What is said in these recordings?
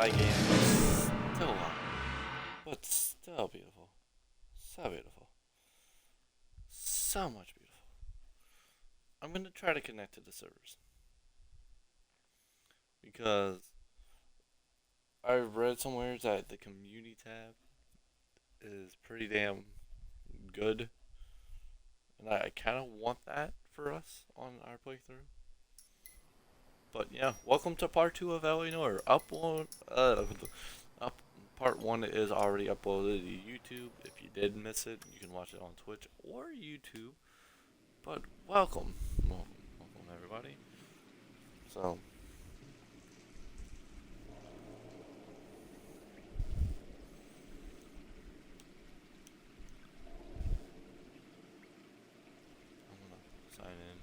my game is still long, but still beautiful. So beautiful. So much beautiful. I'm gonna try to connect to the servers because I read somewhere that the community tab is pretty damn good, and I kind of want that for us on our playthrough. But yeah, welcome to part two of LA Noir. Up part one is already uploaded to YouTube. If you did miss it, you can watch it on Twitch or YouTube. But welcome everybody. So I'm gonna sign in.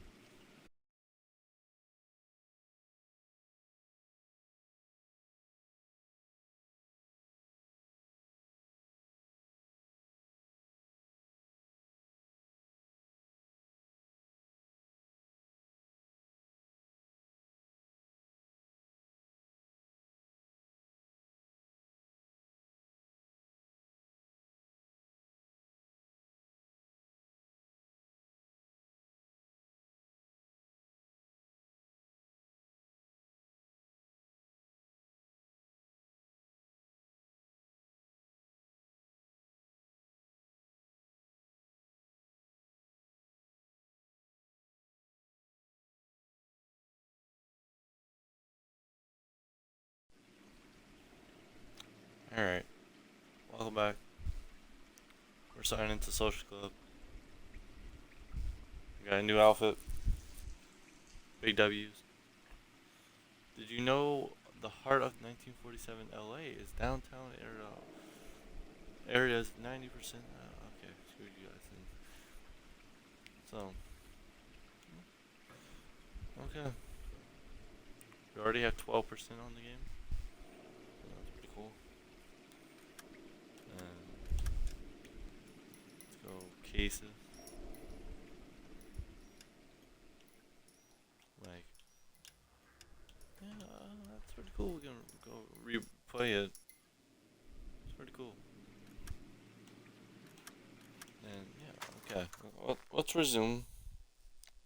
All right, welcome back. We're signing into Social Club. We got a new outfit. Big W's. Did you know the heart of 1947 LA is downtown area is 90%? Okay, screw you guys then. So, okay. We already have 12% on the game. So that's pretty cool. And let's go cases. Like, yeah, that's pretty cool. We're gonna go replay it. It's pretty cool. And yeah, okay. Well, let's resume.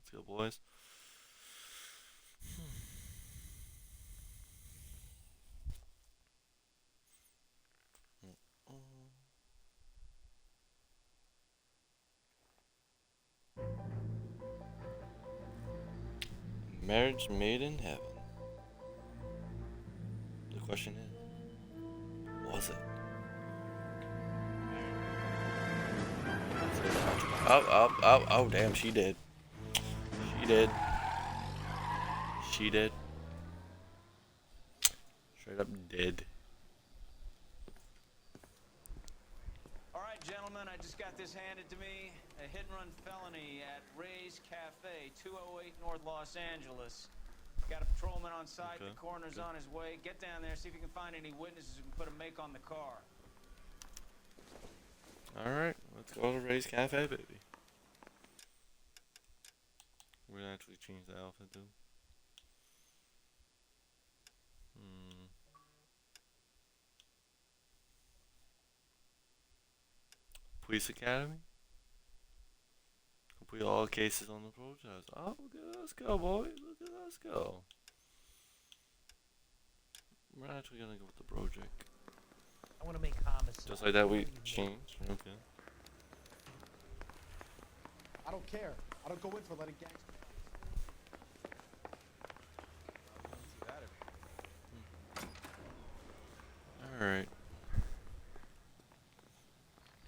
Let's go, boys. Marriage made in heaven. The question is, was it? Oh, damn, she did. She did. She did. Straight up did. All right, gentlemen, I just got this handed to me. A hit-and-run felony at Ray's Cafe, 208 North Los Angeles. Got a patrolman on site. Okay. The coroner's on his way. Get down there, see if you can find any witnesses who can put a make on the car. Alright, let's go to Ray's Cafe, baby. We're gonna actually change the outfit, too. Police Academy? Complete all cases on the protest. Oh, look at us go, boys. Look at us go. We're actually gonna go with the project. I want to make homicide. Just like that, we changed. Okay. I don't care. I don't go in for letting gangsters. Alright.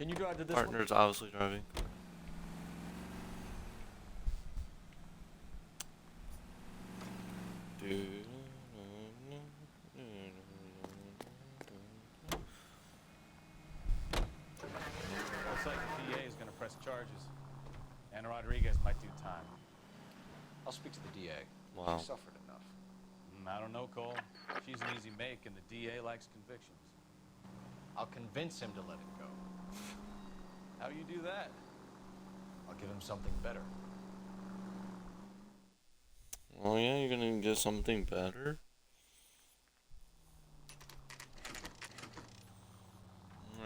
Can you drive to this Partner's obviously driving. Looks like the DA is going to press charges. Anna Rodriguez might do time. I'll speak to the DA. Wow. She suffered enough. I don't know, Cole. She's an easy make, and the DA likes convictions. I'll convince him to let it go. How you do that? I'll give him something better. Oh yeah, you're gonna get something better?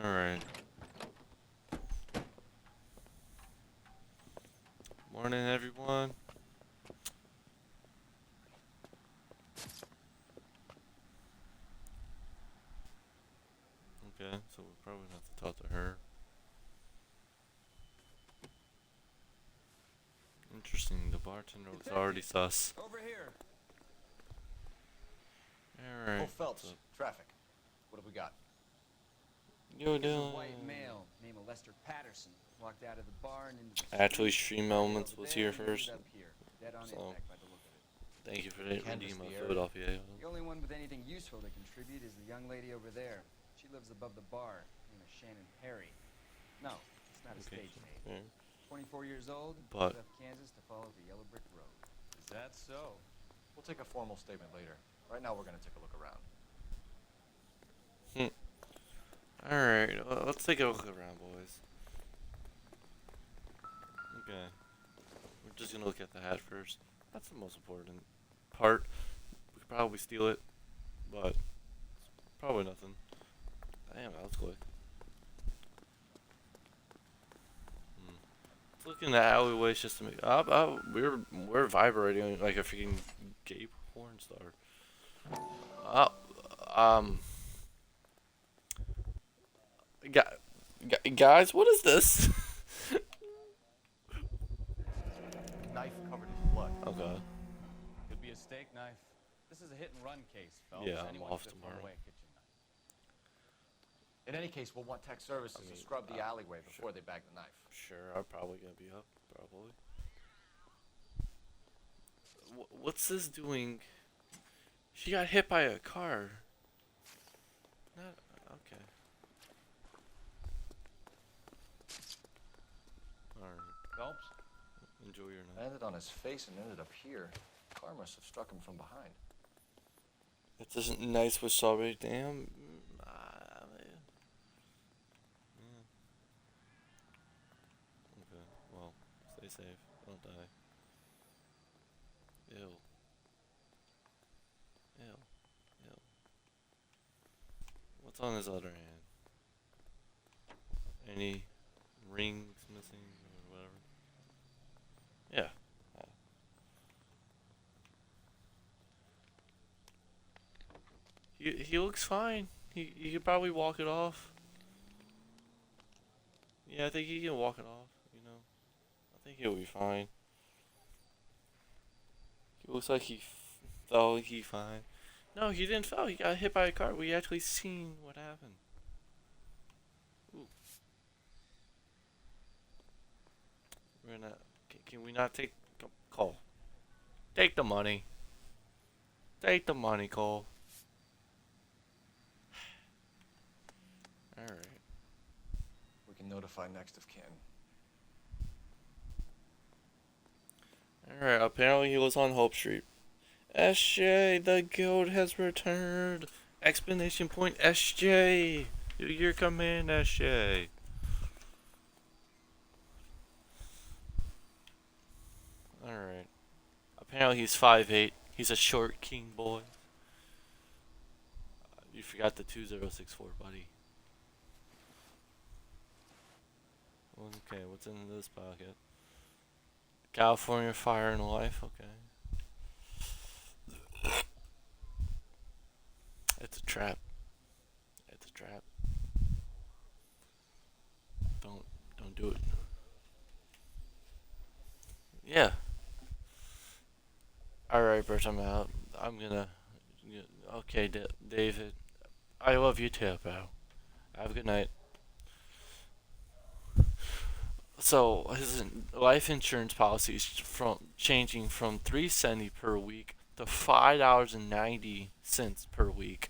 Alright. Morning, everyone. Okay, so we're probably gonna have to talk to her. Interesting, the bartender was already sus. Over here. Alright. Oh, Phelps, traffic. What have we got? Yo, Here's a Dylan. white male named Lester Patterson. Walked out of the bar and into the Actually, street. Stream Elements Over was there, here and ended first. up here, dead on So, impact by the look of it. Thank you for redeeming Canvass my the food area. off you. The only one with anything useful to contribute is the young lady over there. She lives above the bar. Her name is Shannon Perry. No, it's not a Okay. stage name. 24 years old. But- left Kansas to follow the yellow brick road. Is that so? We'll take a formal statement later. Right now, we're gonna take a look around. Alright, well, let's take a look around, boys. Okay. We're just gonna look at the hat first. That's the most important part. We could probably steal it, but it's probably nothing. Damn, that was quick. Let's look in the alleyways just to make. We're vibrating like a freaking gay porn star. Guys, what is this? Knife covered in blood. Okay. Could be a steak knife. This is a hit and run case, Phelps. Yeah, I'm Anyone off could throw tomorrow. away a kitchen knife. In any case, we'll want tech services I mean, to scrub the alleyway before sure. they bag the knife. Sure, I'm probably gonna be up. Probably. What's this doing? She got hit by a car. Not okay. Alright. Phelps? Enjoy your night. Landed on his face and ended up here. Car must have struck him from behind. It's just nice with strawberry. Damn. Okay. Well, stay safe. Don't die. Ew. Ew. Ew. What's on his other hand? Any rings missing or whatever? Yeah. He looks fine. He could probably walk it off. Yeah, I think he can walk it off, you know. I think he'll be fine. He looks like he fell, he fine. No, he didn't fall. He got hit by a car. We actually seen what happened. Ooh. We're not. Can we not take Cole? Take the money. Take the money, Cole. All right. We can notify next of kin. Alright, apparently he was on Hope Street. SJ, the goat has returned. Explanation point, SJ. Do your command, SJ. Alright. Apparently he's 5'8". He's a short king boy. You forgot the 2064, buddy. Okay, what's in this pocket? California Fire and Life, okay. It's a trap. It's a trap. Don't do it. Yeah. Alright, Bert, I'm out. I'm gonna... Okay, David. I love you too, bro. Have a good night. So his life insurance policy is changing from $3.70 per week to $5.90 per week.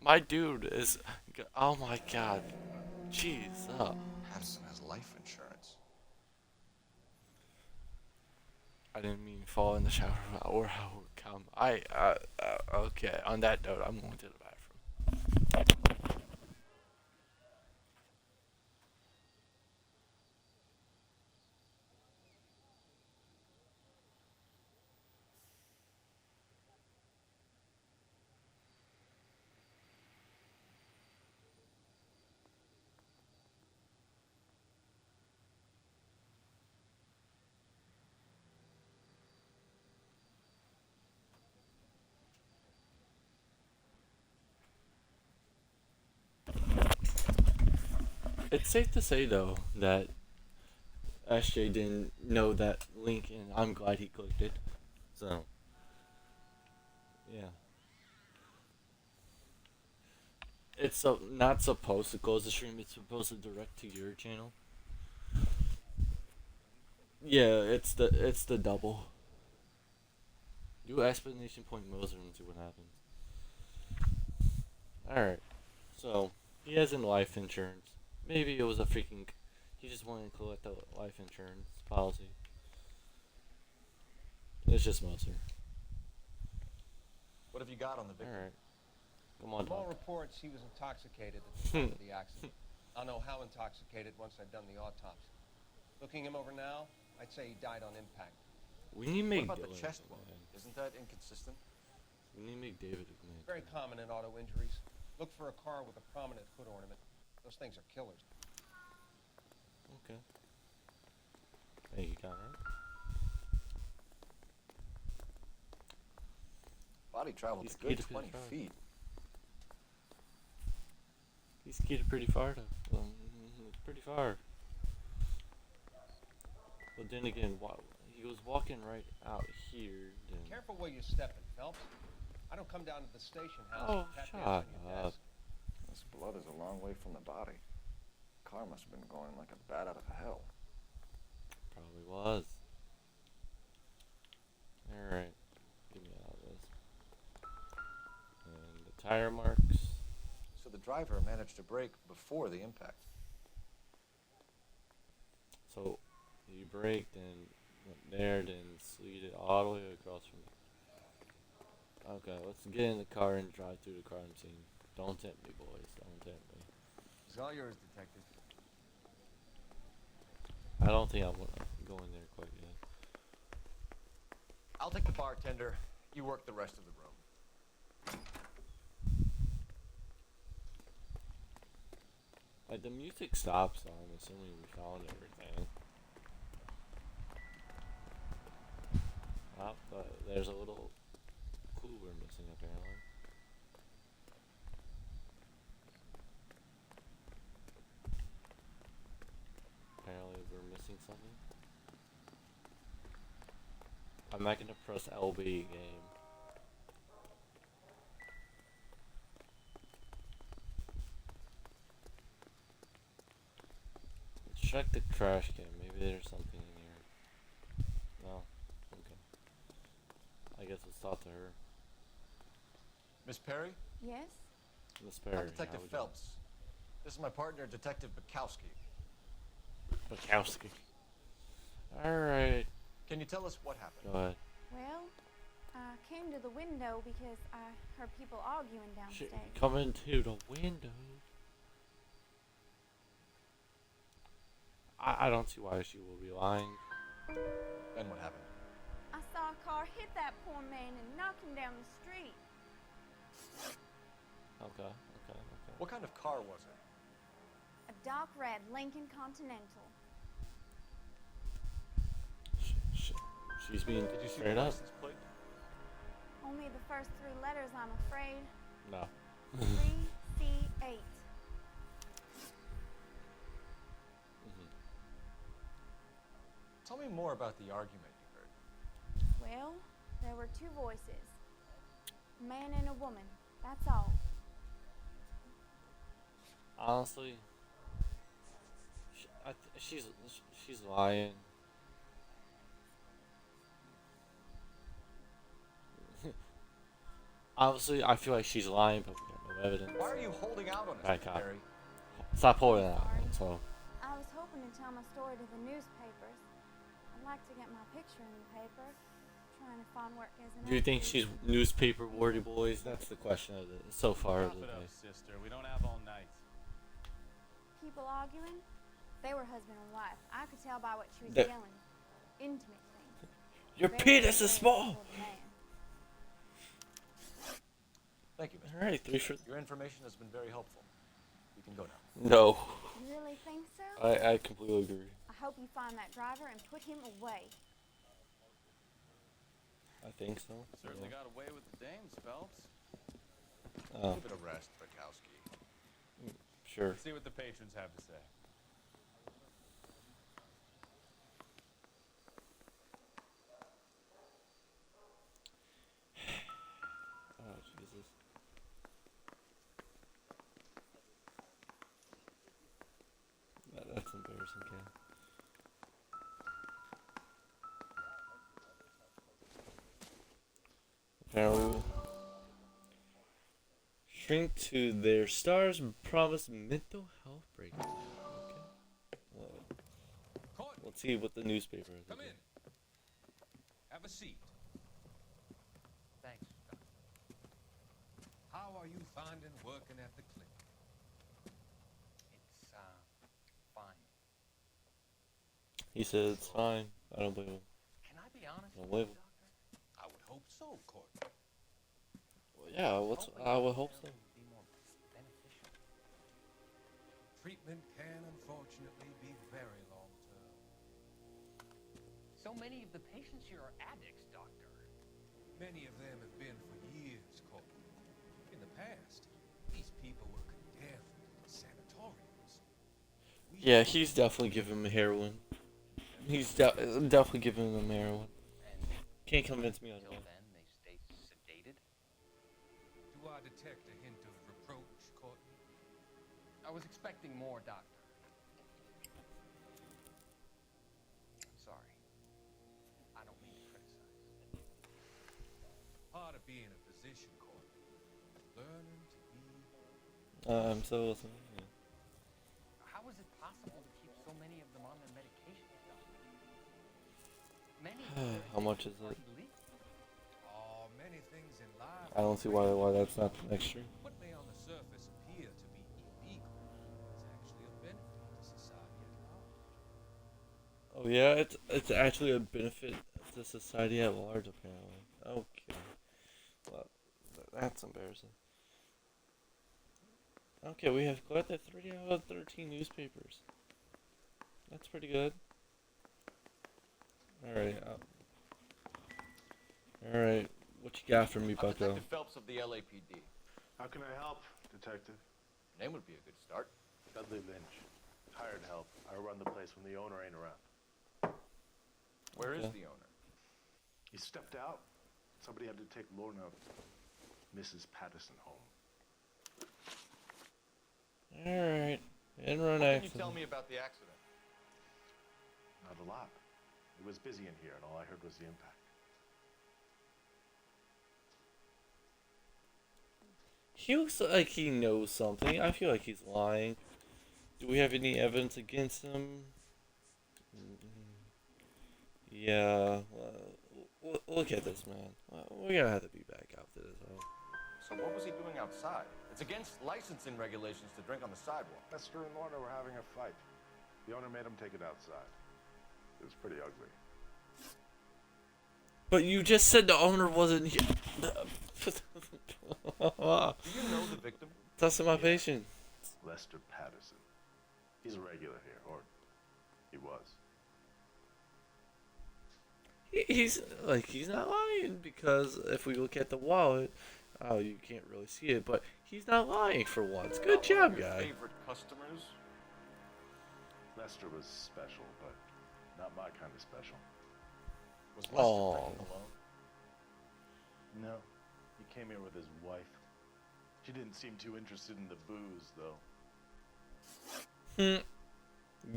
My dude is, oh my god, jeez up. Patterson has life insurance. I didn't mean fall in the shower or how it come. Okay. On that note, I'm going to the bathroom. It's safe to say though that SJ didn't know that link, and I'm glad he clicked it. So, yeah. It's not supposed to close the stream. It's supposed to direct to your channel. Yeah, it's the double. Do explanation point Moser and see what happens. All right. So he has in life insurance. Maybe it was a freaking. He just wanted to collect the life insurance policy. It's just Moser. What have you got on the victim? All right. Come on, From all dog. reports, he was intoxicated at the time of the accident. I'll know how intoxicated once I've done the autopsy. Looking him over now, I'd say he died on impact. We need to What make about the Dylan chest mad. wound? Isn't that inconsistent? We need to make David mad. Very common in auto injuries. Look for a car with a prominent foot ornament. Those things are killers. Okay. Hey, you got it. Body traveled He's a good skated 20 pretty far. feet. He skated pretty far though. Pretty far. But then again, he was walking right out here. Then. Careful where you're stepping, Phelps. I don't come down to the station house Oh, and tap shut dance on your up. desk. This blood is a long way from the body. Car must have been going like a bat out of hell. Probably was. Alright. Give me all this. And the tire marks. So the driver managed to brake before the impact. So he braked and went there, then slid it all the way across from me. Okay, let's get in the car and drive through the crime scene. Don't tempt me, boys. Don't tempt me. It's all yours, Detective. I don't think I want to go in there quite yet. I'll take the bartender. You work the rest of the room. Like, the music stops, so I'm assuming we found everything. Oh, but there's a little clue we're missing, apparently. Apparently we're missing something. I'm not gonna press LB game. Let's check the trash can. Maybe there's something in here. No? Okay. I guess let's talk to her. Miss Perry? Yes? Miss Perry. I'm Detective how we doing? Phelps. This is my partner, Detective Bukowski. Bukowski. Alright. Can you tell us what happened? Go ahead. Well, I came to the window because I heard people arguing Shit, downstairs. come into the window. I don't see why she will be lying. Then what happened? I saw a car hit that poor man and knock him down the street. Okay. What kind of car was it? A dark red Lincoln Continental. She's being Did you see straight the up. license plate? Only the first three letters, I'm afraid. No. 3C8. Tell me more about the argument you heard. Well, there were two voices. A man and a woman. That's all. Honestly, she's lying. Obviously, I feel like she's lying, but we got no evidence. Why are you holding out on us, Bad Miss cop. Perry? Stop pulling it out. Sorry. So, I was hoping to tell my story to the newspapers. I'd like to get my picture in the paper. Trying to find work as an do you think actress. she's newspaper worthy, boys? That's the question of the so far of Cough the it day. up, sister. We don't have all night. People arguing? They were husband and wife. I could tell by what she was The- yelling. Intimate things. Your Very penis is small. for the man. Thank you, Miss All right, 3 for. Your information has been very helpful. You can go now. No, You really think so? I completely agree. I hope you find that driver and put him away. I think so. Certainly got away with the dames, Phelps. Oh, Give it a rest, Bukowski. sure. Let's see what the patrons have to say. Apparently, shrink to their stars promise mental health breakthrough. Okay. Well, Courtney, let's see what the newspaper is. come in. Have a seat. Thanks, Doctor. How are you finding working at the clinic? It's, fine. He said it's fine. I don't blame him. Can I be honest Don't with blame you, him. Doctor? I would hope so, Courtney. Well, yeah, I would hope so. Would be more beneficial. Treatment can unfortunately be very long term. So many of the patients here are addicts, Doctor. Many of them have been for years, Courtney. In the past, these people were condemned to sanatoriums. Yeah, he's definitely giving him heroin. He's definitely giving him heroin. And Can't convince me until otherwise. then, they stay sedated. Do I detect a hint of reproach, Courtney? I was expecting more, Doctor. I'm sorry. I don't mean to criticize. Part of being a physician, Courtney. Learning to be. I'm so listening. Yeah. How is it possible to keep so many of them on their medications, Doctor? Many of their How much is addictions it? are illegal. Oh, many things in life. I don't see why that's not extra. What may on the surface appear to be illegal is actually a benefit to society at large. Oh yeah, it's actually a benefit to society at large apparently. Okay. Well, that's embarrassing. Okay, we have got the 3 out of 13 newspapers. That's pretty good. Alright. Alright. What you got for me, I'm Bucko? Detective Phelps of the LAPD. How can I help, Detective? Name would be a good start. Dudley Lynch. Hired help. I run the place when the owner ain't around. Where is Okay. the owner? He stepped out. Somebody had to take Lorna, Mrs. Patterson, home. Alright. And run What can you accident. tell me about the accident? Not a lot. It was busy in here, and all I heard was the impact. He looks like he knows something. I feel like he's lying. Do we have any evidence against him? Yeah. Look at this, man. We're gonna have to be back after this, huh? So what was he doing outside? It's against licensing regulations to drink on the sidewalk. Lester and Lorna were having a fight. The owner made him take it outside. It was pretty ugly. But you just said the owner wasn't here. Do you know the victim? Testing my patience. Lester Patterson. He's a regular here, or he was. He's not lying because if we look at the wallet, oh, you can't really see it, but he's not lying for once. Good Not one job, of your guy. Favorite customers? Lester was special, but not my kind of special. Was Lester Aw. drinking alone? No. He came here with his wife. She didn't seem too interested in the booze, though.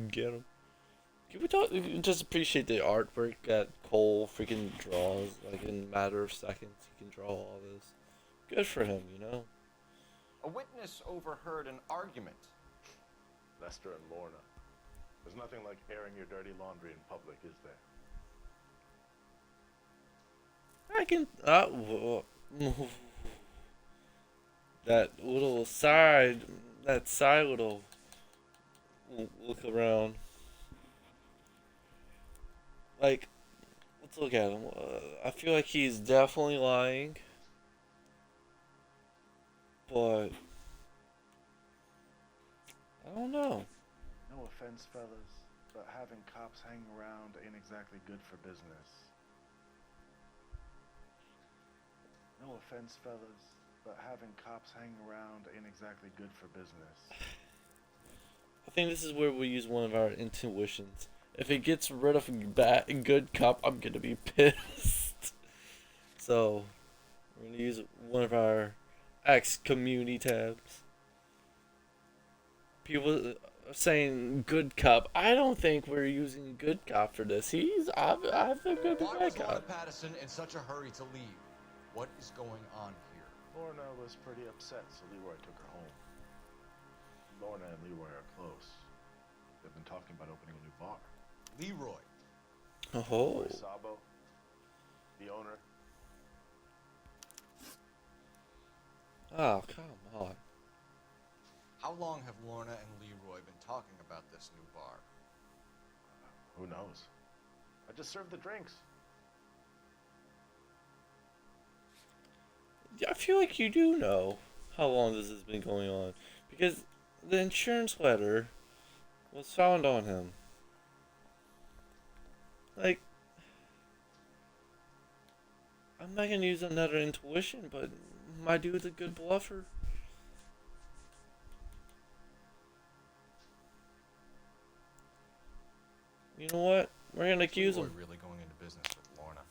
Get him. Can we talk? Just appreciate the artwork that Cole freaking draws. Like in a matter of seconds, he can draw all this. Good for him, you know. A witness overheard an argument. Lester and Lorna. There's nothing like airing your dirty laundry in public, is there? I can. That little side. That side little. Look around. Like, let's look at him. I feel like he's definitely lying. But. I don't know. No offense, fellas, but having cops hang around ain't exactly good for business. No offense, fellas, but having cops hang around ain't exactly good for business. I think this is where we use one of our intuitions. If it gets rid of good cop, I'm gonna be pissed. So, we're gonna use one of our community tabs. People are saying good cop. I don't think we're using good cop for this. I think good Why bad was Lorna cop. Patterson in such a hurry to leave? What is going on here? Lorna was pretty upset, so Leroy took her home. Lorna and Leroy are close. They've been talking about opening a new bar. Leroy. Oh. Leroy Sabo, the owner. Oh, come on. How long have Lorna and Leroy been talking about this new bar? Who knows? I just served the drinks. Yeah, I feel like you do know how long this has been going on. Because the insurance letter was found on him. Like, I'm not gonna use another intuition, but my dude's a good bluffer. You know what? We're gonna accuse Leroy him. really going into business with Lorna?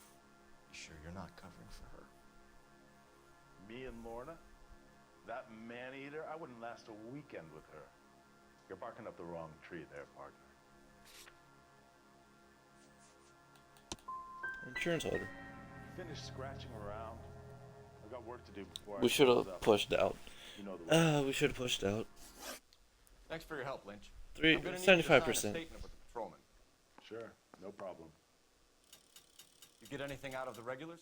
You sure you're not covering for her? Me and Lorna? That man-eater? I wouldn't last a weekend with her. You're barking up the wrong tree there, partner. Insurance letter. Finished scratching around. I've got work to do before We I should close have up. pushed out. You know the way. We should have pushed out. Thanks for your help, Lynch. Three, I'm gonna need you to sign a 75%. statement with the patrolman. Sure, no problem. You get anything out of the regulars?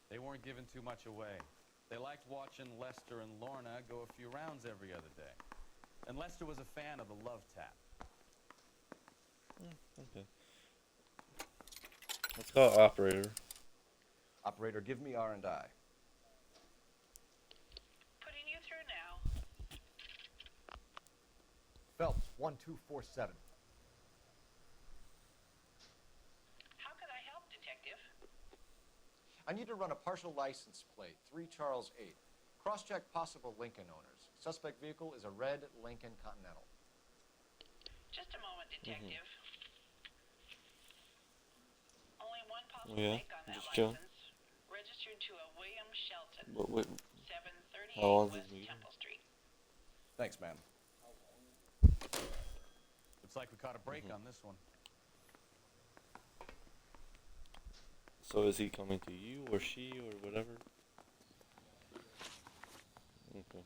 They weren't giving too much away. They liked watching Lester and Lorna go a few rounds every other day. And Lester was a fan of the love tap. Okay. Let's call it operator. Operator, give me R&I. Putting you through now. Phelps, 1247. How could I help, Detective? I need to run a partial license plate, 3 Charles 8. Cross-check possible Lincoln owners. Suspect vehicle is a red Lincoln Continental. Just a moment, Detective. Only one possible Yeah, make on that just chilling. license. Registered to a William Shelton. Wait, 738 how long is West this meeting? Temple Street. Thanks, man. Looks like we caught a break on this one. So is he coming to you or she or whatever? Okay.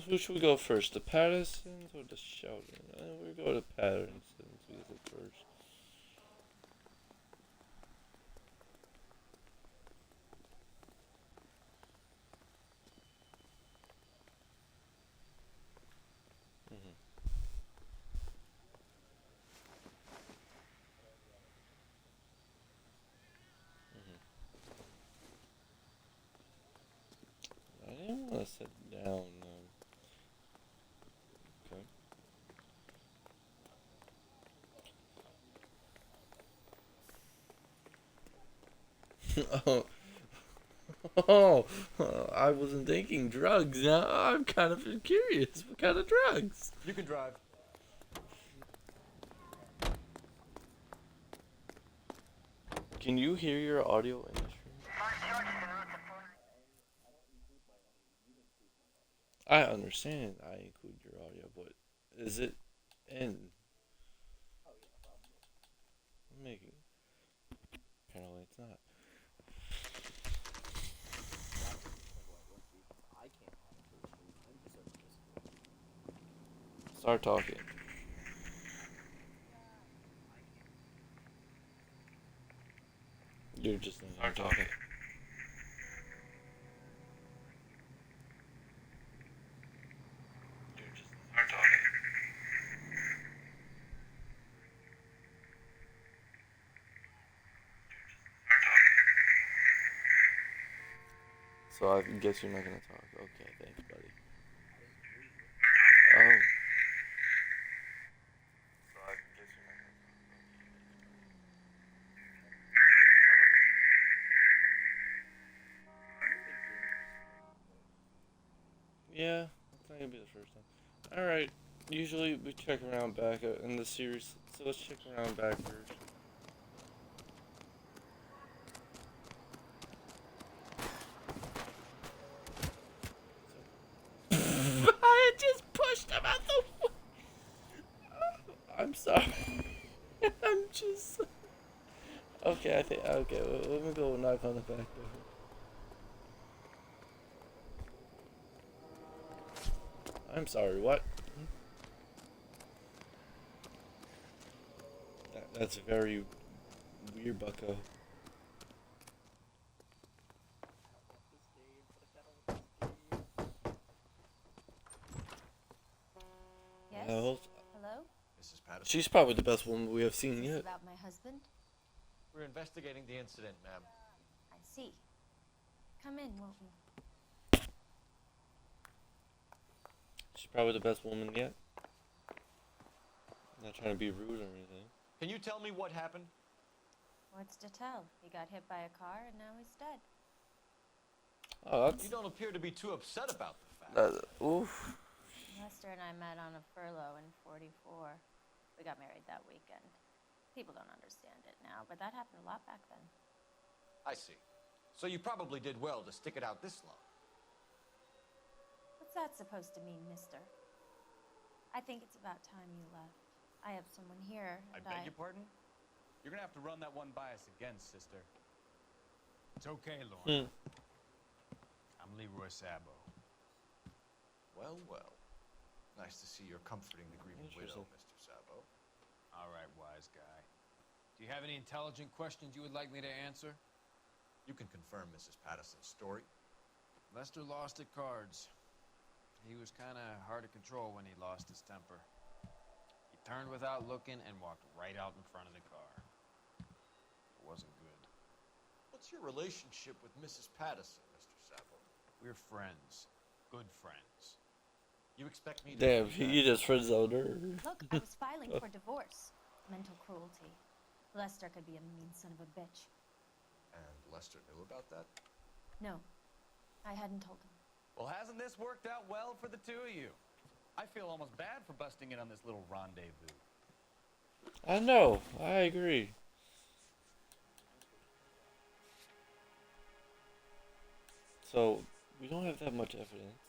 Who should we go first? The Pattersons or the Sheldon? We'll go to Pattersons because it's first. I didn't want to sit down. Okay. Oh, I wasn't thinking drugs. Now I'm kind of curious. What kind of drugs? You can drive. Can you hear your audio in the stream? I understand I include your audio, but is it in? I'm making. Apparently it's not. Start talking. You're just start talking. So I guess you're not gonna talk. Okay, thanks, buddy. Oh. So I guess you're not gonna talk. Yeah, it's not gonna be the first time. Alright, usually we check around back in the series, so let's check around back first. I just pushed him out the way. I'm sorry. I'm Just okay. I think okay. Let me go knock on the back door. I'm sorry. What? That's very weird, Bucko. Yes? Well, Hello? Mrs. Patterson. she's probably the best woman we have Is seen this yet. about my husband? We're investigating the incident, ma'am. I see. Come in, won't you? She's probably the best woman yet. I'm not trying to be rude or anything. Can you tell me what happened? What's to tell? He got hit by a car and now he's dead. Oh, that's You don't appear to be too upset about the fact. oof. Lester and I met on a furlough in '44. We got married that weekend. People don't understand it now, but that happened a lot back then. I see. So you probably did well to stick it out this long. What's that supposed to mean, mister? I think it's about time you left. I have someone here, I and beg your pardon? You're gonna have to run that one by us again, sister. It's okay, Lorna. Hmm. I'm Leroy Sabo. Well, well. Nice to see you're comforting the grieving widow, Interesting. Mr. Sabo. All right, wise guy. Do you have any intelligent questions you would like me to answer? You can confirm Mrs. Patterson's story. Lester lost at cards. He was kind of hard to control when he lost his temper. He turned without looking and walked right out in front of the car. It wasn't good. What's your relationship with Mrs. Patterson, Mr. Sabo? We're friends. Good friends. You expect me to... Damn, you just friend zoned her. Look, I was filing for divorce. Mental cruelty. Lester could be a mean son of a bitch. And Lester knew about that? No, I hadn't told him. Well, hasn't this worked out well for the two of you? I feel almost bad for busting in on this little rendezvous. I know. I agree. So we don't have that much evidence.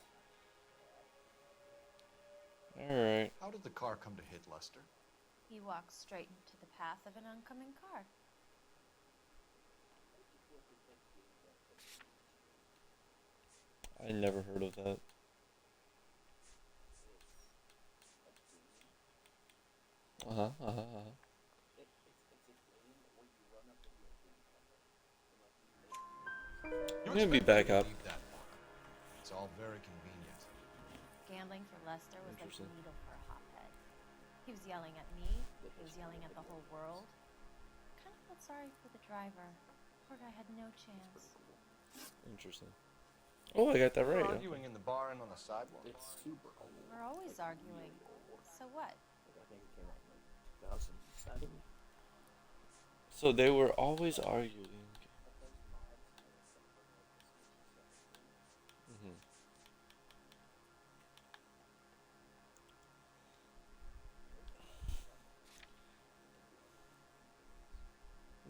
Alright. How did the car come to hit Lester? He walked straight into the path of an oncoming car. I never heard of that. I'm gonna be back up. It's all very convenient. Gambling for Lester was like a Interesting. needle for a hotbed. He was yelling at me. He was yelling at the whole world. Kind of felt sorry for the driver. Poor guy had no chance. Interesting. Oh, I got that We're right. arguing in the bar and on the sidewalk. We're always arguing. So what? So they were always arguing. Mhm.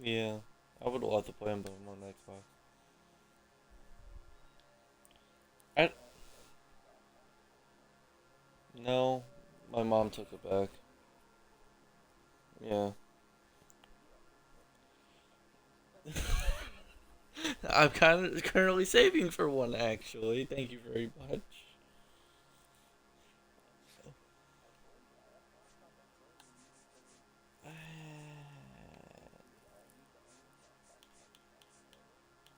Yeah, I would love to play them, but I'm on Xbox. No, my mom took it back. Yeah. I'm currently saving for one, actually. Thank you very much.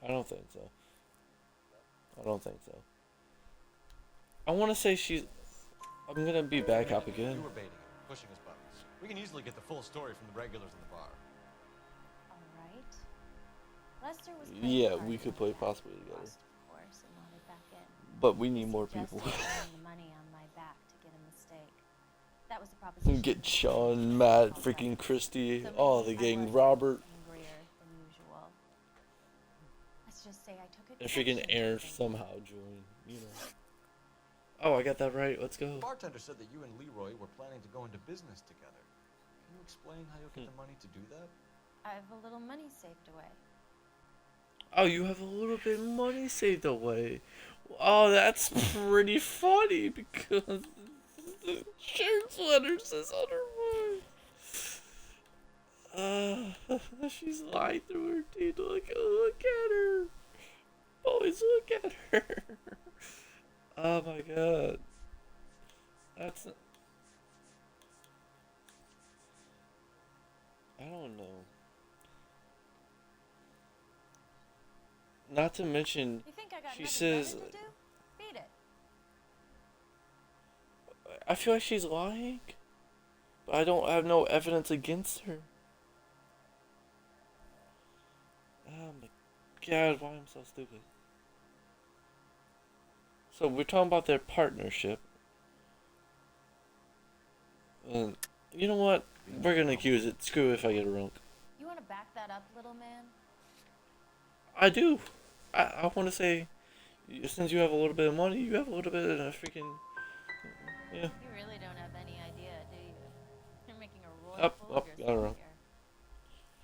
I don't think so. I don't think so. I want to say she's... I'm gonna be back up again. You were baiting him, pushing his buttons. We can easily get the full story from the regulars in the bar. All right. Lester was Yeah, we could play possibly together. Lost, of course, and wanted back in. But we He need more people. suggested throwing the money on my back to get a mistake. That was the proposition. Get Sean, Matt, freaking Christy, all the gang, Robert, Angrier than usual. Let's just say I took it. and freaking Aaron somehow joined, you know. Oh, I got that right. Let's go. The bartender said that you and Leroy were planning to go into business together. Can you explain how you'll get the money to do that? I have a little money saved away. Oh, you have a little bit of money saved away. Oh, that's pretty funny because the insurance letter says otherwise. She's lying through her teeth. Look at her. Boys, look at her. Oh my god. That's. I don't know. Not to mention, You think I got she nothing says. better to do? Beat it. I feel like she's lying, but I don't have no evidence against her. Oh my god, why am I so stupid? So we're talking about their partnership. And you know what? We're gonna accuse it. Screw it if I get it wrong. You want to back that up, little man? I do. I want to say, since you have a little bit of money, you have a little bit of a freaking. Yeah. You really don't have any idea, do you? You're making a royal Up, fool up, of got it yourself wrong.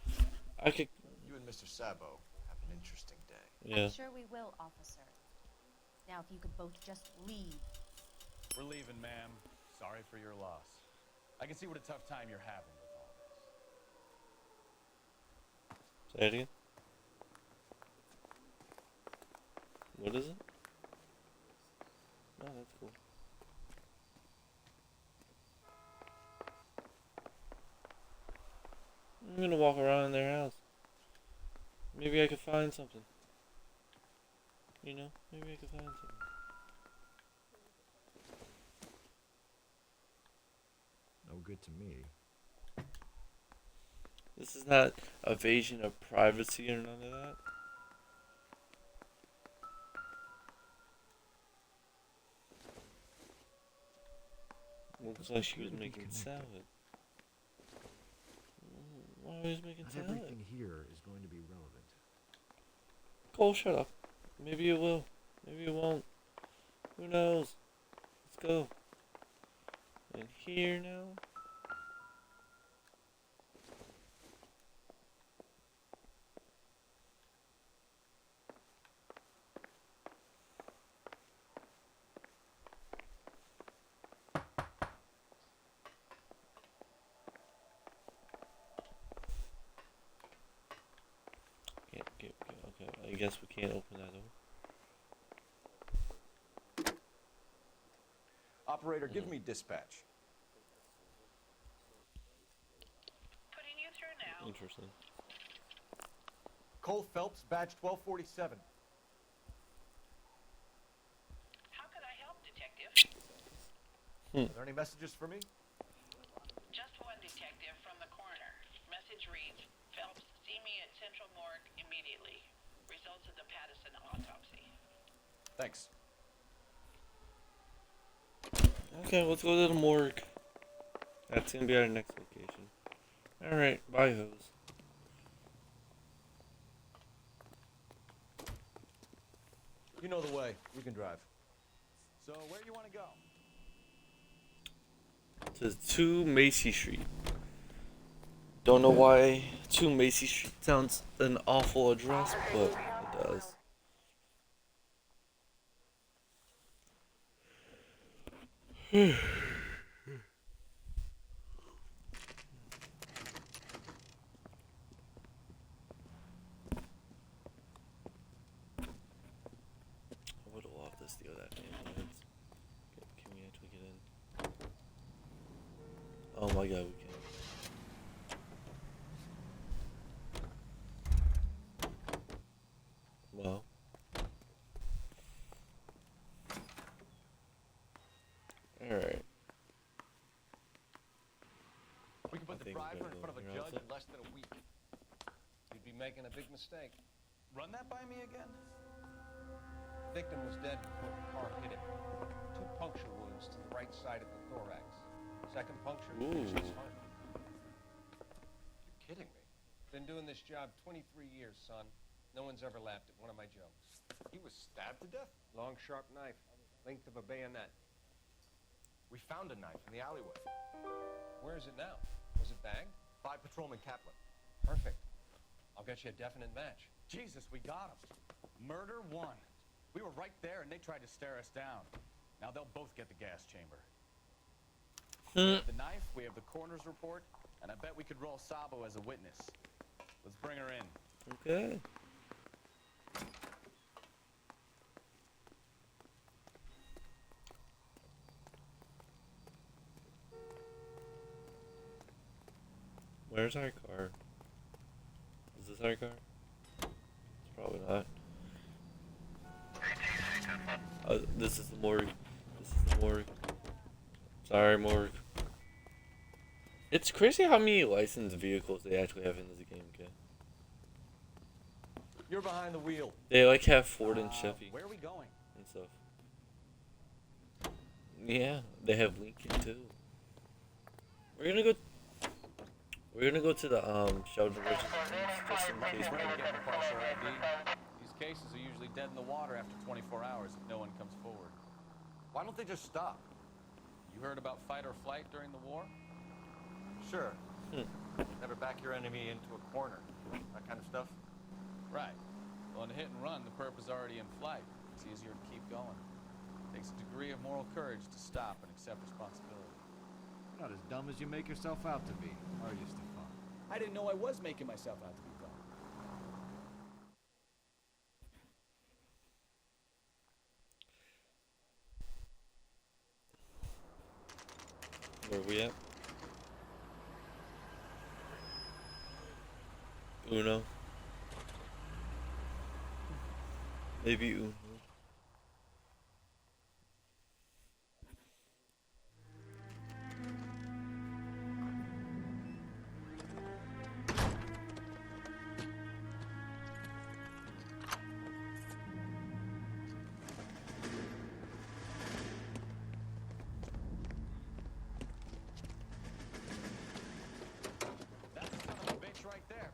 here. I could. You and Mr. Sabo have an interesting day. Yeah. I'm sure we will, officer. Now, if you could both just leave. We're leaving, ma'am. Sorry for your loss. I can see what a tough time you're having with all this. Say it again. What is it? Oh, that's cool. I'm gonna walk around in their house. Maybe I could find something. You know, maybe I could find something. No good to me. This is not evasion of privacy or none of that. Looks like she was making salad. Why was making Not salad? everything here is going to be relevant. Cole, shut up. Maybe it will. Maybe it won't. Who knows? Let's go. In here now. Okay, I guess we can't open that door. Operator, give me dispatch. Putting you through now. Interesting. Cole Phelps, badge 1247. How could I help, Detective? Are there any messages for me? Just one detective from the coroner. Message reads, Phelps, see me at Central Morgue immediately. Results of the Pattison autopsy. Thanks. Okay, let's go to the morgue. That's gonna be our next location. Alright, bye, hose. You know the way. You can drive. So, where do you want to go? It says 2 Macy Street. Don't know why 2 Macy Street sounds an awful address, but it does. I would have loved to steal that ambulance. Can we actually get in? Oh my god, we can. Well. Alright. We can put the think we're driver gonna in go front of a here judge also. in less than a week. You'd be making a big mistake. Run that by me again? Victim was dead before the car hit him. 2 puncture wounds to the right side of the thorax. Second puncture finished his heart. You're kidding me. Been doing this job 23 years, son. No one's ever laughed at one of my jokes. He was stabbed to death? Long, sharp knife, length of a bayonet. We found a knife in the alleyway. Where is it now? Was it bagged? 5 Patrolman Kaplan. Perfect. I'll get you a definite match. Jesus, we got him. Murder 1. We were right there and they tried to stare us down. Now they'll both get the gas chamber. We have the knife, we have the coroner's report, and I bet we could roll Sabo as a witness. Let's bring her in. Okay. Where's our car? Is this our car? It's probably not. This is the morgue. This is the morgue. Sorry, morgue. It's crazy how many licensed vehicles they actually have in this game, kid. You're behind the wheel. They like have Ford and Chevy Where are we going? and stuff. Yeah, they have Lincoln too. We're gonna go. We're gonna go to the shelter just in case we can get. Partial ID. These cases are usually dead in the water after 24 hours if no one comes forward. Why don't they just stop? You heard about fight or flight during the war? Sure. Never back your enemy into a corner. That kind of stuff. Right. Well, in a hit and run, the perp is already in flight. It's easier to keep going. Takes a degree of moral courage to stop and accept responsibility. You're not as dumb as you make yourself out to be, are you, Stefan? I didn't know I was making myself out to be dumb. Where we at? Uno. Maybe Uno. That's the son of a bitch right there.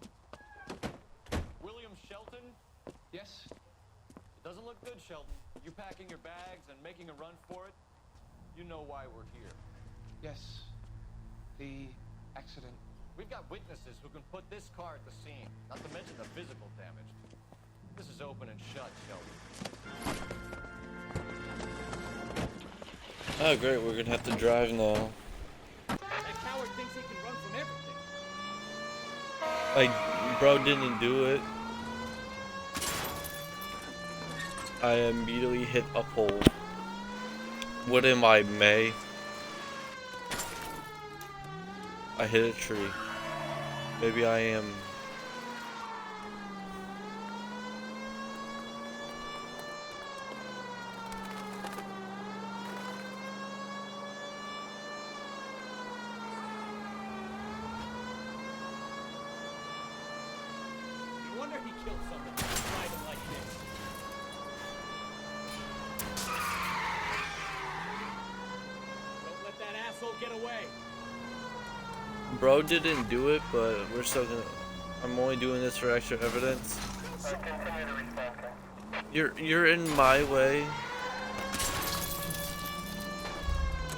William Shelton? Yes? It doesn't look good, Shelton. You packing your bags and making a run for it? You know why we're here. Yes. The accident. We've got witnesses who can put this car at the scene, not to mention the physical damage. This is open and shut, Shelton. Oh great, we're gonna have to drive now. That coward thinks he can run from everything. Like, bro didn't do it. I immediately hit a pole. What am I, May? I hit a tree. Maybe I am. No wonder he killed somebody driving like this. Don't let that asshole get away. Bro didn't do it, but we're still gonna. I'm only doing this for extra evidence. You're in my way.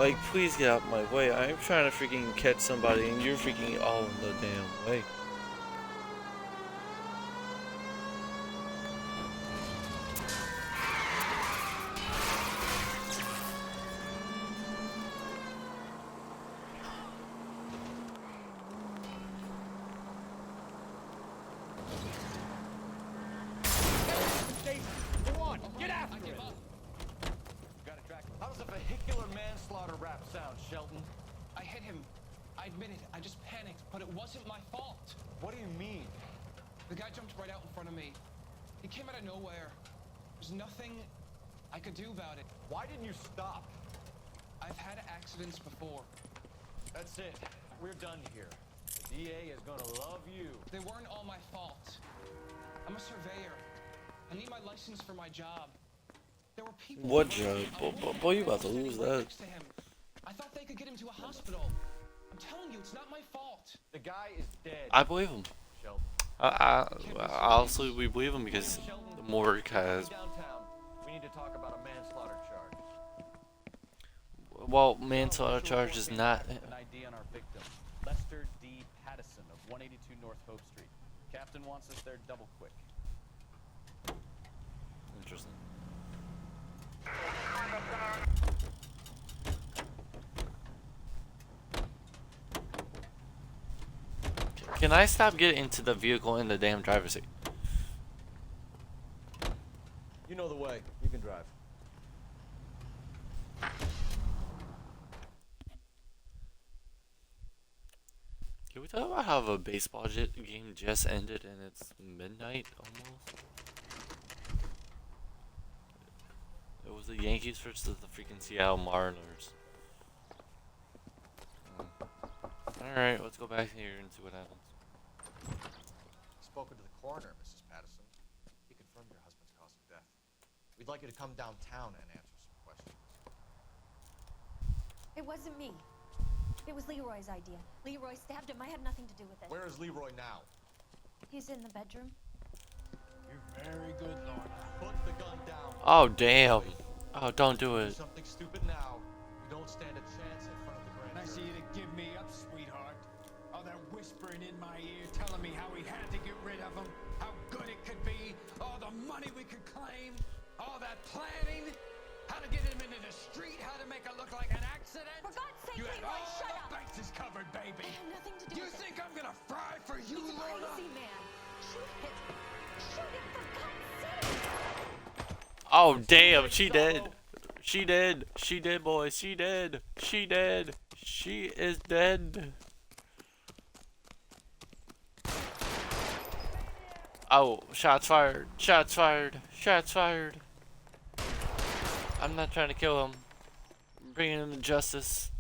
Like, please get out my way. I'm trying to freaking catch somebody, and you're freaking all in the damn way. Go on, get after it. Got to track him. How does a vehicular manslaughter rap sound, Shelton? I hit him. I admit it. I just panicked, but it wasn't my fault. What do you mean? The guy jumped right out in front of me. He came out of nowhere. There's nothing I could do about it. Why didn't you stop? I've had accidents before. That's it. We're done here. The DA is gonna love you. They weren't all my fault. I'm a surveyor. I need my license for my job. There were people. What job? Boy, you about to lose that. Next to him. I thought they could get him to a hospital. I'm telling you, it's not my fault. The guy is dead. I believe him. Shelton. Honestly, we believe him because the morgue has. Downtown. We need to talk about a manslaughter charge. Well, manslaughter charge is not. An ID on our victim, Lester D. Pattison of 182 North Hope Street. Captain wants us there double quick. Interesting. Can I stop getting into the vehicle in the damn driver's seat? You know the way. You can drive. Can we talk about how the baseball game just ended and it's midnight almost? It was the Yankees versus the freaking Seattle Mariners. Alright, let's go back here and see what happens. Spoken to the coroner, Mrs. Patterson. He confirmed your husband's cause of death. We'd like you to come downtown and answer some questions. It wasn't me. It was Leroy's idea. Leroy stabbed him. I had nothing to do with it. Where is Leroy now? He's in the bedroom. You're very good, Lorna. Put the gun down. Oh, damn. Oh, don't do Do it. something stupid now. You don't stand a chance in front of the grand Nice of jury. you to give me up, sweetheart. All that whispering in my ear, telling me how we had to get rid of him, how good it could be, all the money we could claim, all that planning, how to get him into the street, how to make it look like an accident. For God's sake, You had Leroy, all shut the up! bases covered, baby. I had nothing to do You with think it. I'm gonna fry for you, He's a Lorna? crazy man. Shoot it. Shoot it, for God's sake! Oh, damn. She did. She did. She did, boys. She did. She did. She is dead. Oh, shots fired. Shots fired. Shots fired. I'm not trying to kill him. I'm bringing him to justice.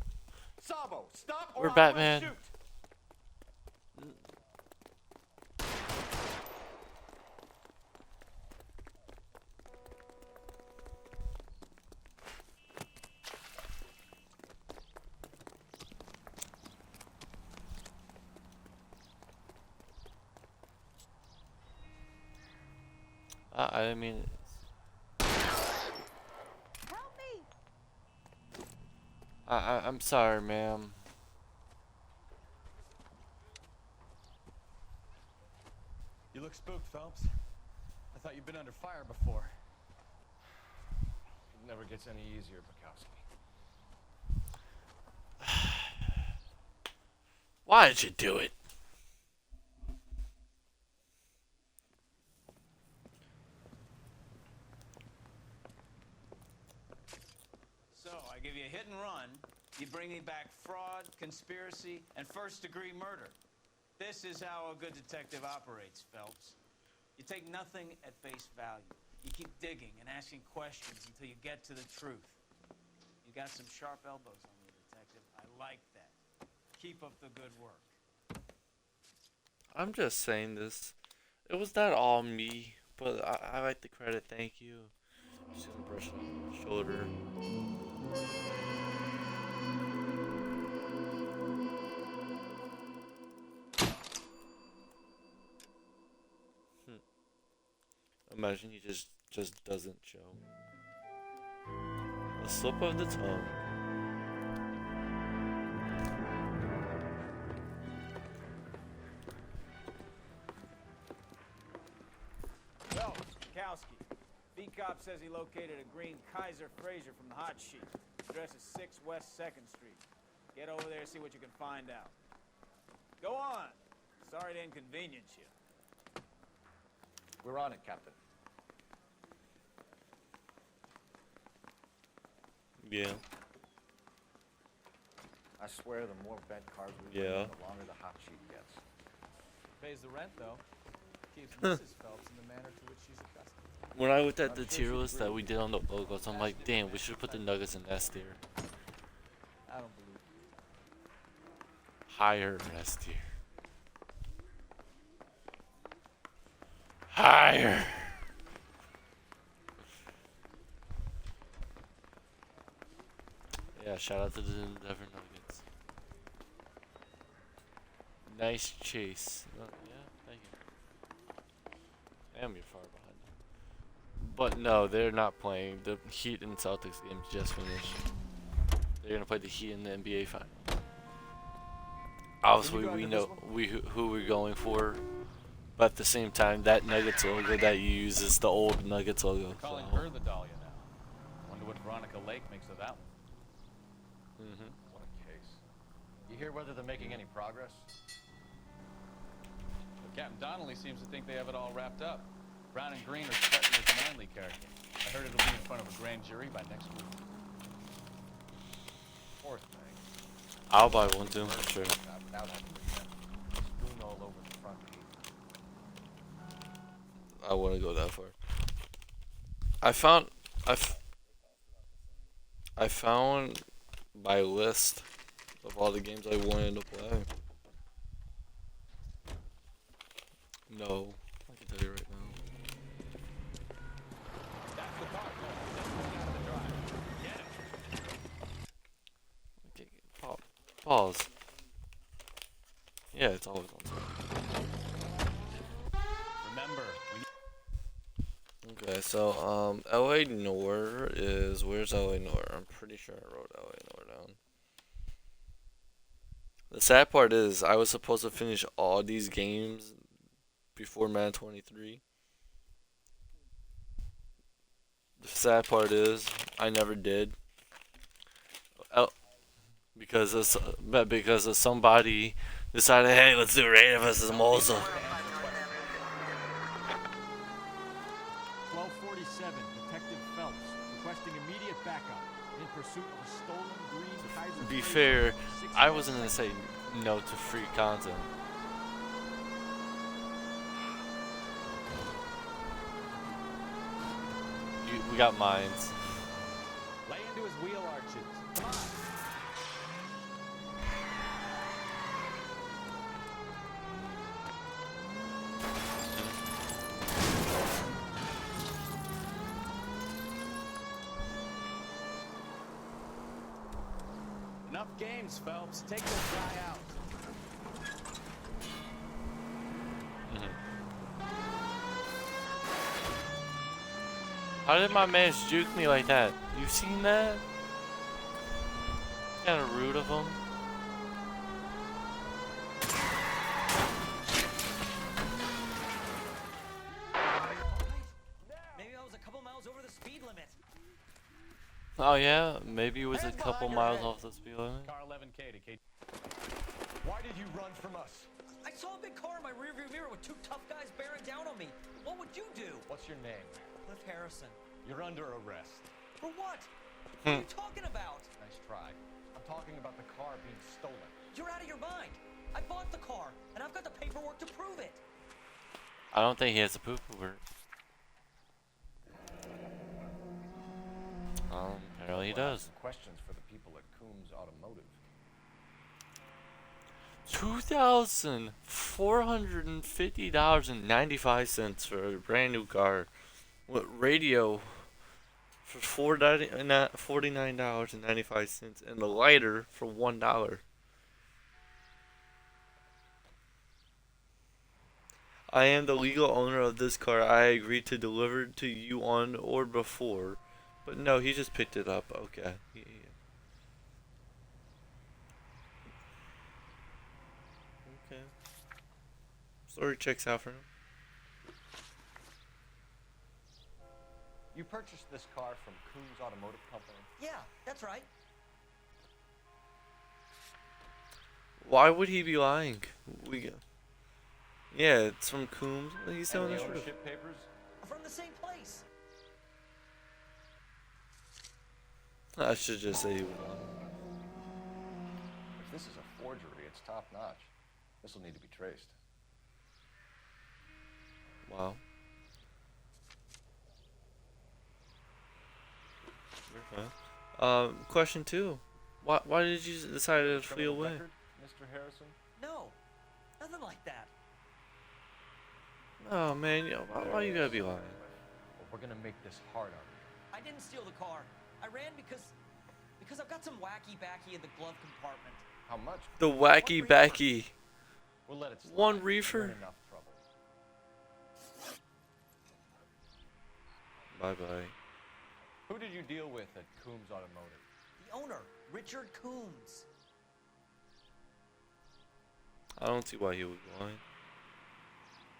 Sabo, stop or We're I will Batman. shoot. I mean, Help me! I'm sorry, ma'am. You look spooked, Phelps. I thought you'd been under fire before. It never gets any easier, Bukowski. Why did you do it? So, I give you a hit and run. You bring me back fraud, conspiracy, and first-degree murder. This is how a good detective operates, Phelps. You take nothing at face value. You keep digging and asking questions until you get to the truth. You got some sharp elbows on you, detective. I like that. Keep up the good work. I'm just saying this. It was not all me, but I like the credit. Thank you. Just gonna brush it on my shoulder. Imagine he just doesn't show. A slip of the tongue. Well, Bukowski. V-Cop says he located a green Kaiser Fraser from the hot sheet. Address is 6 West 2nd Street. Get over there, see what you can find out. Go on. Sorry to inconvenience you. We're on it, Captain. Yeah. I swear the more bent cars we bring, Yeah. the longer the hot sheet gets. Pays the rent, though. Keeps Mrs. Phelps in the manner to which she's accustomed. When I looked at the tier list that we did on the logos, I'm like, damn, we should put the Nuggets in S tier. I don't believe you. Higher S tier. Higher. Yeah, shout out to the Denver Nuggets. Nice chase. Yeah, thank you. Damn, you're far behind. But no, they're not playing. The Heat and Celtics game just finished. They're gonna play the Heat in the NBA final. Obviously, we know who we're going for, but at the same time, that Nuggets logo that you use is the old Nuggets logo. They're calling so. her the Dahlia now. Wonder what Veronica Lake makes of that one. What a case. You hear whether they're making any progress? Captain Donnelly seems to think they have it all wrapped up. Brown and Green are sweating this Manley character. I heard it'll be in front of a grand jury by next week. Poor thing. I'll buy one too, sure. Without having to spoon all over the front page. I wouldn't go that far. I found my list of all the games I wanted to play. No, I can tell you right now. That's the car. That's coming out of the drive. Get it. Okay, pause. Yeah, it's always on time. Remember, Okay, so LA Noir is where's LA Noir? I'm pretty sure I wrote LA Noir down. The sad part is I was supposed to finish all these games before Madden 23. The sad part is I never did. Because of somebody decided, hey, let's do Raider vs. Mosa. 1247, Detective Phelps, requesting immediate backup in pursuit of a stolen green Kaiser. To be fair, I wasn't gonna say no to free content. We got mines. Lay into his wheel arches. Come on. Enough games, Phelps. Take this guy out. How did my man juke me like that? You seen that? Kind of rude of him. Maybe I was a couple miles over the speed limit. Oh yeah, maybe it was a couple miles off the speed limit. Car 11K to K. Why did you run from us? I saw a big car in my rearview mirror with two tough guys bearing down on me. What would you do? What's your name? Cliff Harrison. You're under arrest. For what? What are you talking about? Nice try. I'm talking about the car being stolen. You're out of your mind. I bought the car, and I've got the paperwork to prove it. I don't think he has a poop over. Apparently he does. Some questions for the people at Coombs Automotive. $2,450.95 for a brand new car. With radio for $49.95 and the lighter for $1. I am the legal owner of this car. I agreed to deliver it to you on or before. But no, he just picked it up. Okay. Yeah. Okay. Story checks out for him. You purchased this car from Coombs Automotive Company? Yeah, that's right. Why would he be lying? Yeah, it's from Coombs. He's telling And the the truth. ownership papers? From the same place. I should just say he was lying. If this is a forgery, it's top notch. This will need to be traced. Wow. Okay. Question 2. Why did you decide to flee Criminal away? record, Mr. Harrison? No, nothing like that. Oh man, why you gotta be lying? Well, we're gonna make this hard on you. I didn't steal the car. I ran because I've got some wacky backy in the glove compartment. How much? The wacky backy. We'll let it slide. One You're reefer. in enough trouble. Bye bye. Who did you deal with at Coombs Automotive? The owner, Richard Coombs. I don't see why he would lie.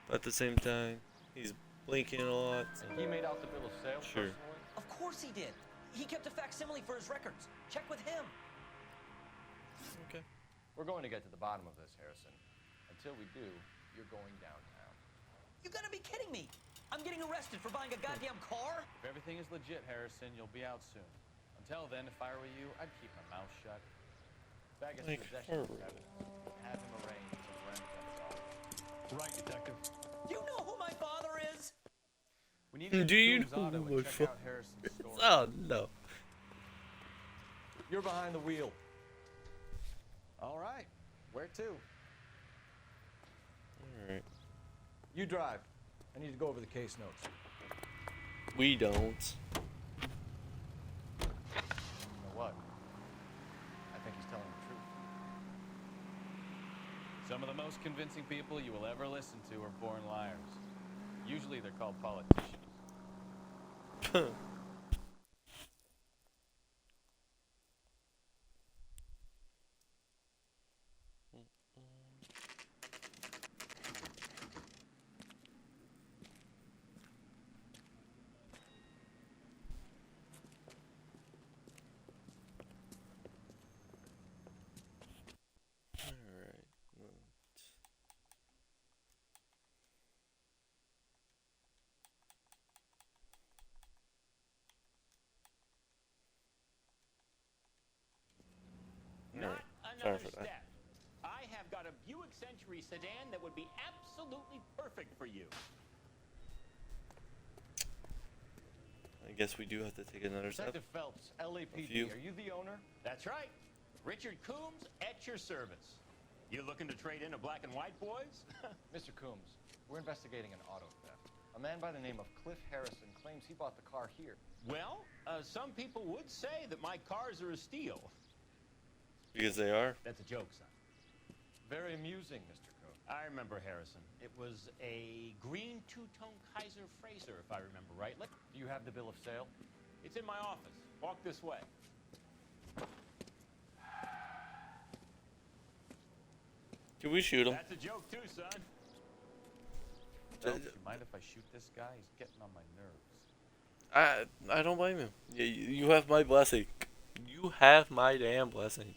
But at the same time, he's blinking a lot. And he made out the bill of sale Sure. personally? Of course he did. He kept a facsimile for his records. Check with him. Okay. We're going to get to the bottom of this, Harrison. Until we do, you're going downtown. You gotta be kidding me! I'm getting arrested for buying a goddamn car? If everything is legit, Harrison, you'll be out soon. Until then, if I were you, I'd keep my mouth shut. Bag his possessions, have him arranged for rent, that's all. Right, Detective. Do you know who my father is? We need to Do you Coombs know Auto who and my check out Harrison's store. Oh no. You're behind the wheel. All right. Where to? Alright. You drive. I need to go over the case notes. We don't. You know what? I think he's telling the truth. Some of the most convincing people you will ever listen to are born liars. Usually they're called politicians. Alright. Not Sorry another for that. step. I have got a Buick Century sedan that would be absolutely perfect for you. I guess we do have to take another step. Detective Phelps, LAPD, few. are you the owner? That's right. Richard Coombs at your service. You looking to trade in a black and white, boys? Mr. Coombs, we're investigating an auto theft. A man by the name of Cliff Harrison claims he bought the car here. Well, some people would say that my cars are a steal. Because they are? That's a joke, son. Very amusing, Mr. Coombs. I remember Harrison. It was a green two-tone Kaiser Frazer, if I remember right. Do you have the bill of sale? It's in my office. Walk this way. Can we shoot him? That's a joke too, son. Phelps, you mind if I shoot this guy? He's getting on my nerves. I don't blame you. You have my blessing. You have my damn blessing.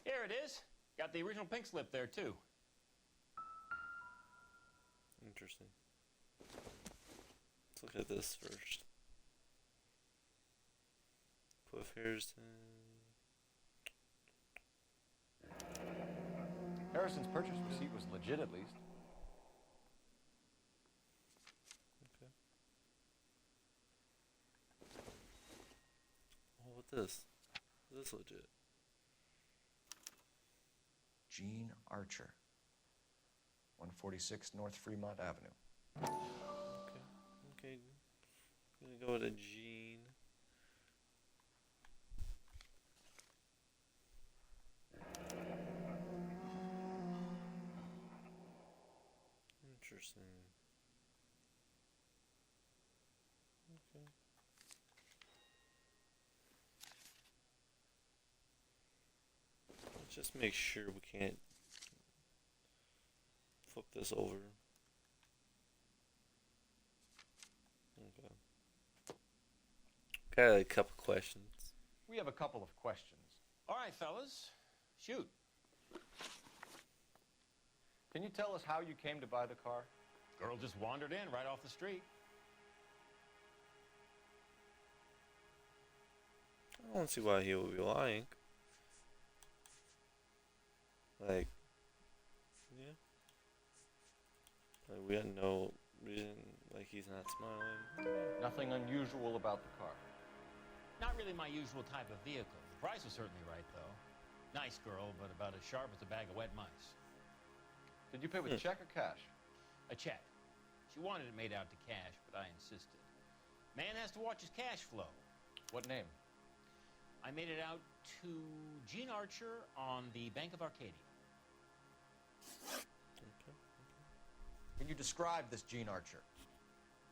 Here it is. Got the original pink slip there too. Interesting. Let's look at this first. Cliff Harrison. Harrison's purchase receipt was legit, at least. Okay. Oh, what's this? Is this legit? Gene Archer, 146 North Fremont Avenue. Okay. Gonna go with a Gene. Interesting. Okay. Let's just make sure we can't flip this over. Okay. Got a couple questions. We have a couple of questions. All right, fellas. Shoot. Can you tell us how you came to buy the car? Girl just wandered in right off the street. I don't see why he would be lying. Like, yeah. Like, we had no reason, like, he's not smiling. Nothing unusual about the car. Not really my usual type of vehicle. The price was certainly right, though. Nice girl, but about as sharp as a bag of wet mice. Did you pay with check or cash? A check. She wanted it made out to cash, but I insisted. Man has to watch his cash flow. What name? I made it out to Gene Archer on the Bank of Arcadia. Okay. Can you describe this Gene Archer?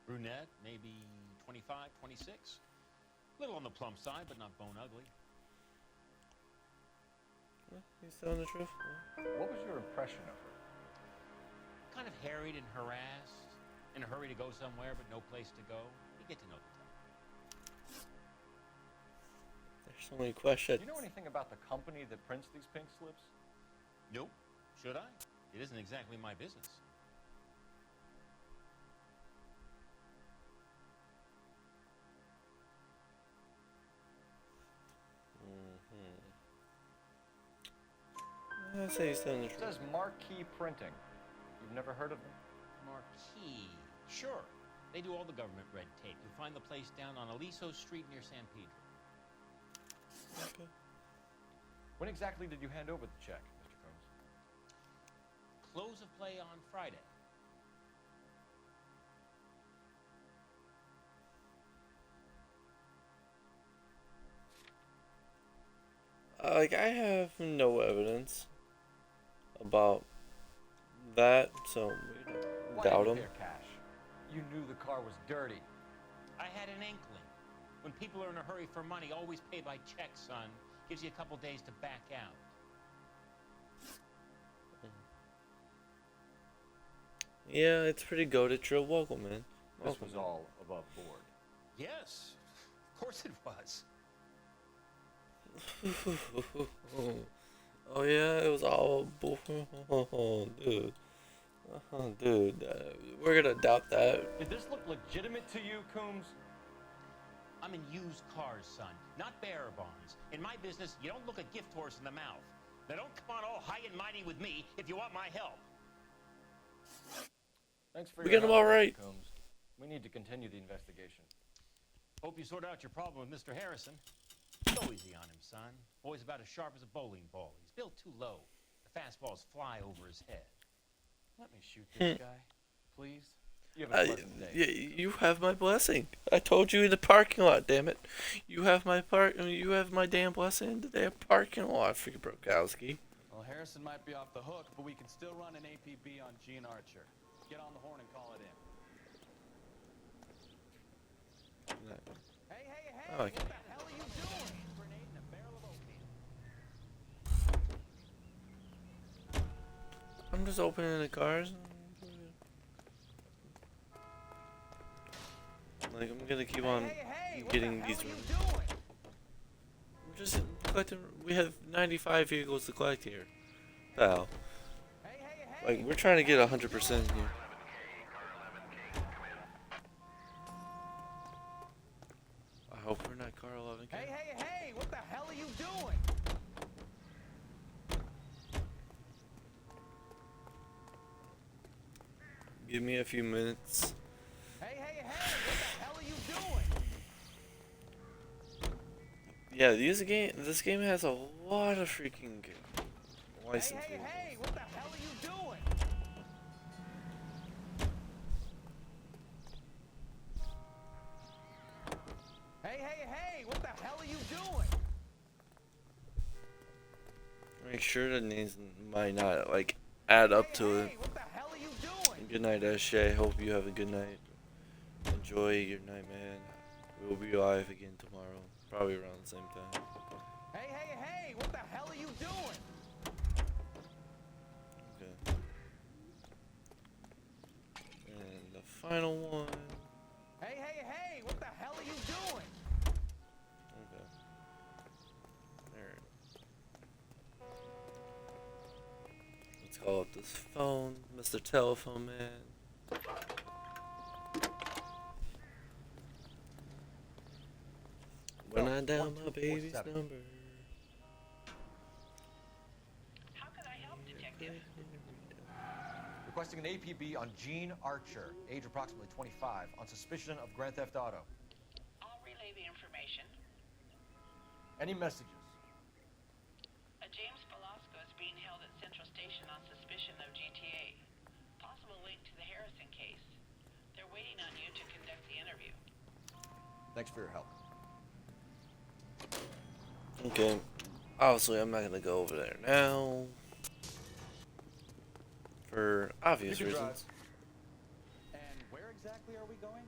Brunette, maybe 25, 26. Little on the plump side, but not bone ugly. Yeah, he's telling the truth. Yeah. What was your impression of her? Kind of harried and harassed. In a hurry to go somewhere, but no place to go. You get to know the type. So many questions. Do you know anything about the company that prints these pink slips? Nope. Should I? It isn't exactly my business. I say he's telling the It truth. says Marquee Printing. You've never heard of them? Marquee. Sure. They do all the government red tape. You'll find the place down on Aliso Street near San Pedro. Okay. When exactly did you hand over the check, Mr. Combs? Close of play on Friday. Like, I have no evidence about that, so we Why doubt didn't him. you pay cash? You knew the car was dirty. I had an inkling. When people are in a hurry for money, always pay by check, son. Gives you a couple days to back out. Yeah, it's pretty goated. You're welcome, man. This was all above board. Yes, of course it was. Oh yeah, it was all dude. Dude, we're gonna doubt that. Did this look legitimate to you, Coombs? I'm in used cars, son, not bearer bonds. In my business, you don't look a gift horse in the mouth. Now don't come on all high and mighty with me if you want my help. Thanks for We your got him help, all right. Mr. Coombs. We need to continue the investigation. Hope you sort out your problem with Mr. Harrison. Go easy on him, son. Boy's about as sharp as a bowling ball. He's built too low. The fastballs fly over his head. Let me shoot this guy, please. You have a pleasant day. Yeah, you have my blessing. I told you in the parking lot. Damn it, you have my You have my damn blessing in the damn parking lot, freaking Brokowski. Well, Harrison might be off the hook, but we can still run an APB on Gene Archer. Get on the horn and call it in. Hey, hey, hey! I like What it. the hell are you doing? Grenade and a barrel of oatmeal. I'm just opening the cars. Like, I'm gonna keep on getting these. We're just collecting. We have 95 vehicles to collect here. Pal. Like, we're trying to get 100% here. I hope we're not car 11K. Hey, hey, hey! What the hell are you doing? Give me a few minutes. Hey, hey, hey! What the hell are you doing? Yeah, this game has a lot of freaking license Hey, hey, vehicles. hey! What the hell are you doing? Hey, hey, hey! What the hell are you doing? Make sure the names might not like add up to it. Hey, what the hell are you doing? Good night, SJ. Hope you have a good night. Enjoy your night, man. We'll be live again tomorrow, probably around the same time. Hey, hey, hey! What the hell are you doing? Okay. And the final one. Hey, hey, hey! What the hell are you doing? Okay. Alright. Let's call up this phone, Mr. Telephone Man. When I dial my baby's number. How can I help, Detective? Requesting an APB on Gene Archer, age approximately 25, on suspicion of Grand Theft Auto. I'll relay the information. Any messages? A James Velasco is being held at Central Station on suspicion of GTA. Possible link to the Harrison case. They're waiting on you to conduct the interview. Thanks for your help. Okay. Obviously, I'm not gonna go over there now. For obvious reasons. And where exactly are we going?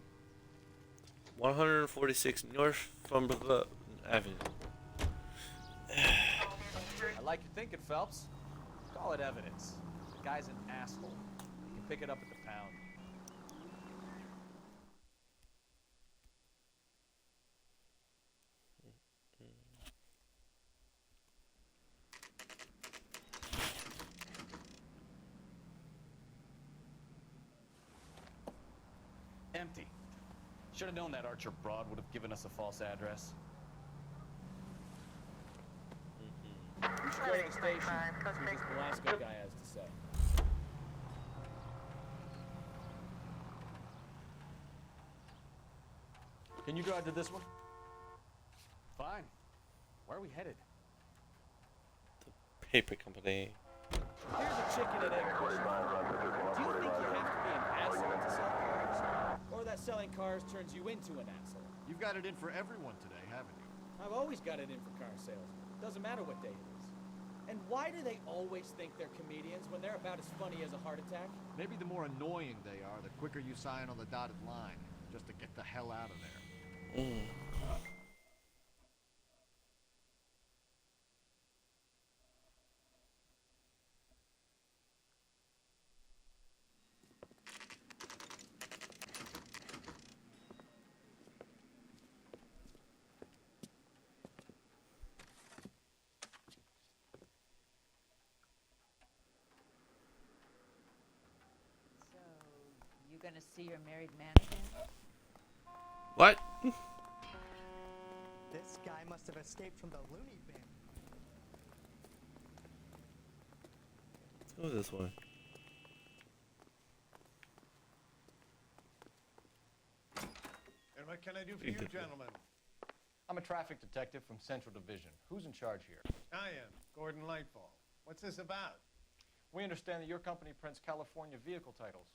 146 North Fumberville Avenue. I like your thinking, Phelps. Call it evidence. The guy's an asshole. You can pick it up at the pound. Empty. Should have known that Archer broad would have given us a false address. We should go to the station, see what this Velasco guy has to say. Can you drive to this one? Fine. Where are we headed? Paper company. Here's a chicken and egg question. Do you think you have to be an asshole to sell cars? Or that selling cars turns you into an asshole? You've got it in for everyone today, haven't you? I've always got it in for car salesmen. Doesn't matter what day it is. And why do they always think they're comedians when they're about as funny as a heart attack? Maybe the more annoying they are, the quicker you sign on the dotted line, just to get the hell out of there. You gonna see your married man again? What? This guy must have escaped from the loony bin. Let's go this way. And what can I do for you, gentlemen? I'm a traffic detective from Central Division. Who's in charge here? I am, Gordon Lightfall. What's this about? We understand that your company prints California vehicle titles.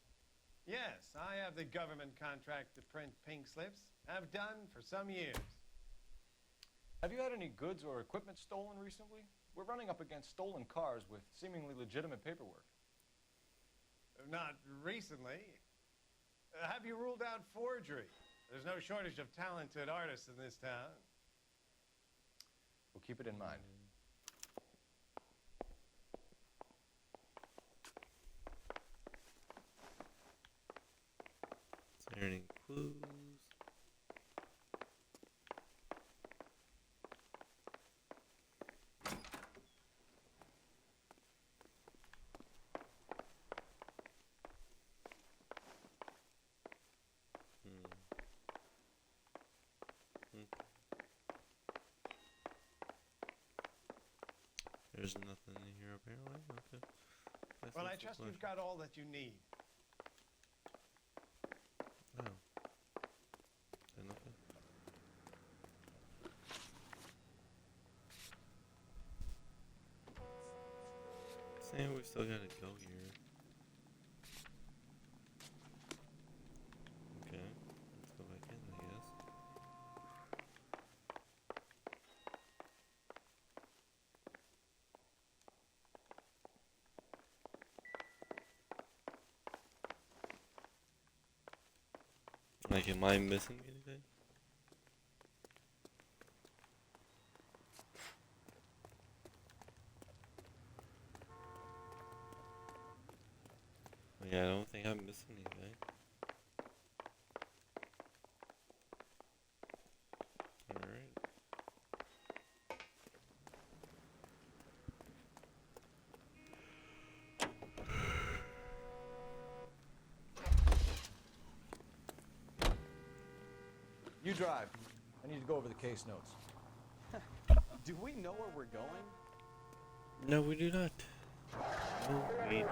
Yes, I have the government contract to print pink slips. Have done for some years. Have you had any goods or equipment stolen recently? We're running up against stolen cars with seemingly legitimate paperwork. Not recently. Have you ruled out forgery? There's no shortage of talented artists in this town. We'll keep it in mind. Is there any clues? There's nothing in here apparently. Okay. Well, I trust you've got all that you need. Oh. Is nothing? Saying we still gotta go here. Okay. Let's go back in, I guess. Like, am I missing anything? Yeah, I don't think I'm missing anything. Alright. You drive. I need to go over the case notes. Do we know where we're going? No, we do not. No, we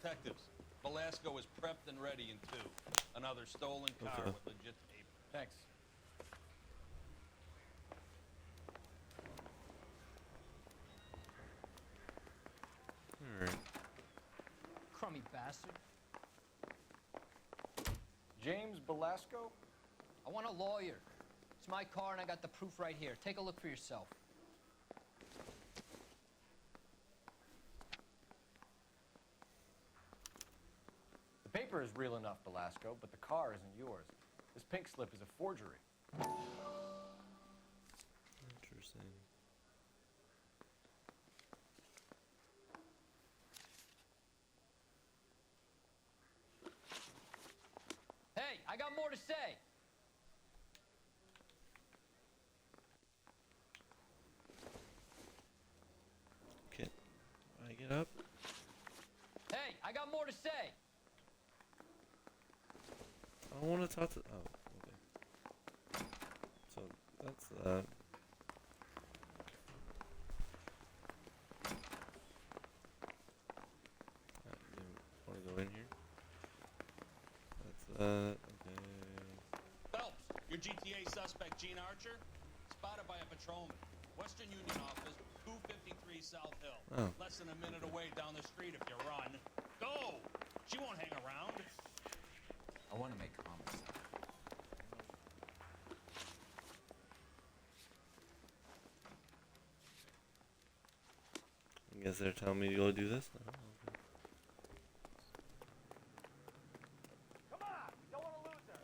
Detectives, Velasco is prepped and ready in 2. Another stolen car Okay. with legit paper. Thanks. Alright. Crummy bastard. James Velasco? I want a lawyer. It's my car and I got the proof right here. Take a look for yourself. The paper is real enough, Velasco, but the car isn't yours. This pink slip is a forgery. Interesting. got more to say. Okay. I get up. Hey, I got more to say. I don't want to talk to. Oh, okay. So that's that. You want to go in here? That's that. Okay. Phelps, your GTA suspect, Gene Archer, spotted by a patrolman. Western Union office, 253 South Hill. Oh. Less than a minute away down the street if you run. Go! She won't hang around. I want to make homicide. I guess they're telling me to go do this now. Okay. Come on! We don't want to lose her!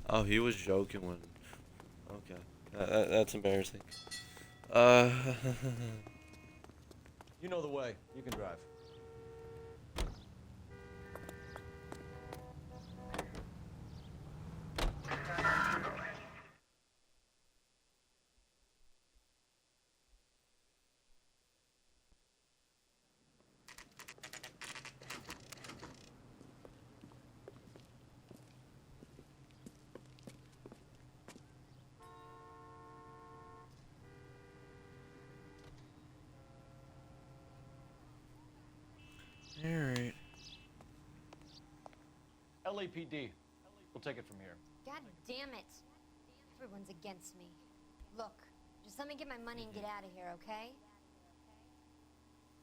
Oh, he was joking when. Okay, that's embarrassing. You know the way. You can drive. Alright. LAPD. We'll take it from here. God damn it. Everyone's against me. Look, just let me get my money and get out of here, okay?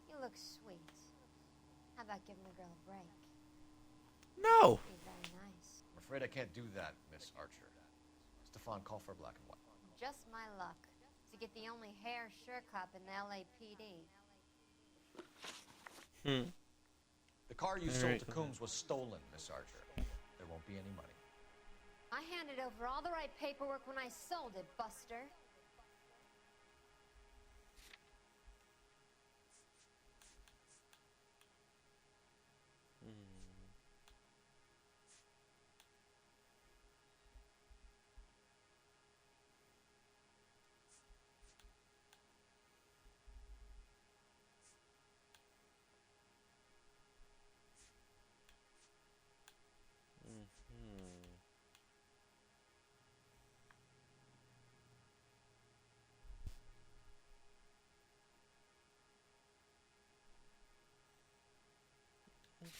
You look sweet. How about giving a girl a break? No! Be very nice. I'm afraid I can't do that, Miss Archer. Stefan, call for black and white. Just my luck to get the only hair sure cop in the LAPD. The car you All sold right, to go Coombs was stolen, Miss Archer. There won't be any money. I handed over all the right paperwork when I sold it, Buster.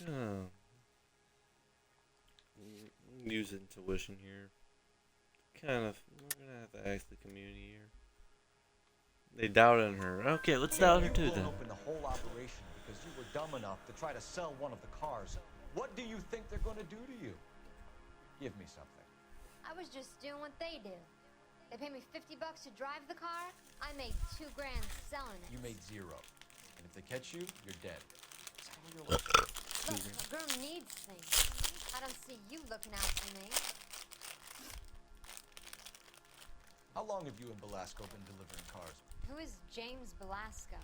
Oh. Use intuition here. Kind of. We're gonna have to ask the community here. They doubted her. Okay, let's doubt her too then. You open the whole operation because you were dumb enough to try to sell one of the cars. What do you think they're going to do to you? Give me something. I was just doing what they do. They paid me $50 to drive the car. I made $2 grand selling it. You made zero. And if they catch you, you're dead. Look, a girl needs things. I don't see you looking out for me. How long have you and Belasco been delivering cars? Who is James Belasco?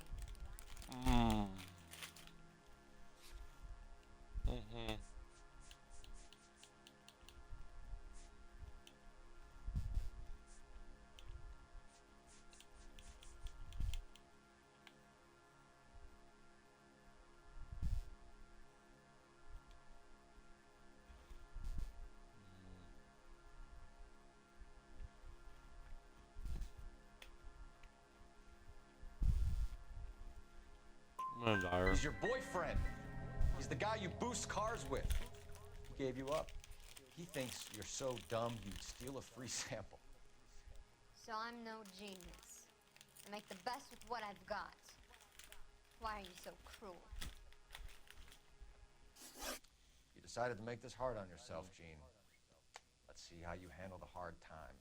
He's your boyfriend. He's the guy you boost cars with. He gave you up. He thinks you're so dumb you'd steal a free sample. So I'm no genius. I make the best with what I've got. Why are you so cruel? You decided to make this hard on yourself, Gene. Let's see how you handle the hard time.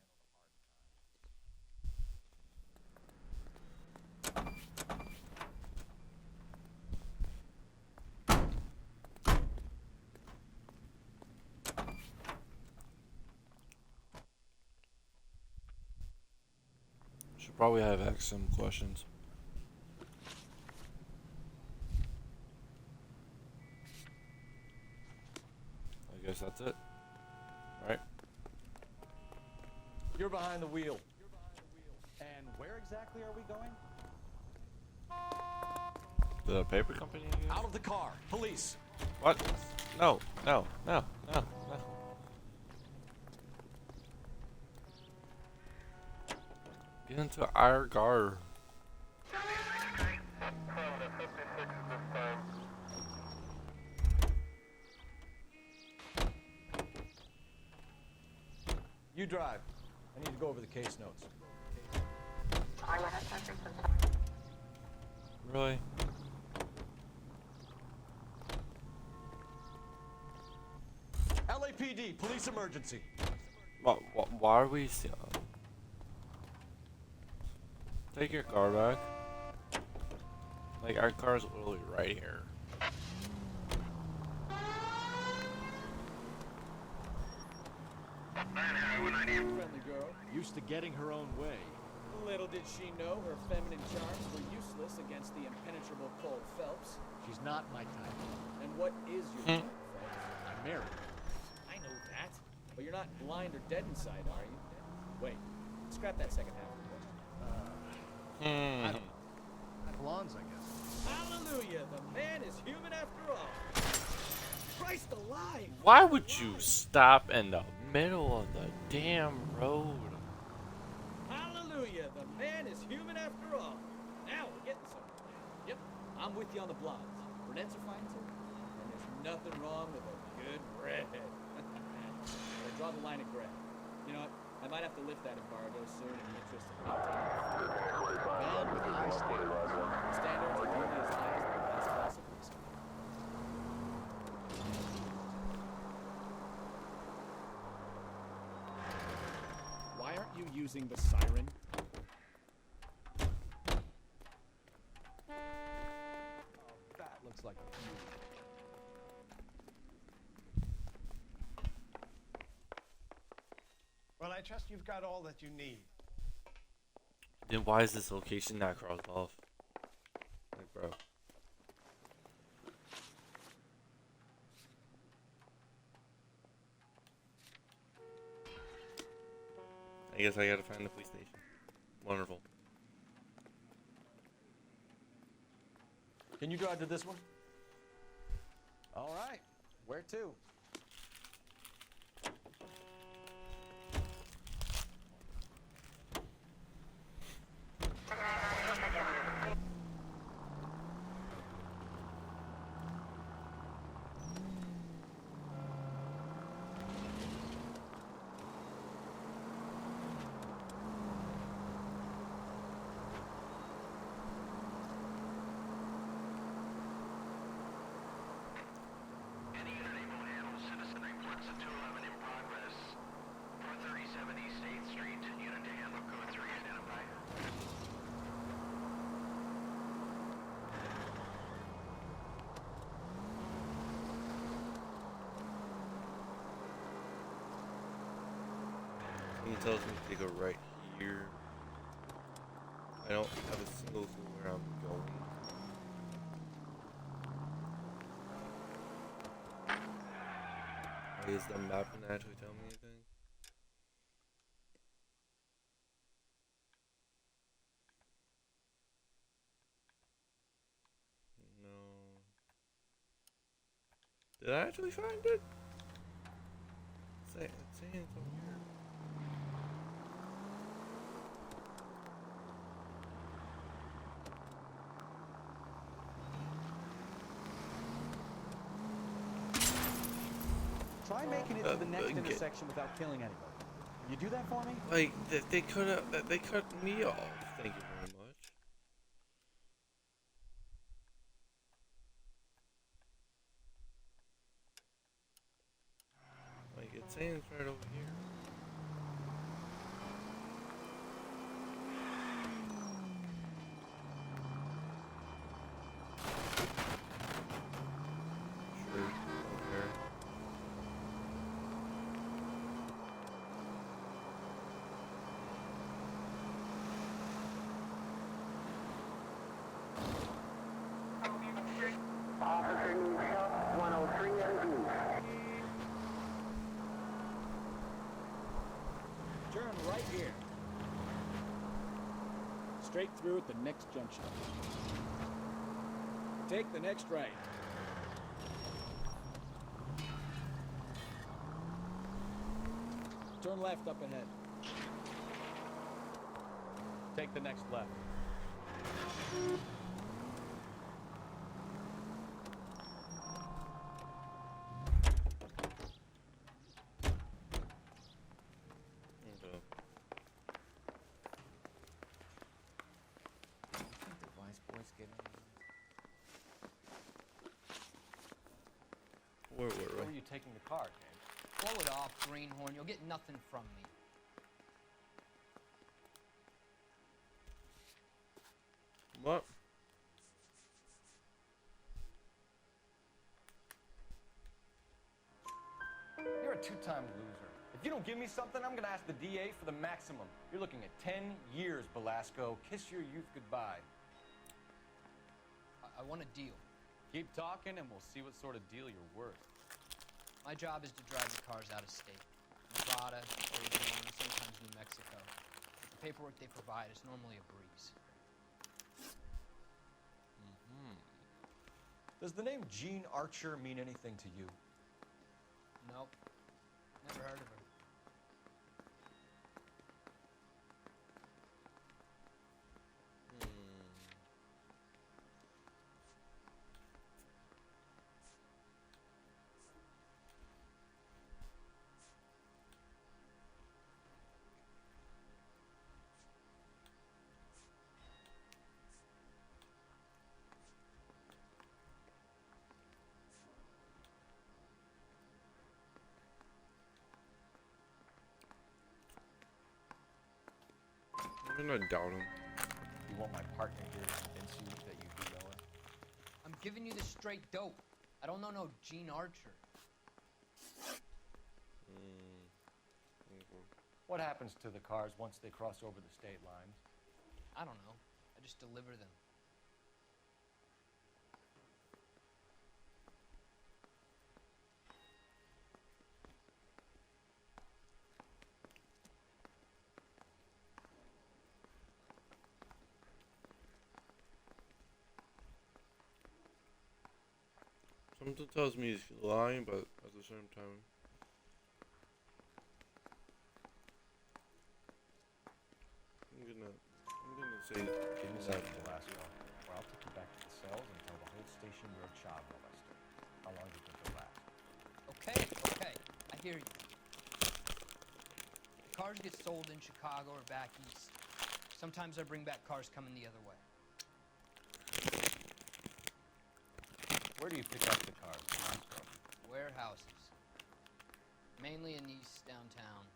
Should probably have asked some questions. that's it. Right? You're behind the wheel. And where exactly are we going? The paper company again? Out of the car. Police. What? No, no, no, no, no. Get into our car. You drive. I need to go over the case notes. Really? LAPD, police emergency. Why are we still... Take your car back. Like, our car's literally right here. Friendly girl, used to getting her own way. Little did she know her feminine charms were useless against the impenetrable Cole Phelps. She's not my type. And what is your type, Phelps? I'm married. I know that. But you're not blind or dead inside, are you? Wait, scrap that second half of the question. I don't know. Blondes, I guess. Hallelujah! The man is human after all. Christ alive! Why would you stop in the middle of the damn road? Hallelujah! The man is human after all. Now we're getting somewhere. Yep, I'm with you on the blondes. Brunettes are fine too. And there's nothing wrong with a good redhead. But I draw the line at gray. You know what? I might have to lift that embargo soon in the interest of maintaining the man with high standards. Standards are only as high as the best possible is. Why aren't you using the siren? Oh, that looks like a beauty. Well, I trust you've got all that you need. Then why is this location not crossed off? Like, bro. I guess I gotta find the police station. Wonderful. Can you drive to this one? All right. Where to? It tells me to go right here. I don't have a single clue where I'm going. Is the map gonna actually tell me anything? No. Did I actually find it? It's saying it's over here. Try making it to the next intersection without killing anybody. You do that for me? Like, they could have, they cut me off. Thank you very much. Like, it's saying it's right over here. Sure, okay. Officer needs help, 103 at East. straight through at the next junction. Take the next right. Turn left up ahead. Take the next left. Where were Where we? are you taking the car, Kane? Blow it off, Greenhorn. You'll get nothing from me. What? You're a two-time loser. If you don't give me something, I'm gonna ask the DA for the maximum. You're looking at 10 years, Belasco. Kiss your youth goodbye. I want a deal. Keep talking and we'll see what sort of deal you're worth. My job is to drive the cars out of state. Nevada, Arizona, sometimes New Mexico. But the paperwork they provide is normally a breeze. Does the name Jean Archer mean anything to you? Nope. Never heard of her. I'm gonna doubt him. You want my partner here to convince you that you do know her? I'm giving you the straight dope. I don't know no Jean Archer. What happens to the cars once they cross over the state lines? I don't know. I just deliver them. Something tells me he's lying, but at the same time. I'm gonna say Give me something, Velasco, or I'll take you back to the cells and tell the whole station you're a child molester. How long do you think it'll last? Okay. I hear you. Cars get sold in Chicago or back east. Sometimes I bring back cars coming the other way. Where do you pick up the cars, Velasco? Warehouses. Mainly in East downtown.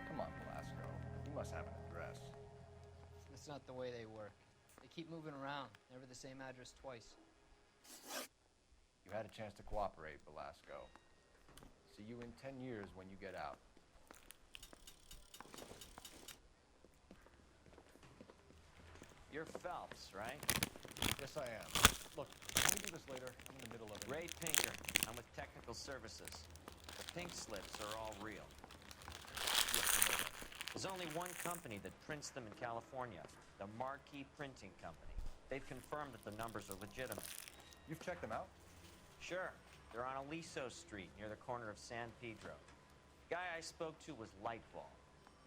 Come on, Velasco. You must have an address. That's not the way they work. They keep moving around, never the same address twice. You had a chance to cooperate, Velasco. See you in 10 years when you get out. You're Phelps, right? Yes, I am. Look, can we do this later? I'm in the middle of it. Ray Pinker. I'm with Technical Services. The pink slips are all real. Yes, I know that. There's only one company that prints them in California, the Marquee Printing Company. They've confirmed that the numbers are legitimate. You've checked them out? Sure. They're on Aliso Street, near the corner of San Pedro. The guy I spoke to was Lightball.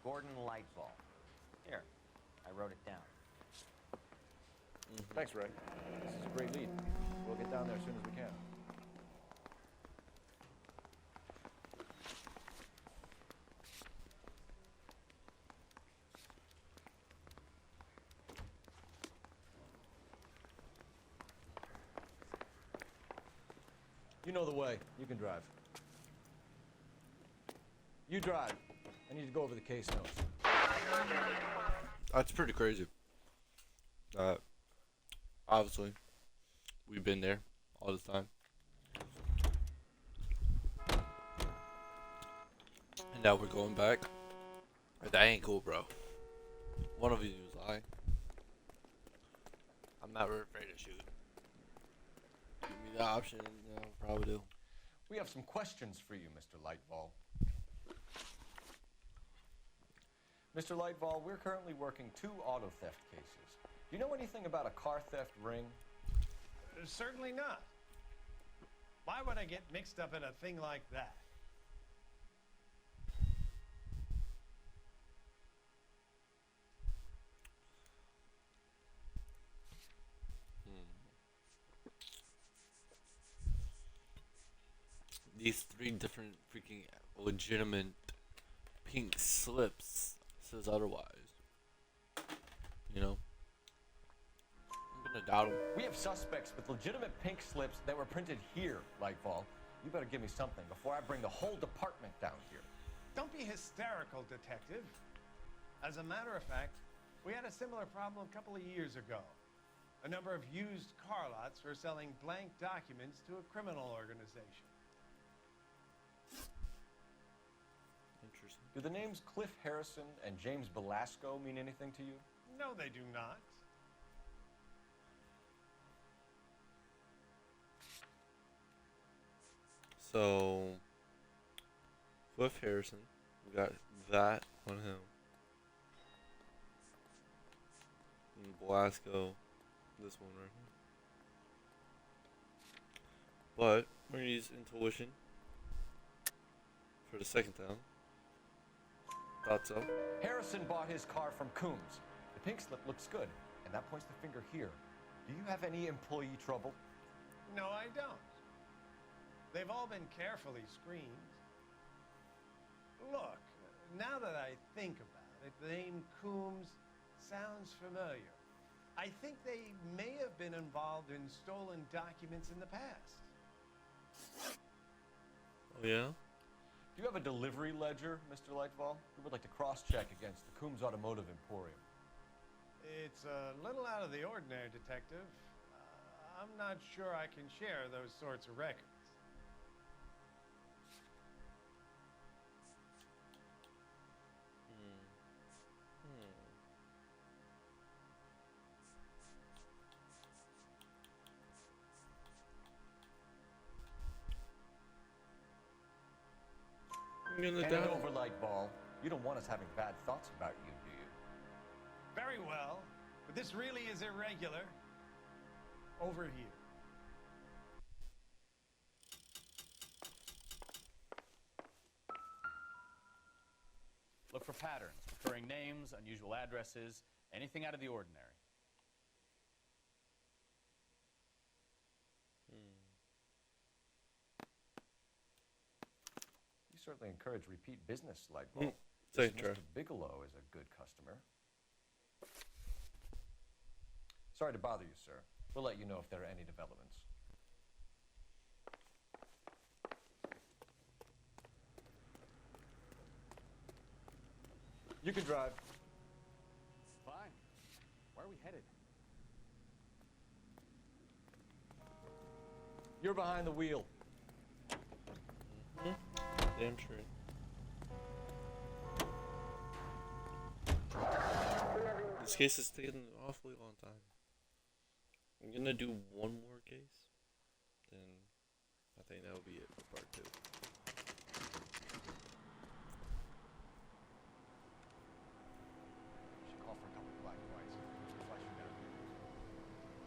Gordon Lightball. Here, I wrote it down. Thanks, Ray. This is a great lead. We'll get down there as soon as we can. You know the way. You can drive. You drive. I need to go over the case notes. That's pretty crazy. Obviously, we've been there all this time. And now we're going back. That ain't cool, bro. One of you is lying. I'm not afraid to shoot. the option, yeah, probably do. We have some questions for you, Mr. Lightball. Mr. Lightball, we're currently working 2 auto theft cases. Do you know anything about a car theft ring? Certainly not. Why would I get mixed up in a thing like that? These 3 different freaking legitimate pink slips says otherwise. You know? I'm gonna doubt them. We have suspects with legitimate pink slips that were printed here, Lightball. You better give me something before I bring the whole department down here. Don't be hysterical, Detective. As a matter of fact, we had a similar problem a couple of years ago. A number of used car lots were selling blank documents to a criminal organization. Interesting. Do the names Cliff Harrison and James Belasco mean anything to you? No, they do not. So, Cliff Harrison, we got that on him. And Belasco, this one right here. But, we're gonna use intuition for the second time. Thought so. Harrison bought his car from Coombs. The pink slip looks good, and that points the finger here. Do you have any employee trouble? No, I don't. They've all been carefully screened. Look, now that I think about it, the name Coombs sounds familiar. I think they may have been involved in stolen documents in the past. Oh, yeah? Do you have a delivery ledger, Mr. Lightfall? We would like to cross-check against the Coombs Automotive Emporium. It's a little out of the ordinary, Detective. I'm not sure I can share those sorts of records. I'm gonna Hand it doubt over, Lightball. You don't want us having bad thoughts about you, do you? Very well, but this really is irregular. Over here. Look for patterns, recurring names, unusual addresses, anything out of the ordinary. You certainly encourage repeat business, Lightball. Take Mr. care. Bigelow is a good customer. Sorry to bother you, sir. We'll let you know if there are any developments. You can drive. Fine. Where are we headed? You're behind the wheel. Damn true. This case has taken an awfully long time. I'm gonna do one more case, then I think that'll be it for part 2. Should call for a couple black and whites. Flush you down.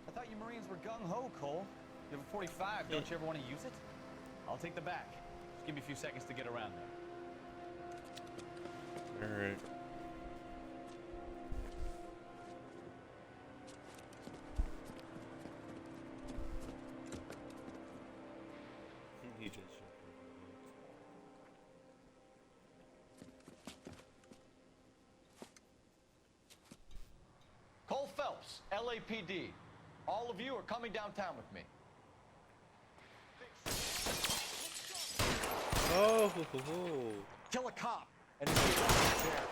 I thought you Marines were gung-ho, Cole. You have a 45, don't you ever want to use it? I'll take the back. Just give me a few seconds to get around there. Alright. He just Cole Phelps, LAPD. All of you are coming downtown with me. Oh, ho, ho, ho. Kill a cop and then get out of there.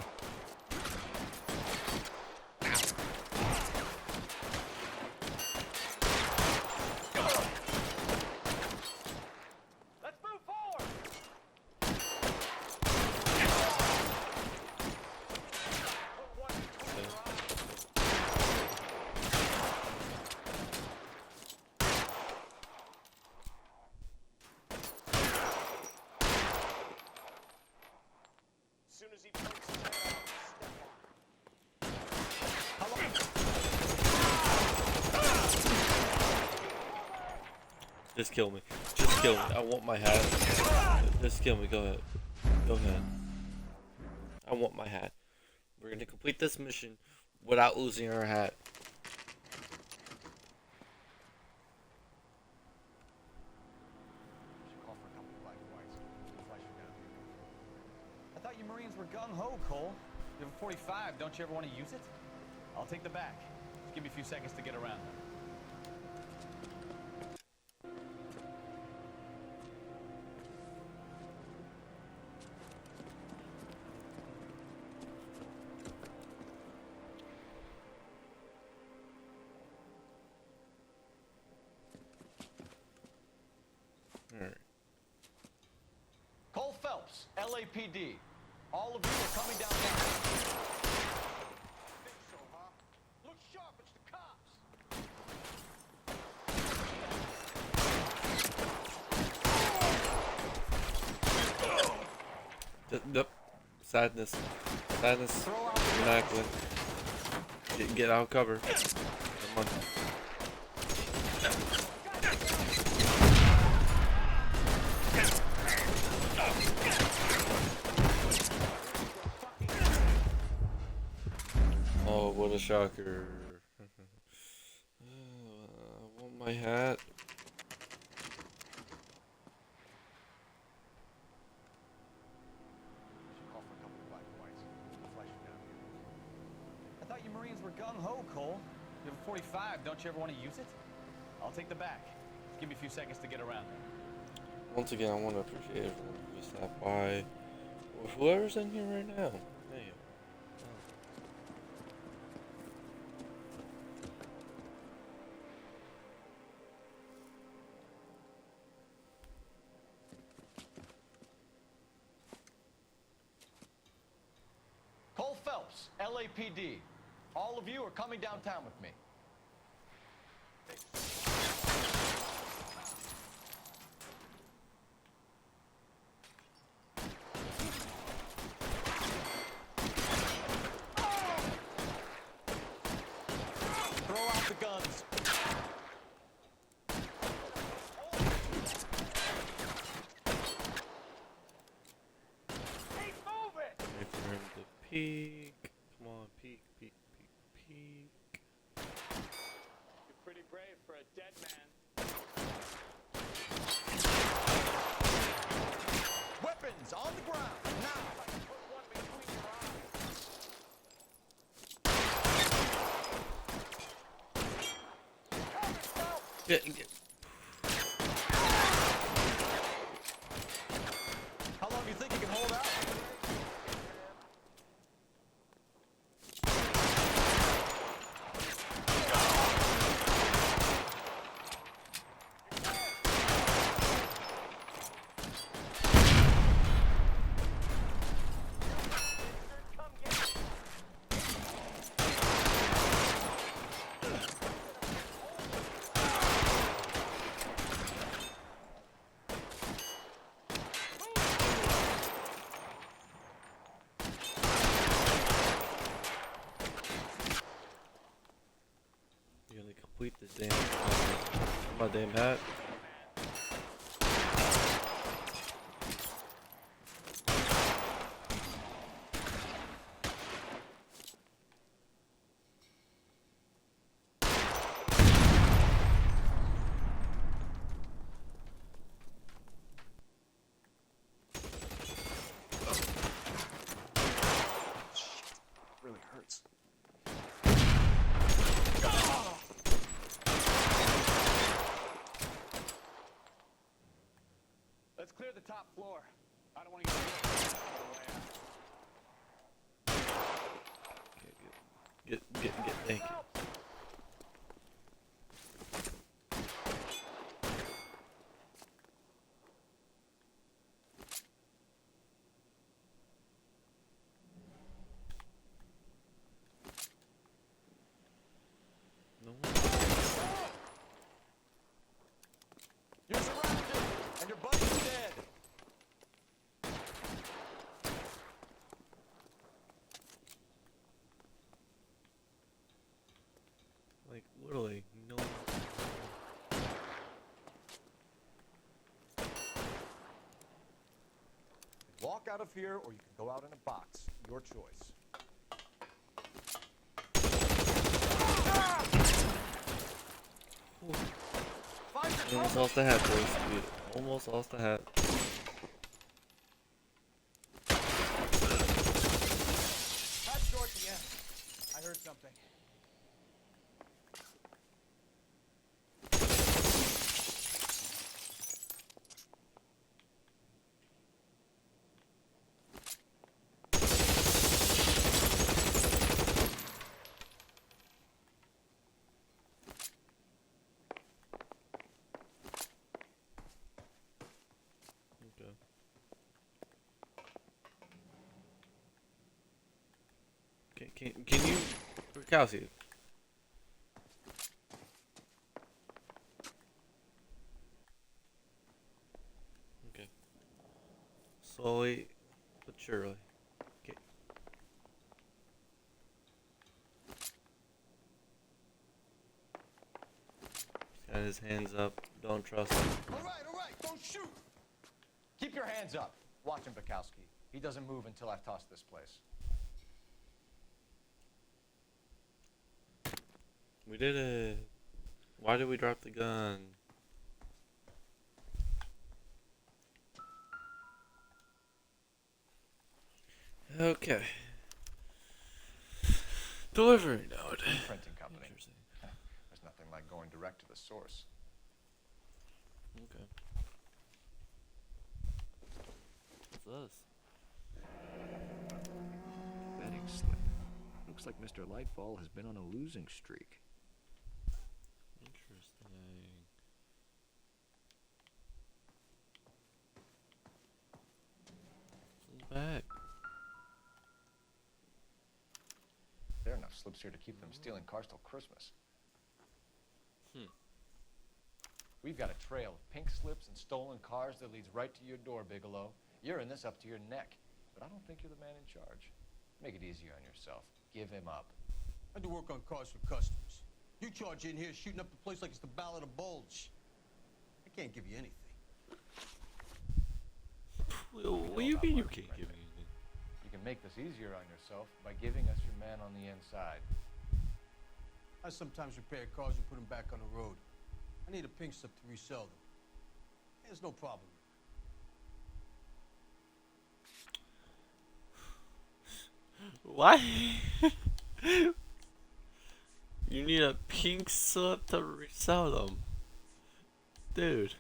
Let's move forward! Just kill me. Just kill me. I want my hat. Just kill me. Go ahead. Go ahead. I want my hat. We're gonna complete this mission without losing our hat. Call for a couple of black and whites. We'll flash you down. I thought you Marines were gung-ho, Cole. You have a 45. Don't you ever want to use it? I'll take the back. Just give me a few seconds to get around. Alright. Cole Phelps, LAPD. All of you are coming downtown. Think so, huh? Look sharp, it's the cops. Nope. Sadness. Sadness. Exactly. Get out of cover. Come on. Oh, what a shocker. I want my hat. Call for a couple of black and whites. We'll flash you down. I thought you Marines were gung-ho, Cole. You have a 45. Don't you ever want to use it? I'll take the back. Just give me a few seconds to get around. Once again, I want to appreciate everyone who stopped by. Whoever's in here right now. Hey. Cole Phelps, LAPD. All of you are coming downtown with me. Throw out the guns. Wait for him to peek. Come on, peek, peek, peek, peek. You're pretty brave for a dead man. Weapons on the ground, now! Put one between your eyes. Get. How long do you think you can hold out? You're gonna complete this damn. My damn hat. Really hurts. Let's clear the top floor. I don't want to get hit on the way out. Get, thank you. No one. You're surrounded, and your buddy's dead. walk out of here, or you can go out in a box. Your choice. Almost lost the hat, boys. Dude, almost lost the hat. Hat short again. I heard something. Can you Kelsey? Okay. Slowly but surely. Okay. He's got his hands up. Don't trust him. All right, don't shoot! Keep your hands up. Watch him, Bukowski. He doesn't move until I've tossed this place. We did it. Why did we drop the gun? Okay. Delivery node. Printing company. There's nothing like going direct to the source. Okay. What's this? Betting slip. Looks like Mr. Lightfall has been on a losing streak. Interesting. What's in the back? There are enough slips here to keep them stealing cars till Christmas. We've got a trail of pink slips and stolen cars that leads right to your door, Bigelow. You're in this up to your neck, but I don't think you're the man in charge. Make it easier on yourself. Give him up. I do work on cars for customers. You charge in here shooting up the place like it's the Ballad of Bulge. I can't give you anything. What do you mean you can't give me anything? You can make this easier on yourself by giving us your man on the inside. I sometimes repair cars and put them back on the road. I need a pink slip to resell them. There's no problem. What? You need a pink slip to resell them. Dude.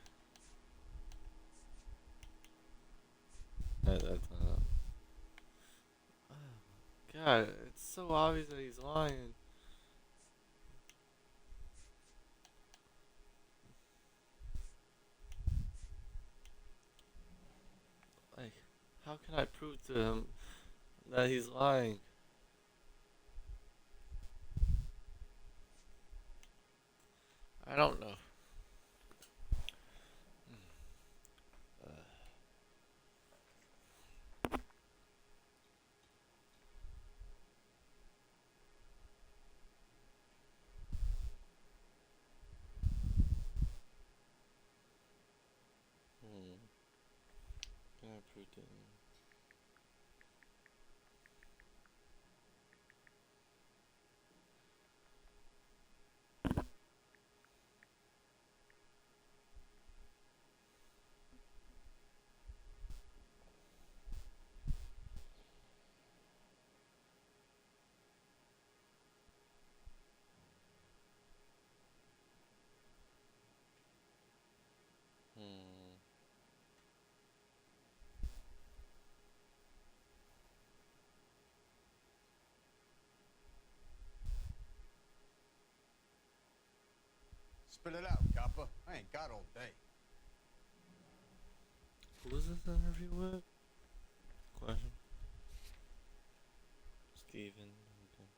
That's not. Oh, God, it's so obvious that he's lying. Like, how can I prove to him that he's lying? I don't know. Can I prove to him? Spit it out, copper. I ain't got all day. Who was this interview with? Question. Steven. Okay.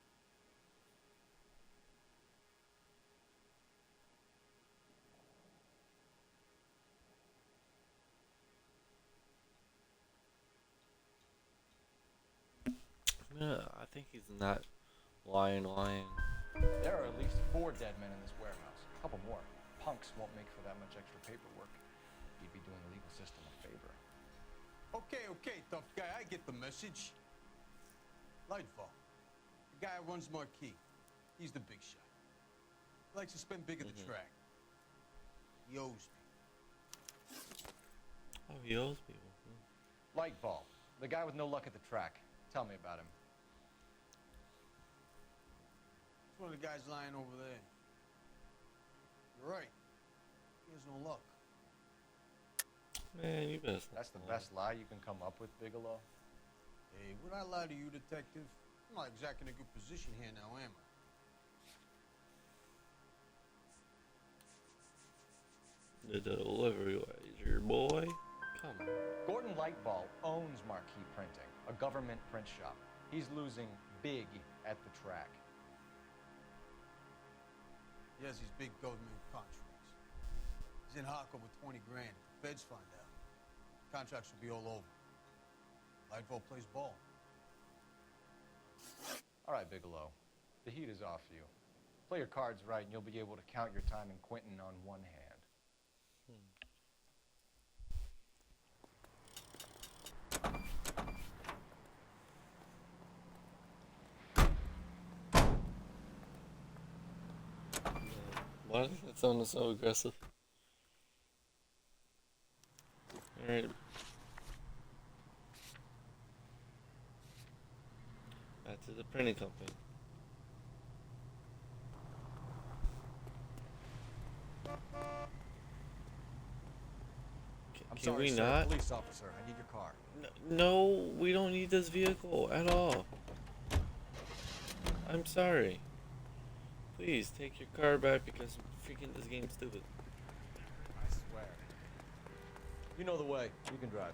Yeah, I think he's not lying. There are at least 4 dead men in this warehouse. A couple more. Punks won't make for that much extra paperwork. You'd be doing the legal system a favor. Okay, tough guy. I get the message. Lightfall. The guy who runs Marquis. He's the big shot. He likes to spend big at the track. He owes me. Oh, he owes people. Lightball, the guy with no luck at the track. Tell me about him. It's one of the guys lying over there. You're right. He has no luck. Man, you best. That's the best lie you can come up with, Bigelow? Hey, would I lie to you, detective? I'm not exactly in a good position here now, am I? The delivery wager, boy. Come on. Gordon Lightball owns Marquis Printing, a government print shop. He's losing big at the track. He has these big government contracts. He's in hock over 20 grand. If the feds find out, contracts will be all over. Lightball plays ball. All right, Bigelow. The heat is off you. Play your cards right, and you'll be able to count your time in Quentin on one hand. Why does that sound so aggressive? Alright. Back to the printing company. I'm Can sorry, we sir. not? Police officer, I need your car. No, we don't need this vehicle at all. I'm sorry. Please take your car back because freaking this game's stupid. I swear. You know the way. You can drive.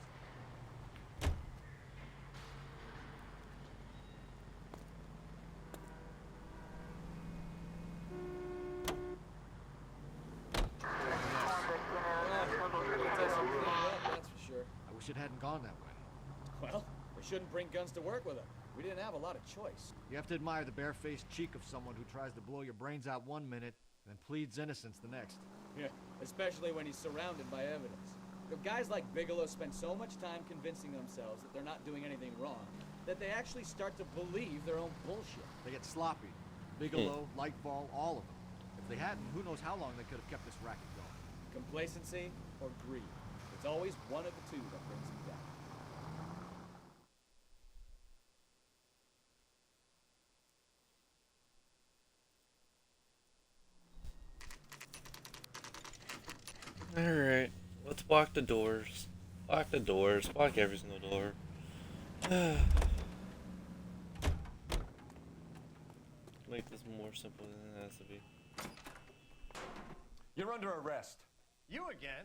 That's for sure. I wish it hadn't gone that way. Well, we shouldn't bring guns to work with them. We didn't have a lot of choice. You have to admire the barefaced cheek of someone who tries to blow your brains out one minute, then pleads innocence the next. Yeah, especially when he's surrounded by evidence. You know, guys like Bigelow spend so much time convincing themselves that they're not doing anything wrong that they actually start to believe their own bullshit. They get sloppy. Bigelow, Lightball, all of them. If they hadn't, who knows how long they could have kept this racket going. Complacency or greed. It's always one of the two that brings them down. Alright, let's block the doors. Block the doors. Block every single door. Make this more simple than it has to be. You're under arrest. You again?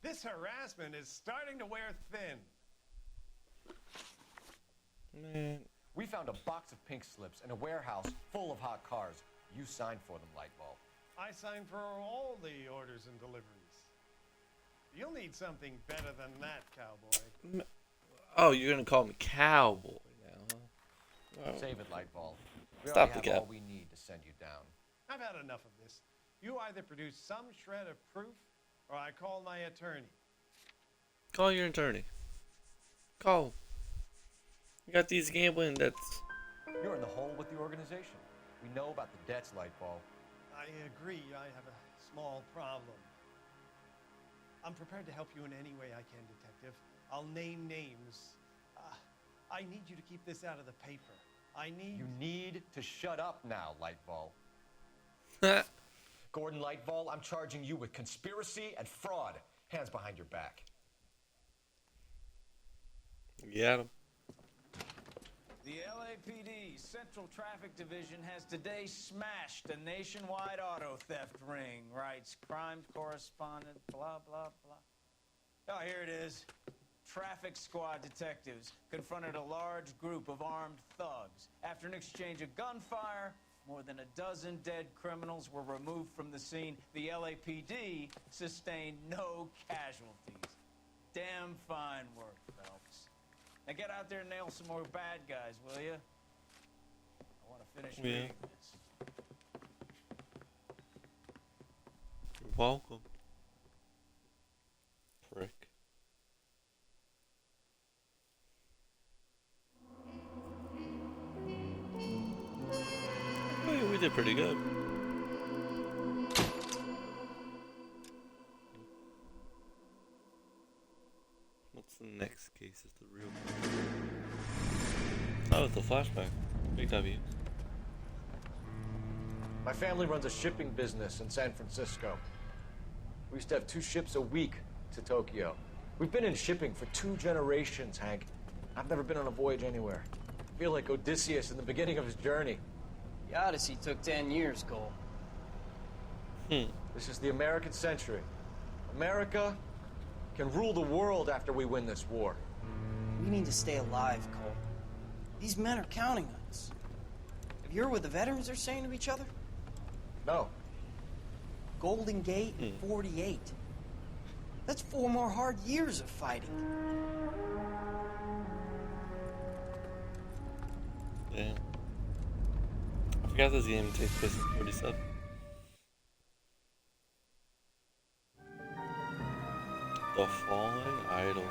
This harassment is starting to wear thin. Man. We found a box of pink slips in a warehouse full of hot cars. You signed for them, Lightball. I signed for all the orders and deliveries. You'll need something better than that, cowboy. Oh, you're gonna call me cowboy now, huh? Oh. Save it, Lightball. We Stop already the have cap. all we need to send you down. I've had enough of this. You either produce some shred of proof, or I call my attorney. Call your attorney. Call him. You got these gambling debts. You're in the hole with the organization. We know about the debts, Lightball. I agree. I have a small problem. I'm prepared to help you in any way I can, Detective. I'll name names. I need you to keep this out of the paper. You need to shut up now, Lightball. Gordon Lightball, I'm charging you with conspiracy and fraud. Hands behind your back. Got him. The LAPD Central Traffic Division has today smashed a nationwide auto theft ring, writes crime correspondent, blah, blah, blah. Oh, here it is. Traffic squad detectives confronted a large group of armed thugs. After an exchange of gunfire, more than a dozen dead criminals were removed from the scene. The LAPD sustained no casualties. Damn fine work, Phelps. Now get out there and nail some more bad guys, will you? I want to finish reading this. You're welcome. Prick. did pretty good. What's the next case? Is the real one. Oh, it's a flashback. Big W. My family runs a shipping business in San Francisco. We used to have 2 ships a week to Tokyo. We've been in shipping for 2 generations, Hank. I've never been on a voyage anywhere. I feel like Odysseus in the beginning of his journey. The Odyssey took 10 years, Cole. This is the American century. America can rule the world after we win this war. We need to stay alive, Cole. These men are counting on us. Have you heard what the veterans are saying to each other? No. Golden Gate in 48. That's 4 more hard years of fighting. Yeah. I forgot this game takes place in 47. The Fallen Idol.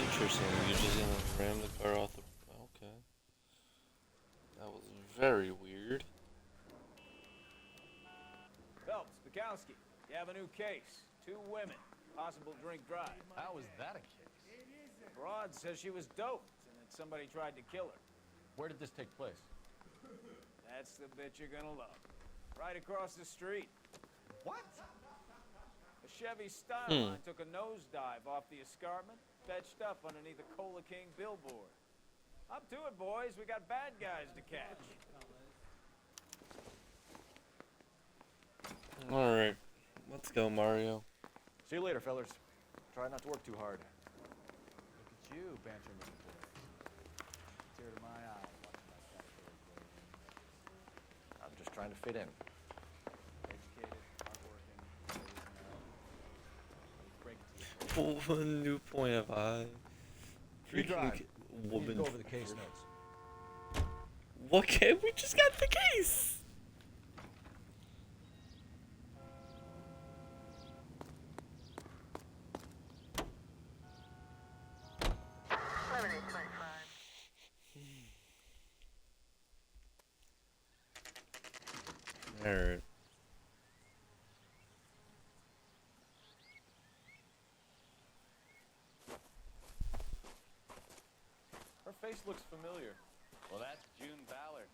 Interesting. You're just gonna ram the car off the. Okay. That was very weird. Phelps, Bukowski, you have a new case. 2 women, possible drink drive. How was that a case? Broad says she was doped and that somebody tried to kill her. Where did this take place? That's the bit you're gonna love. Right across the street. What? A Chevy Styline took a nosedive off the escarpment, fetched up underneath a Cola King billboard. Up to it, boys. We got bad guys to catch. Alright. Let's go, Mario. See you later, fellers. Try not to work too hard. Look at you, banter little boy. Tear to my eye watching my caterpillar grow. I'm just trying to fit in. Educated, hardworking, break it to you. What new point have I? You drive. Woman. Go over the case notes. What case? We just got the case! Alright. Her face looks familiar. Well, that's June Ballard,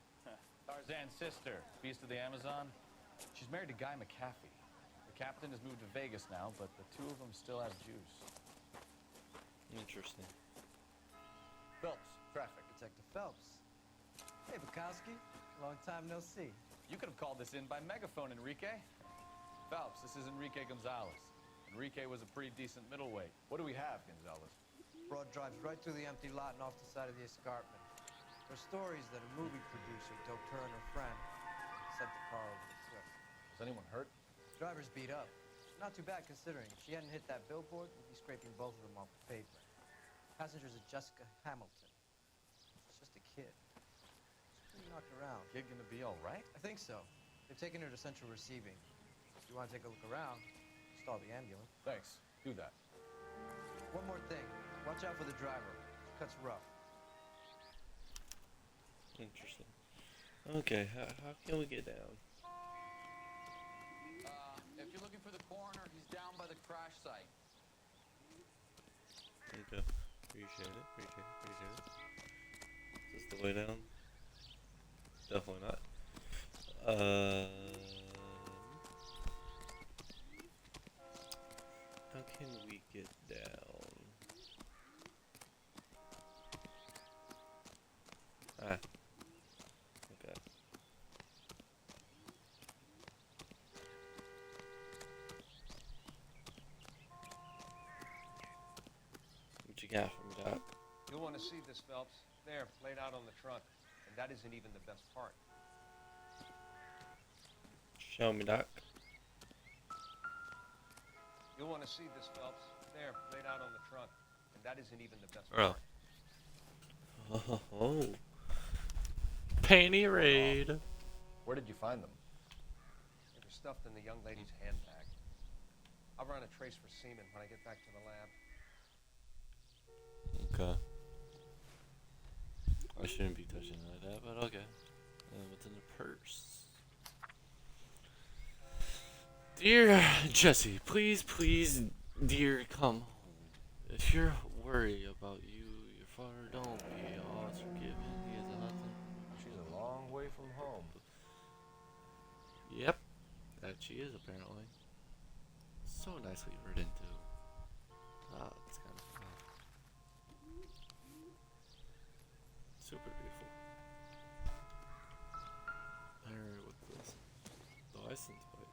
Tarzan's sister, beast of the Amazon. She's married to Guy McAfee. The captain has moved to Vegas now, but the 2 of them still have juice. Interesting. Phelps, traffic. Detective Phelps. Hey, Bukowski. Long time no see. You could have called this in by megaphone, Enrique. Phelps, this is Enrique Gonzalez. Enrique was a pretty decent middleweight. What do we have, Gonzalez? Broad drives right through the empty lot and off the side of the escarpment. There are stories that a movie producer doped her and her friend and sent the car over the cliff. Is anyone hurt? Driver's beat up. Not too bad considering. If she hadn't hit that billboard, we'd be scraping both of them off the pavement. Passenger's a Jessica Hamilton. She's just a kid. She's pretty knocked around. Kid gonna be all right? I think so. They've taken her to central receiving. If you want to take a look around, stall the ambulance. Thanks. Do that. One more thing. Watch out for the driver. She cuts rough. Interesting. Okay, how can we get down? If you're looking for the coroner, he's down by the crash site. Okay. Appreciate it. Appreciate it. Is this the way down? Definitely not. How can we get down? Ah. Okay. What you got for me, Doc? You'll want to see this, Phelps. There, laid out on the trunk. And that isn't even the best part. Show me, Doc. You'll want to see this, Phelps. There, laid out on the trunk. And that isn't even the best Oh. part. Oh. Panty raid. Where did you find them? They were stuffed in the young lady's handbag. I'll run a trace for semen when I get back to the lab. Okay. I shouldn't be touching like that, but okay. What's in the purse? Dear Jesse, please, please, dear, come home. If you're worried about your father, don't be. All is forgiven. He is a husband. She's a long way from home. Yep, that she is apparently. So nicely written too. Ah, it's kind of fun. Super beautiful. Alright, what's this? The license plate.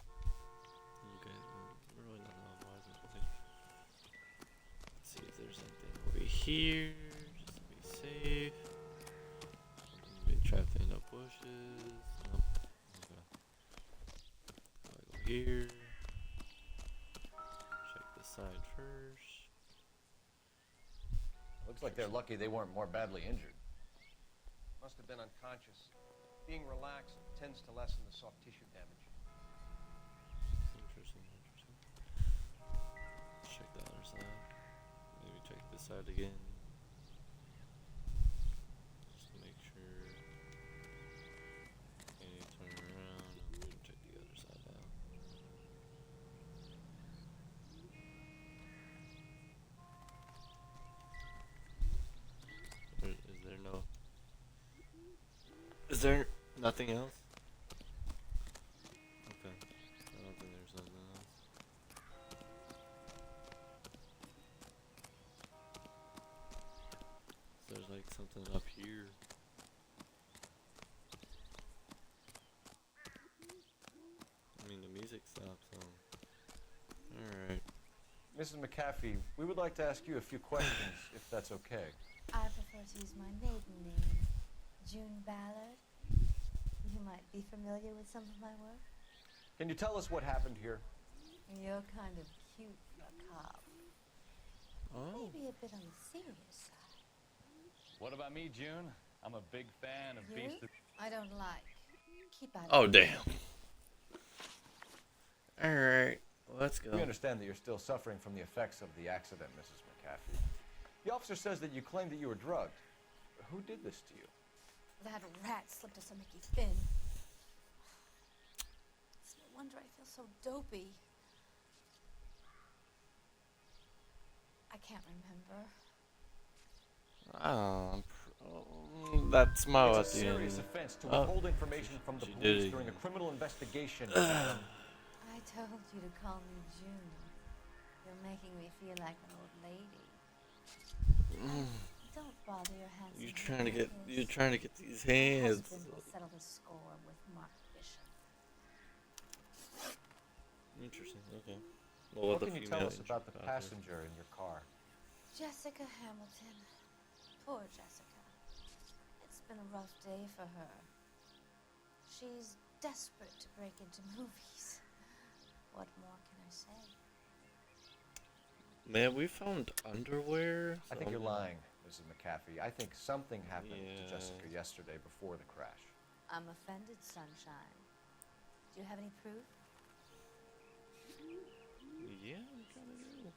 Okay, we're really not on the license plate. Let's see if there's anything over here. Just to be safe. Something being trapped in the bushes. Nope. Okay. So I go here. Check the side first. Looks like they're lucky they weren't more badly injured. Must have been unconscious. Being relaxed tends to lessen the soft tissue damage. Interesting. Check the other side. Maybe check this side again. Just to make sure. And turn around and maybe check the other side out. Is there no? Is there nothing else? Okay. I don't think there's nothing else. There's like something up here. I mean, the music stopped, so. Alright. Mrs. McAfee, we would like to ask you a few questions, if that's okay. I prefer to use my maiden name, June Ballard. You might be familiar with some of my work. Can you tell us what happened here? You're kind of cute for a cop. Oh. Maybe a bit on the serious side. What about me, June? I'm a big fan of You? Beast. I don't like. Keep out Oh, of damn. Alright, let's go. We understand that you're still suffering from the effects of the accident, Mrs. McAfee. The officer says that you claimed that you were drugged. Who did this to you? That rat slipped us a Mickey Finn. It's no wonder I feel so dopey. I can't remember. That smile at It's a the end. serious offense to withhold information from the she did police it during a again. criminal investigation, madam. I told you to call me June. You're making me feel like an old lady. Don't bother your handsome. You're trying to get these My hands. husband will settle the score with Mark Bishop. Interesting. Okay. Well, What with can the you tell female us about the interest out passenger in your car? Jessica Hamilton. Poor Jessica. It's been a rough day for her. She's desperate to break into movies. What more can I say? there. Man, we found underwear. I think you're something- lying, Mrs. McAfee. I think something happened to Yeah. Jessica yesterday before the crash. I'm offended, Sunshine. Do you have any proof? Yeah, I'm trying to do.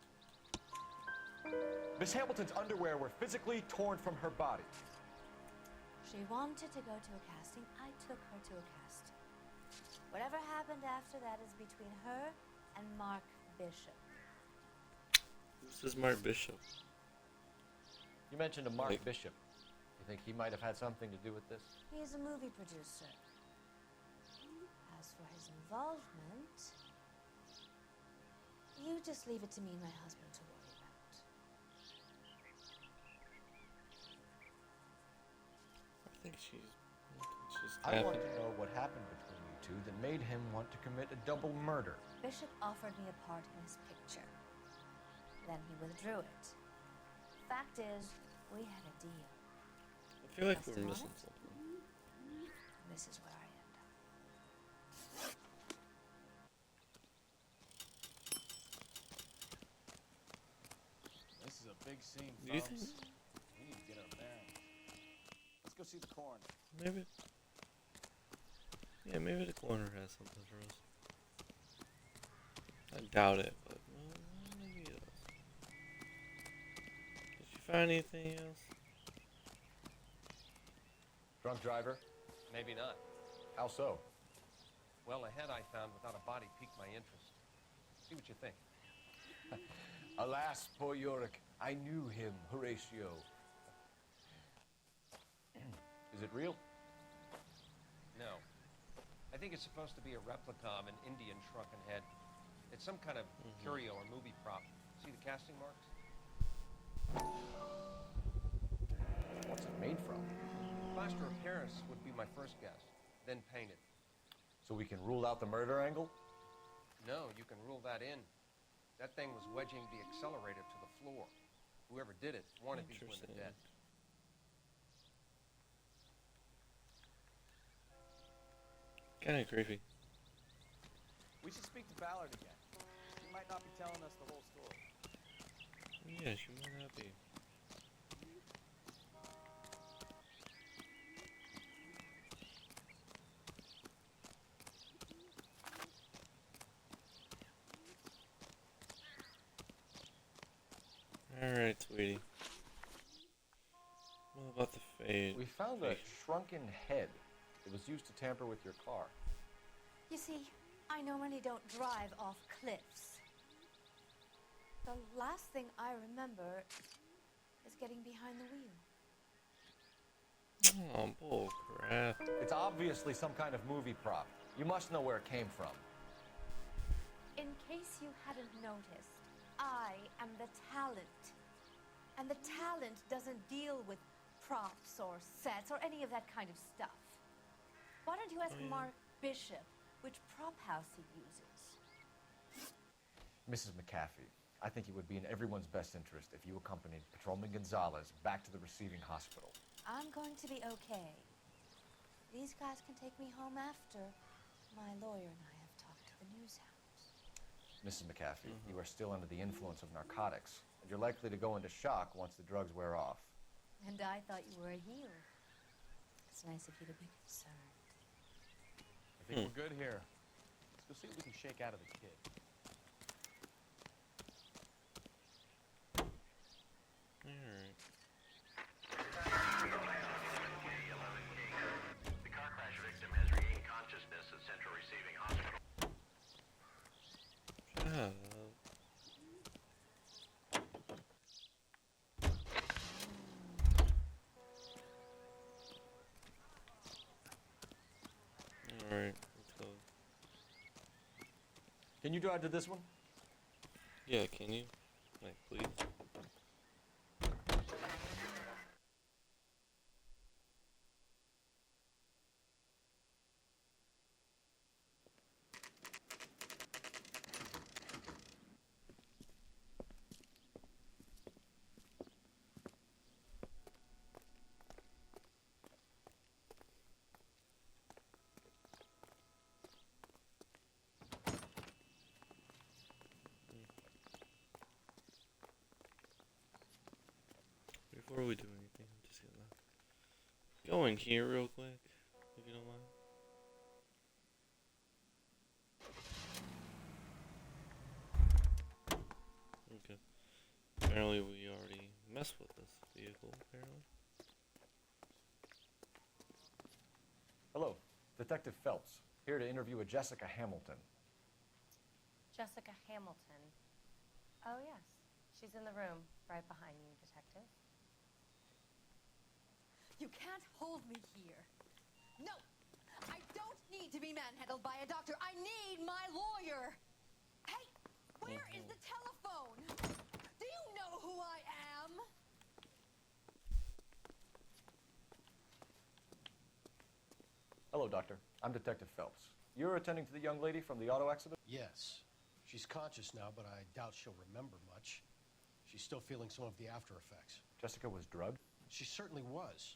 Miss Hamilton's underwear were physically torn from her body. She wanted to go to a casting. I took her to a casting. Whatever happened after that is between her and Mark Bishop. This is Mark Bishop. You mentioned a Mark Like- Bishop. You think he might have had something to do with this? He's a movie producer. As for his involvement, you just leave it to me and my husband to worry about. I think she's I happy. want to know what happened between you two that made him want to commit a double murder. Bishop offered me a part in his picture. Then he withdrew it. Fact is, we had a deal. I feel like Just we're a missing moment. something. This is where I end up. This is a big scene, Do you folks. think- We need to get our bearings. Let's go see the coroner. Maybe. Yeah, maybe the coroner has something for us. I doubt it, but maybe he does. Did you find anything else? Drunk driver? Maybe not. How so? Well, a head I found without a body piqued my interest. See what you think. Alas, poor Yorick. I knew him, Horatio. Is it real? No. I think it's supposed to be a replica of an Indian shrunken head. It's some kind of curio or movie prop. See the casting marks? What's it made from? Plaster of Paris would be my first guess, then painted. So we can rule out the murder angle? No, you can rule that in. That thing was wedging the accelerator to the floor. Whoever did it wanted these women dead. Kinda creepy. We should speak to Ballard again. She might not be telling us the whole story. Yeah, she might not be. Alright, sweetie. What about the fade? We found a shrunken head. It was used to tamper with your car. You see, I normally don't drive off cliffs. The last thing I remember is getting behind the wheel. Oh, bull crap. It's obviously some kind of movie prop. You must know where it came from. In case you hadn't noticed, I am the talent. And the talent doesn't deal with props or sets or any of that kind of stuff. Why don't you ask Mark Bishop which prop house he uses? Mrs. McAfee, I think it would be in everyone's best interest if you accompanied Patrolman Gonzalez back to the receiving hospital. I'm going to be okay. These guys can take me home after my lawyer and I have talked to the news hounds. Mrs. McAfee, you are still under the influence of narcotics, and you're likely to go into shock once the drugs wear off. And I thought you were a heel. It's nice of you to be concerned. I think we're good here. Let's go see what we can shake out of the kid. Alright. The car crash victim has regained consciousness at Central Receiving Hospital. Shut up. Alright, let's go. Can you drive to this one? Yeah, can you? Like, please? Before we do anything, I'm just gonna go in here real quick, if you don't mind. Okay. Apparently we already messed with this vehicle, apparently. Hello, Detective Phelps, here to interview a Jessica Hamilton. Jessica Hamilton. Oh, yes. She's in the room right behind you, Detective. You can't hold me here. No! I don't need to be manhandled by a doctor. I need my lawyer. Hey, where is the telephone? Do you know who I am? Hello, Doctor. I'm Detective Phelps. You're attending to the young lady from the auto accident? Yes. She's conscious now, but I doubt she'll remember much. She's still feeling some of the after effects. Jessica was drugged? She certainly was.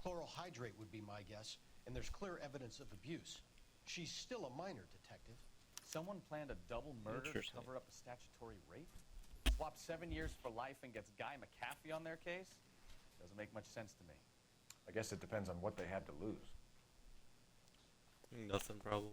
Chloral hydrate would be my guess, and there's clear evidence of abuse. She's still a minor, Detective. Someone planned a double murder to cover up a statutory rape? Swap 7 years for life and gets Guy McAfee on their case? Doesn't make much sense to me. I guess it depends on what they had to lose. Nothing, probably.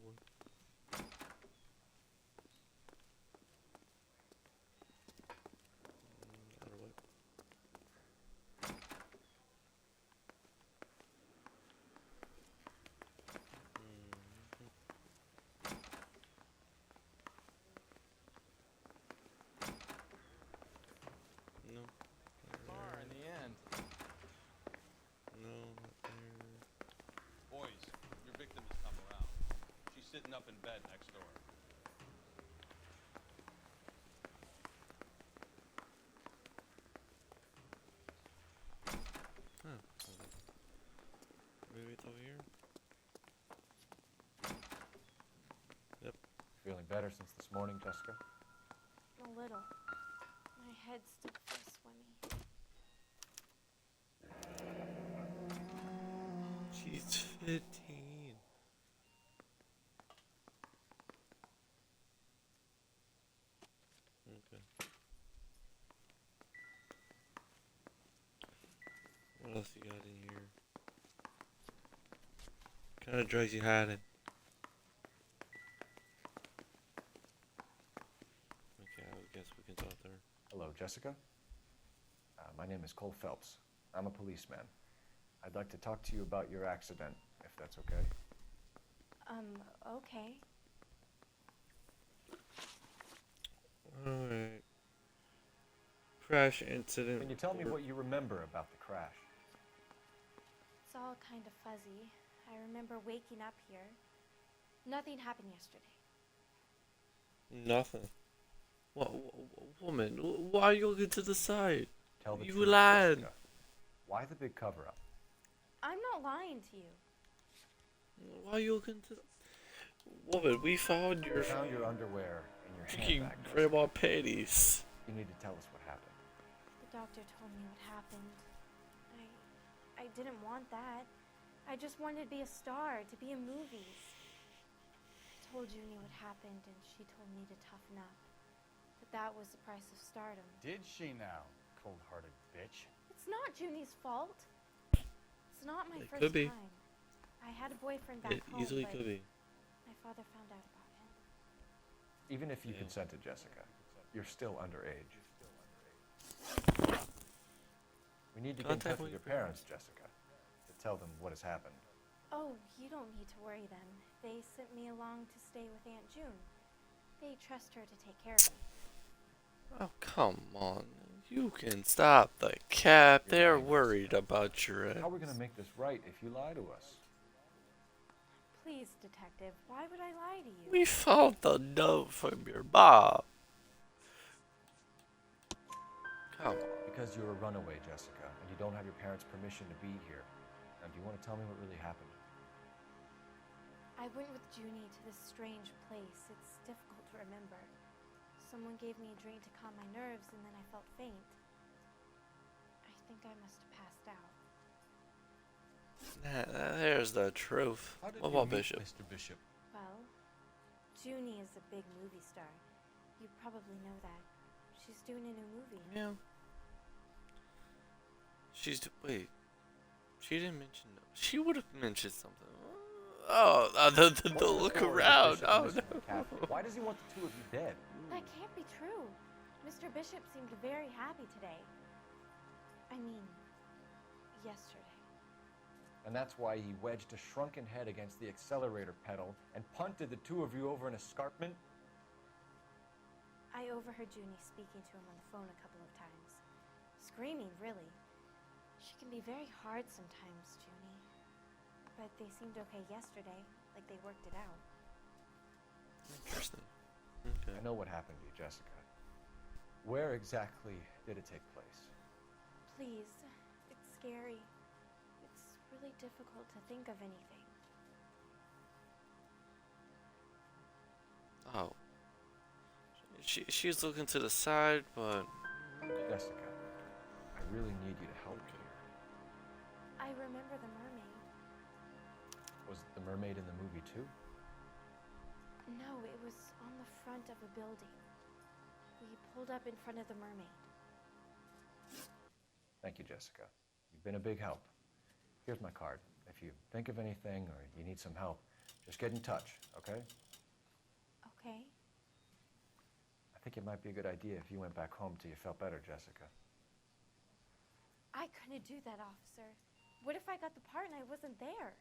No. Car in the end. No, not there. Boys, your victim has come around. She's sitting up in bed next door. Huh. Maybe it's over here? Yep. Feeling better since this morning, Jessica? A little. My head still feels swimmy. She's 15. Okay. What else you got in here? What kind of drugs you hiding? Okay, I guess we can talk to her. Hello, Jessica. My name is Cole Phelps. I'm a policeman. I'd like to talk to you about your accident, if that's okay. Okay. Alright. Crash incident. Can you tell me what you remember about the crash? It's all kind of fuzzy. I remember waking up here. Nothing happened yesterday. Nothing. What, woman? Why are you looking to the side? Tell the you truth, lied. Jessica. Why the big cover-up? I'm not lying to you. Why are you looking to? Woman, we found your underwear in your freaking handbag. grandma panties. You need to tell us what happened. The doctor told me what happened. I didn't want that. I just wanted to be a star, to be in movies. I told Junie what happened, and she told me to toughen up. But that was the price of stardom. Did she now, cold-hearted bitch? It's not Junie's fault. It's not my first could be. time. I had a boyfriend back It home, easily but could be. my father found out about him. Even if you consented, Jessica, you're still underage. We need to get in touch with your parents, Jessica, to tell them what has happened. Oh, you don't need to worry then. They sent me along to stay with Aunt June. They trust her to take care of me. Oh, come on. You can stop the cap. They're worried about your ex. How are we going to make this right if you lie to us? Please, detective, why would I lie to you? We found the note from your mom. Come on. Because you're a runaway, Jessica, and you don't have your parents' permission to be here. Now, do you want to tell me what really happened? I went with Junie to this strange place. It's difficult to remember. Someone gave me a drink to calm my nerves, and then I felt faint. I think I must have passed out. There's the truth. How did What you about meet Bishop? Mr. Bishop? Well, Junie is a big movie star. You probably know that. She's doing a new movie. Yeah. Wait. She didn't mention. She would have mentioned something. Oh, the look around. Oh no. Why does he want the two of you dead? That can't be true. Mr. Bishop seemed very happy today. I mean, yesterday. And that's why he wedged a shrunken head against the accelerator pedal and punted the two of you over an escarpment? I overheard Junie speaking to him on the phone a couple of times. Screaming, really. She can be very hard sometimes, Junie. But they seemed okay yesterday, like they worked it out. Interesting. Okay. I know what happened to you, Jessica. Where exactly did it take place? Please, it's scary. It's really difficult to think of anything. Oh. She's looking to the side, but... Jessica, I really need you to help me here. I remember the mermaid. Was the mermaid in the movie too? No, it was on the front of a building. We pulled up in front of the mermaid. Thank you, Jessica. You've been a big help. Here's my card. If you think of anything or you need some help, just get in touch, okay? Okay. I think it might be a good idea if you went back home till you felt better, Jessica. I couldn't do that, officer. What if I got the part and I wasn't there?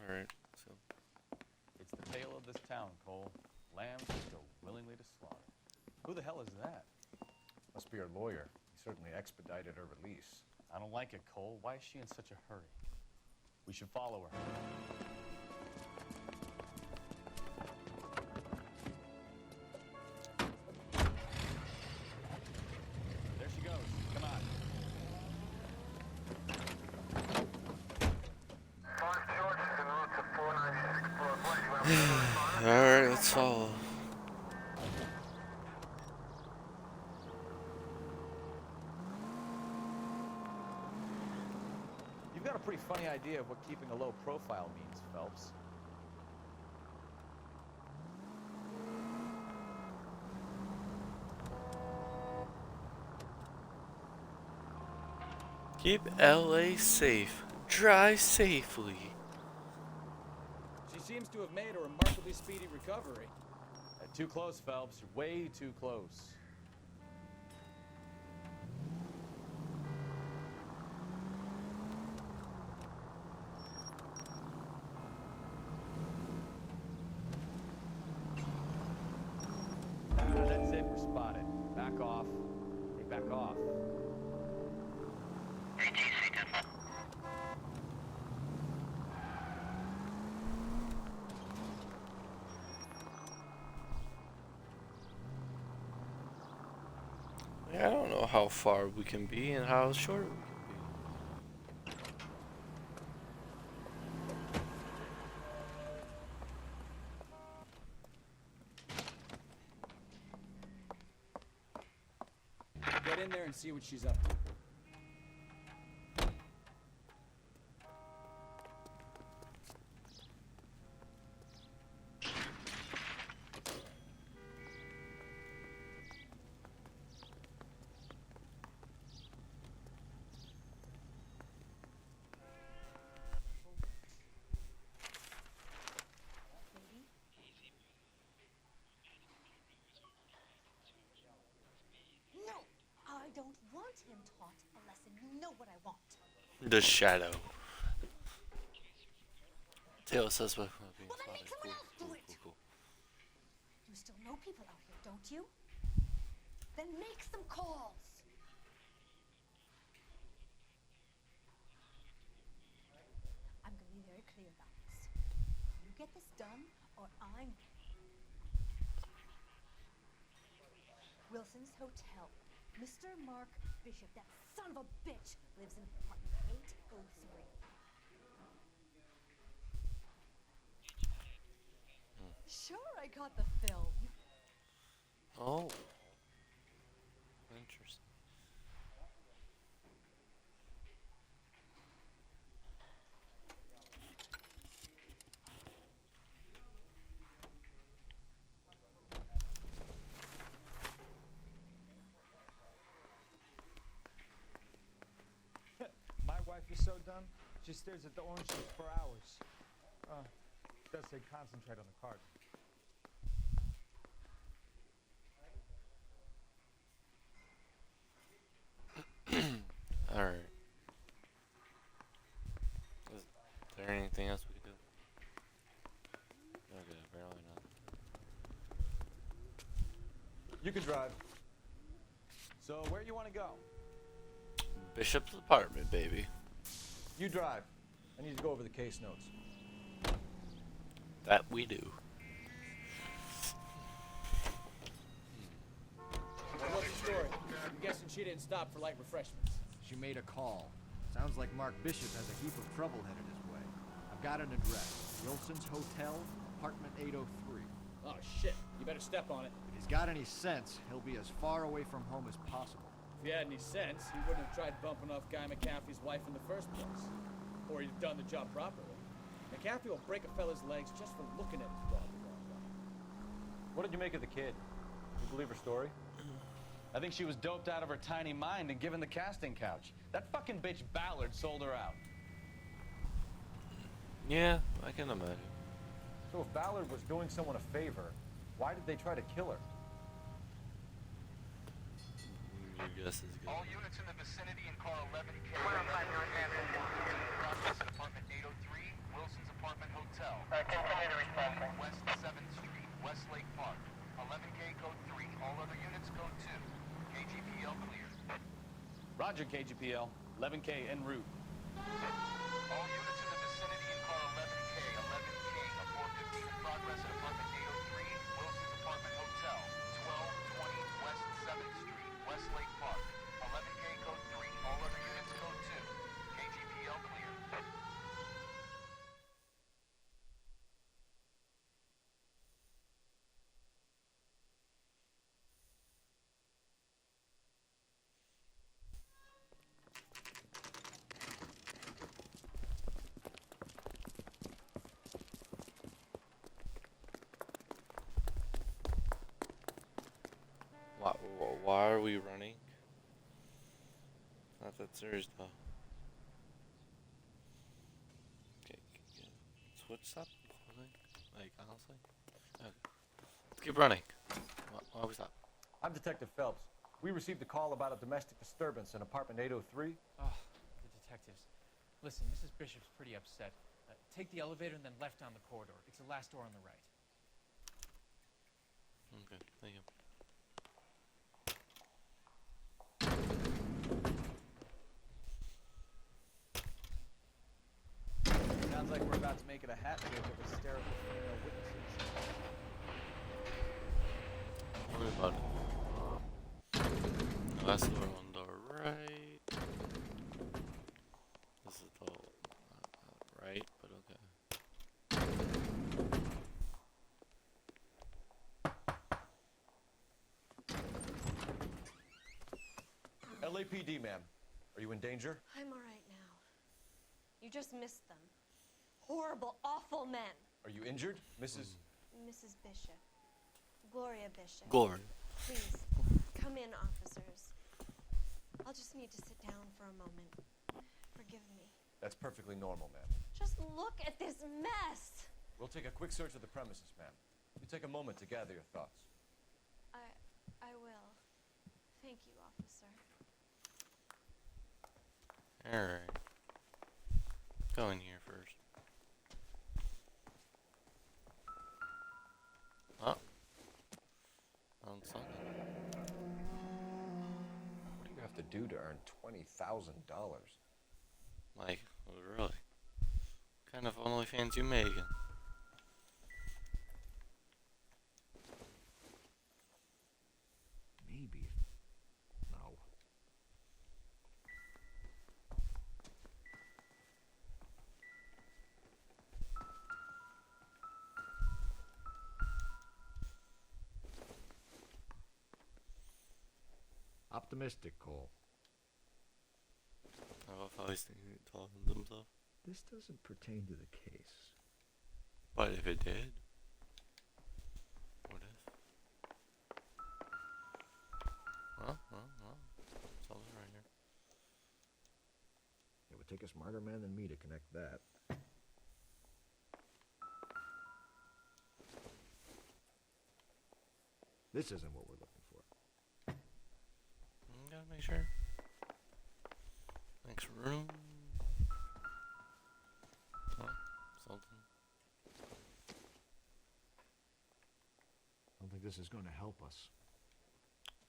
Alright, so. It's the tale of this town, Cole. Lambs that go willingly to slaughter. Who the hell is that? Must be her lawyer. He certainly expedited her release. I don't like it, Cole. Why is she in such a hurry? We should follow her. There she goes. Come on. Alright, let's follow. You've got a pretty funny idea of what keeping a low profile means, Phelps. Keep LA safe. Drive safely. She seems to have made a remarkably speedy recovery. Too close, Phelps. You're way too close. That's it. We're spotted. Back off. Hey, back off. I don't know how far we can be and how short we can Get in there and see what she's up to. No, I don't want him taught a lesson. You know what I want. The shadow. Tail suspect. Well, then make someone else do it. You still know people out here, don't you? Then make some calls. I'm going to be very clear about this. You get this done, or I'm... Wilson's Hotel. Mr. Mark Bishop, that son of a bitch, lives in apartment 803. Sure, I got the film. Oh. Interesting. My wife is so dumb, she stares at the orange juice for hours. Does say concentrate on the card. Alright. Is there anything else we could do? Okay, apparently not. You can drive. So, where you want to go? Bishop's apartment, baby. You drive. I need to go over the case notes. That we do. What's the story? I'm guessing she didn't stop for light refreshments. She made a call. Sounds like Mark Bishop has a heap of trouble headed his way. I've got an address. Wilson's Hotel, apartment 803. Oh, shit. You better step on it. If he's got any sense, he'll be as far away from home as possible. he had any sense, he wouldn't have tried bumping off Guy McAfee's wife in the first place. Or he'd have done the job properly. McAfee will break a fella's legs just for looking at his dog the wrong way. What did you make of the kid? You believe her story? I think she was doped out of her tiny mind and given the casting couch. That fucking bitch Ballard sold her out. Yeah, I can imagine. So if Ballard was doing someone a favor, why did they try to kill her? Your guess is good. All units in the vicinity in car 11K. 105 North Avenue. Progress at apartment 803, Wilson's Apartment Hotel. Continue to respond. West 7th Street, Westlake Park. 11K code 3. All other units code 2. KGPL clear. Roger, KGPL. 11K en route. All units in the vicinity in car 11K, 11 King, a 415 progress at apartment 803, Wilson's Apartment Hotel, 1220 West 7th Street, Westlake Park. 11K code 3, all other units code 2. KGPL clear. Why are we running? Not that serious though. Okay, switch up. Like honestly. Okay. Let's keep running. Why are we stop? I'm Detective Phelps. We received a call about a domestic disturbance in apartment 803. Oh, the detectives. Listen, Mrs. Bishop's pretty upset. Take the elevator and then left down the corridor. It's the last door on the right. Okay, thank you. Sounds like we're about to make it a hat trick of hysterical female witnesses. What about last door on the right? This is the right, but okay. LAPD, ma'am. Are you in danger? I'm all right now. You just missed them. Horrible, awful men. Are you injured, Mrs. Mrs. Bishop. Gloria Bishop. Gloria. Please, come in, officers. I'll just need to sit down for a moment. Forgive me. That's perfectly normal, ma'am. Just look at this mess. We'll take a quick search of the premises, ma'am. You take a moment to gather your thoughts. I will. Thank you, officer. Alright. Go in here first. Oh. Found something. What do you have to do to earn $20,000? Like, really? What kind of OnlyFans you making? Maybe. No. Optimistic, Cole. I love how he's talking to himself. This doesn't pertain to the case. But if it did? What if? Well. Something right here. It would take a smarter man than me to connect that. This isn't what we're looking for. Gotta make sure. Next room. Oh, something. I don't think this is going to help us.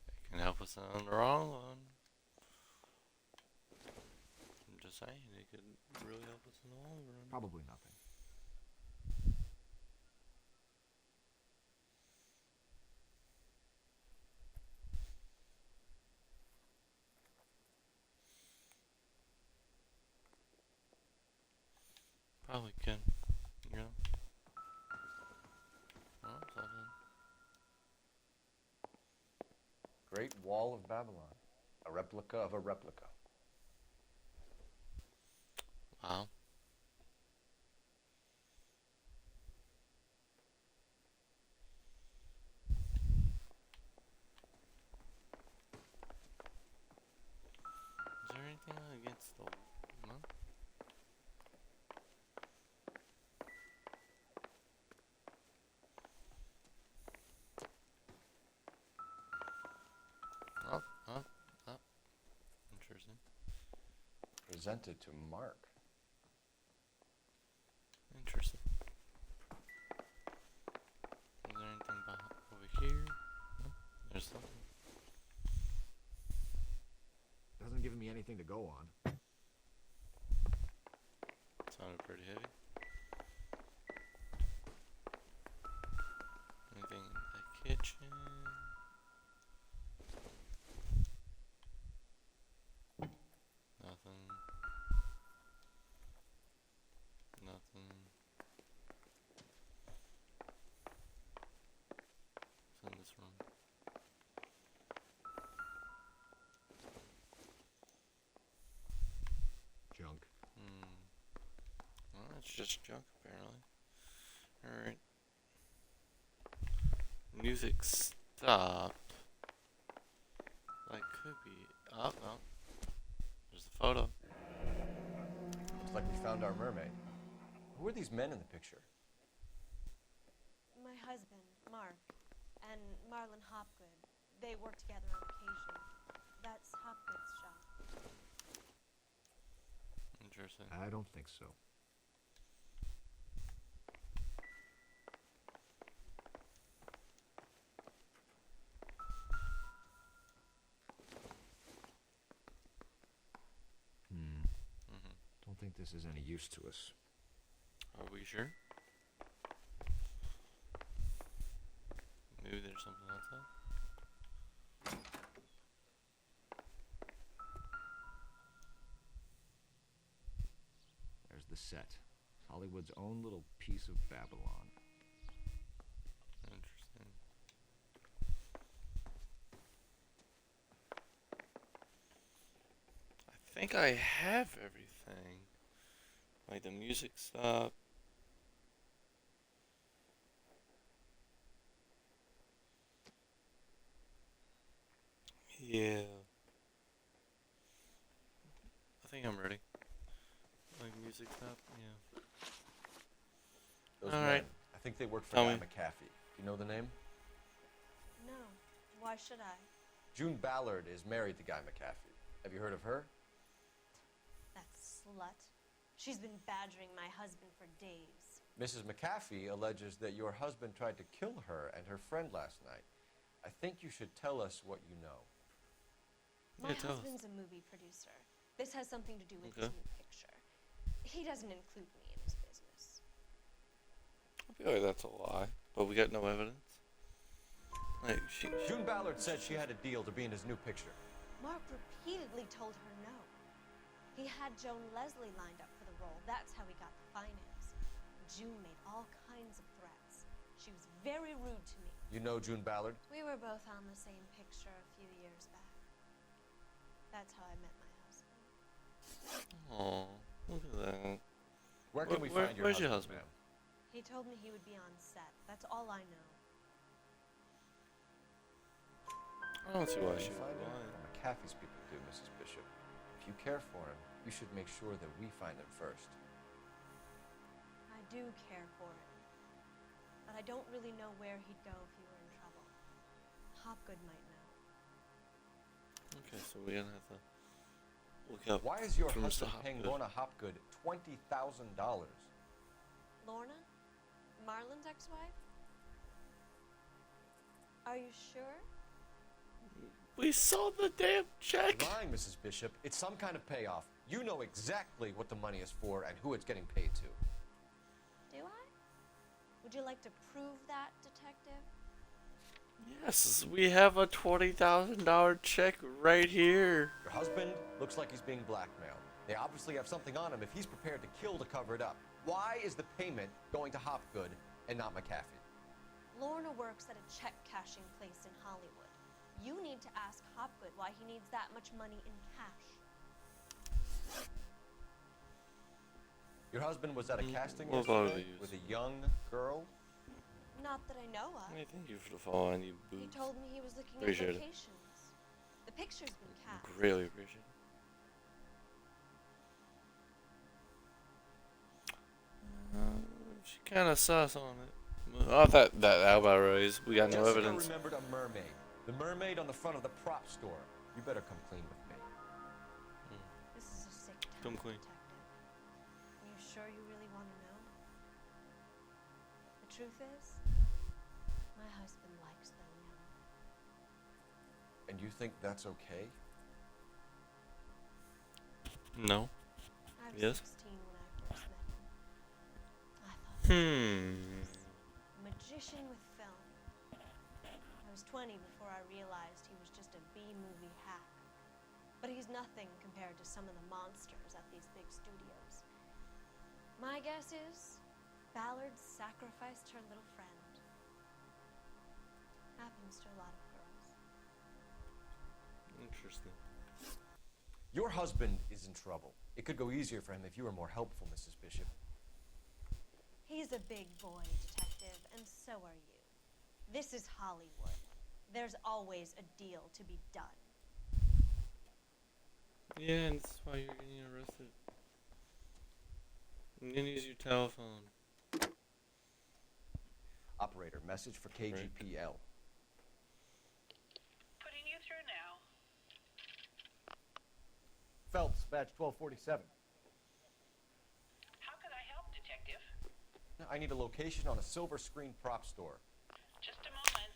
It can help us on the wrong one. I'm just saying, it could really help us in the long run. Probably nothing. Probably can. Yeah. Oh, something. Great Wall of Babylon. A replica of a replica. Wow. Is there anything against the... No? Oh, oh, oh. Interesting. Presented to Mark. Interesting. Is there anything over here? No? There's something. Doesn't give me anything to go on. Sounded pretty heavy. Anything in the kitchen? Nothing. Nothing. What's in this room? Junk. Well, it's just junk, apparently. Alright. Music stop. That could be... Oh, no. There's the photo. Looks like we found our mermaid. Who are these men in the picture? My husband, Mark, and Marlon Hopgood. They work together on occasion. That's Hopgood's shop. Interesting. I don't think so. Don't think this is any use to us. Are we sure? Maybe there's something outside? There's the set. Hollywood's own little piece of Babylon. Interesting. I think I have everything. Like the music stop. Yeah. I think I'm ready. Like music stop, yeah. Those All men. right. I think they work for Tell Guy me. McAfee. Do you know the name? No. Why should I? June Ballard is married to Guy McAfee. Have you heard of her? That slut. She's been badgering my husband for days. Mrs. McAfee alleges that your husband tried to kill her and her friend last night. I think you should tell us what you know. My husband's a movie producer. This has something to do with his new picture. He doesn't include me in his business. I feel like that's a lie, but we got no evidence. Like June Ballard said she had a deal to be in his new picture. Mark repeatedly told her no. He had Joan Leslie lined up for the role. That's how he got the finance. June made all kinds of threats. She was very rude to me. You know June Ballard? We were both on the same picture a few years back. That's how I met my husband. Oh, look at that. Where can we find where's your husband? ma'am? He told me he would be on set. That's all I know. I don't see why she would Find him. lie. Well, McAfee's people do, Mrs. Bishop. If you care for him, you should make sure that we find him first. I do care for him. But I don't really know where he'd go if he were in trouble. Hopgood might know. Okay, so we're gonna have to look up. Why is your for Mr. husband paying Hopgood. Lorna Hopgood $20,000? Lorna? Marlon's ex-wife? Are you sure? We saw the damn check. Lying, Mrs. Bishop. It's some kind of payoff. You know exactly what the money is for and who it's getting paid to. Do I? Would you like to prove that, detective? Yes, we have a $20,000 check right here. Your husband looks like he's being blackmailed. They obviously have something on him if he's prepared to kill to cover it up. Why is the payment going to Hopgood and not McAfee? Lorna works at a check-cashing place in Hollywood. You need to ask Hopgood why he needs that much money in cash. Your husband was at a casting What about yesterday these? with a young girl? Not that I know of. I thank you for the follow. I need He boobs. told me he was looking Appreciate at it. locations. The picture's been cast. Really appreciate it. She kind of sus on it. Oh, that Alvarez. We got no Jessica evidence. remembered a mermaid. The mermaid on the front of the prop store. You better come clean with me. This is a sick time, Come clean. Detective. Are you sure you really want to know? The truth is, my husband likes them young. And you think that's okay? No. I was Yes. 16 when I first met him. I thought a magician with film. I was 20 before I realized he was just a B-movie hack. But he's nothing compared to some of the monsters at these big studios. My guess is Ballard sacrificed her little friend. Happens to a lot of girls. Interesting. Your husband is in trouble. It could go easier for him if you were more helpful, Mrs. Bishop. He's a big boy, detective, and so are you. This is Hollywood. There's always a deal to be done. Yeah, and that's why you're getting arrested. You can use your telephone. Operator, message for KGPL. Putting you through now. Phelps, badge 1247. How could I help, Detective? I need a location on a silver screen prop store. Just a moment.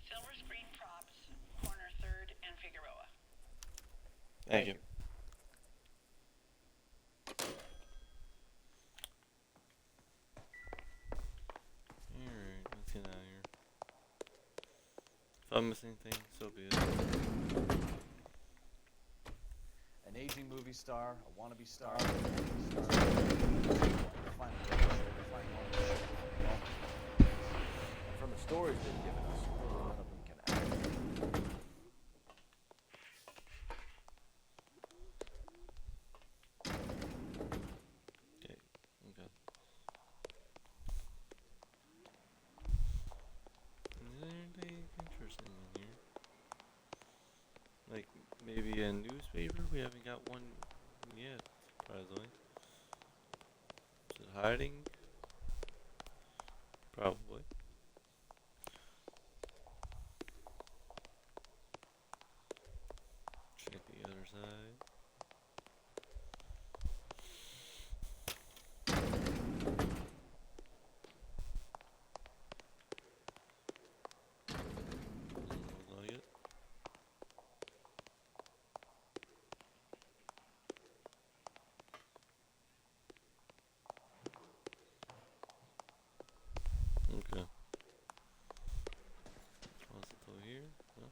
Silver Screen Props, corner 3rd and Figueroa. Thank you. Alright, let's get out of here. If I'm missing anything, so be it. An aging movie star, a wannabe star, And from the stories they've given us, none of them can act. Okay, okay. Is there anything interesting in here? Like, maybe a newspaper? We haven't got one yet, surprisingly. Is it hiding? Probably. Check the other side. Not yet. Okay. What's it over here? No.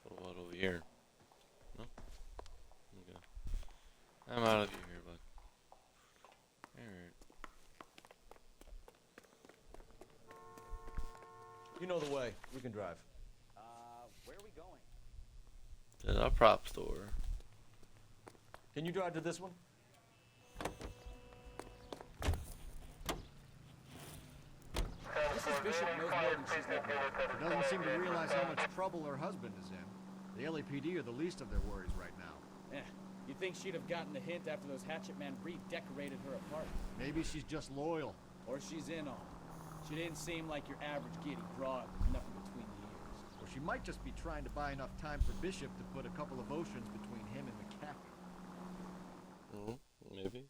What about over here? No? Okay. I'm out of here, bud. Alright. You know the way. We can drive. Where are we going? To a prop store. Can you drive to this one? Mrs. Bishop knows more than she's letting on. She doesn't seem to realize how much trouble her husband is in. The LAPD are the least of their worries right now. You'd think she'd have gotten the hint after those hatchet men redecorated her apartment. Maybe she's just loyal. Or she's in on it. She didn't seem like your average giddy broad with nothing between the ears. Or she might just be trying to buy enough time for Bishop to put a couple of oceans between him and the captain. Maybe.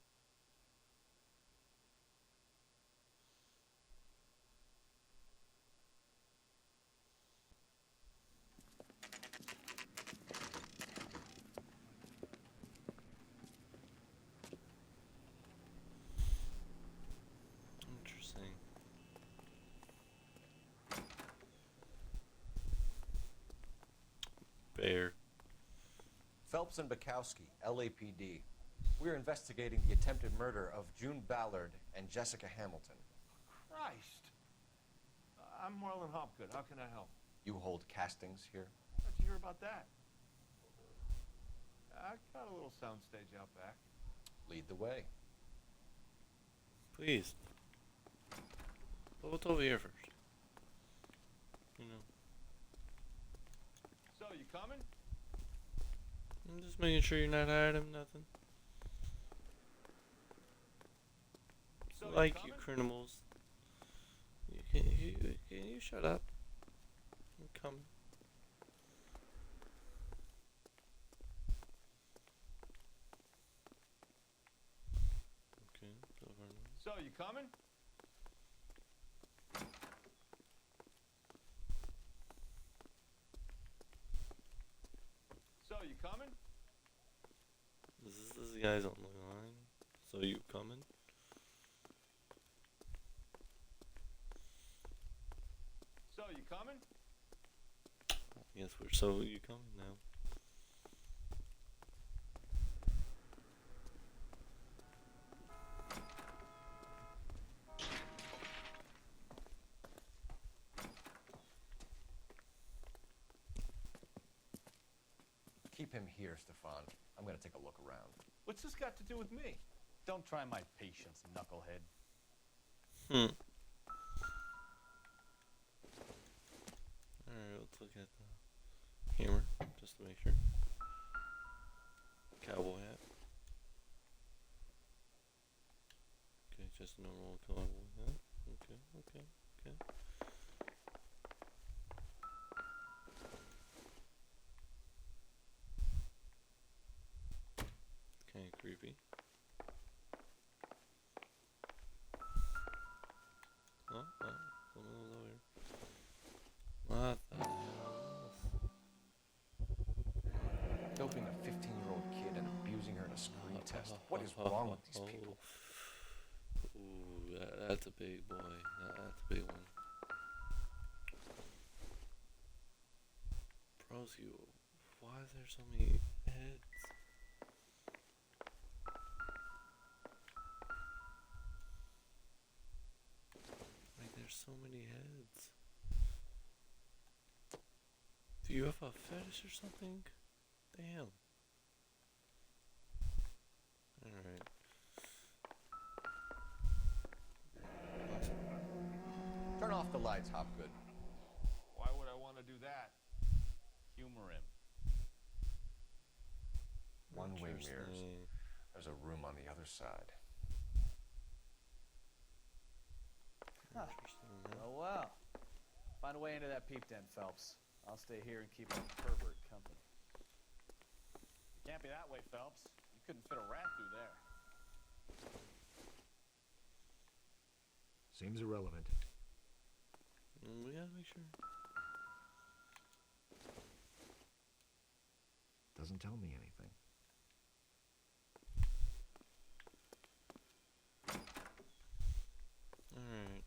Interesting. Bear. Phelps and Bukowski, LAPD. We're investigating the attempted murder of June Ballard and Jessica Hamilton. Christ. I'm Marlon Hopgood. How can I help? You hold castings here? How'd you hear about that? I got a little soundstage out back. Lead the way. Please. What's over here first? You know. So, you coming? I'm just making sure you're not hiding nothing. So Like you criminals. Can you shut up? I'm coming. Okay, over now. So, you coming? So, you coming? This guy's on the line. So you coming? So, you coming? I guess we're so you coming now. Keep him here, Stefan. I'm gonna take a look around. What's this got to do with me? Don't try my patience, knucklehead. Alright, let's look at the hammer, just to make sure. Cowboy hat. Okay, just a normal cowboy hat. Okay. Kinda creepy. Oh, one of those over here. What the hell is Doping a 15-year-old kid and abusing her in a screen test. What is wrong with these people? Ooh, that's a big boy. That's a big one. Broski, why is there so many heads? Like, there's so many heads. Do you have a fetish or something? Damn. Alright. Turn off the lights, Hopgood. Why would I want to do that? Humor him. One-way mirrors. There's a room on the other side. Huh. Well. Find a way into that peep den, Phelps. I'll stay here and keep our pervert company. Can't be that way, Phelps. You couldn't fit a rat through there. Seems irrelevant. We gotta make sure. Doesn't tell me anything. Alright.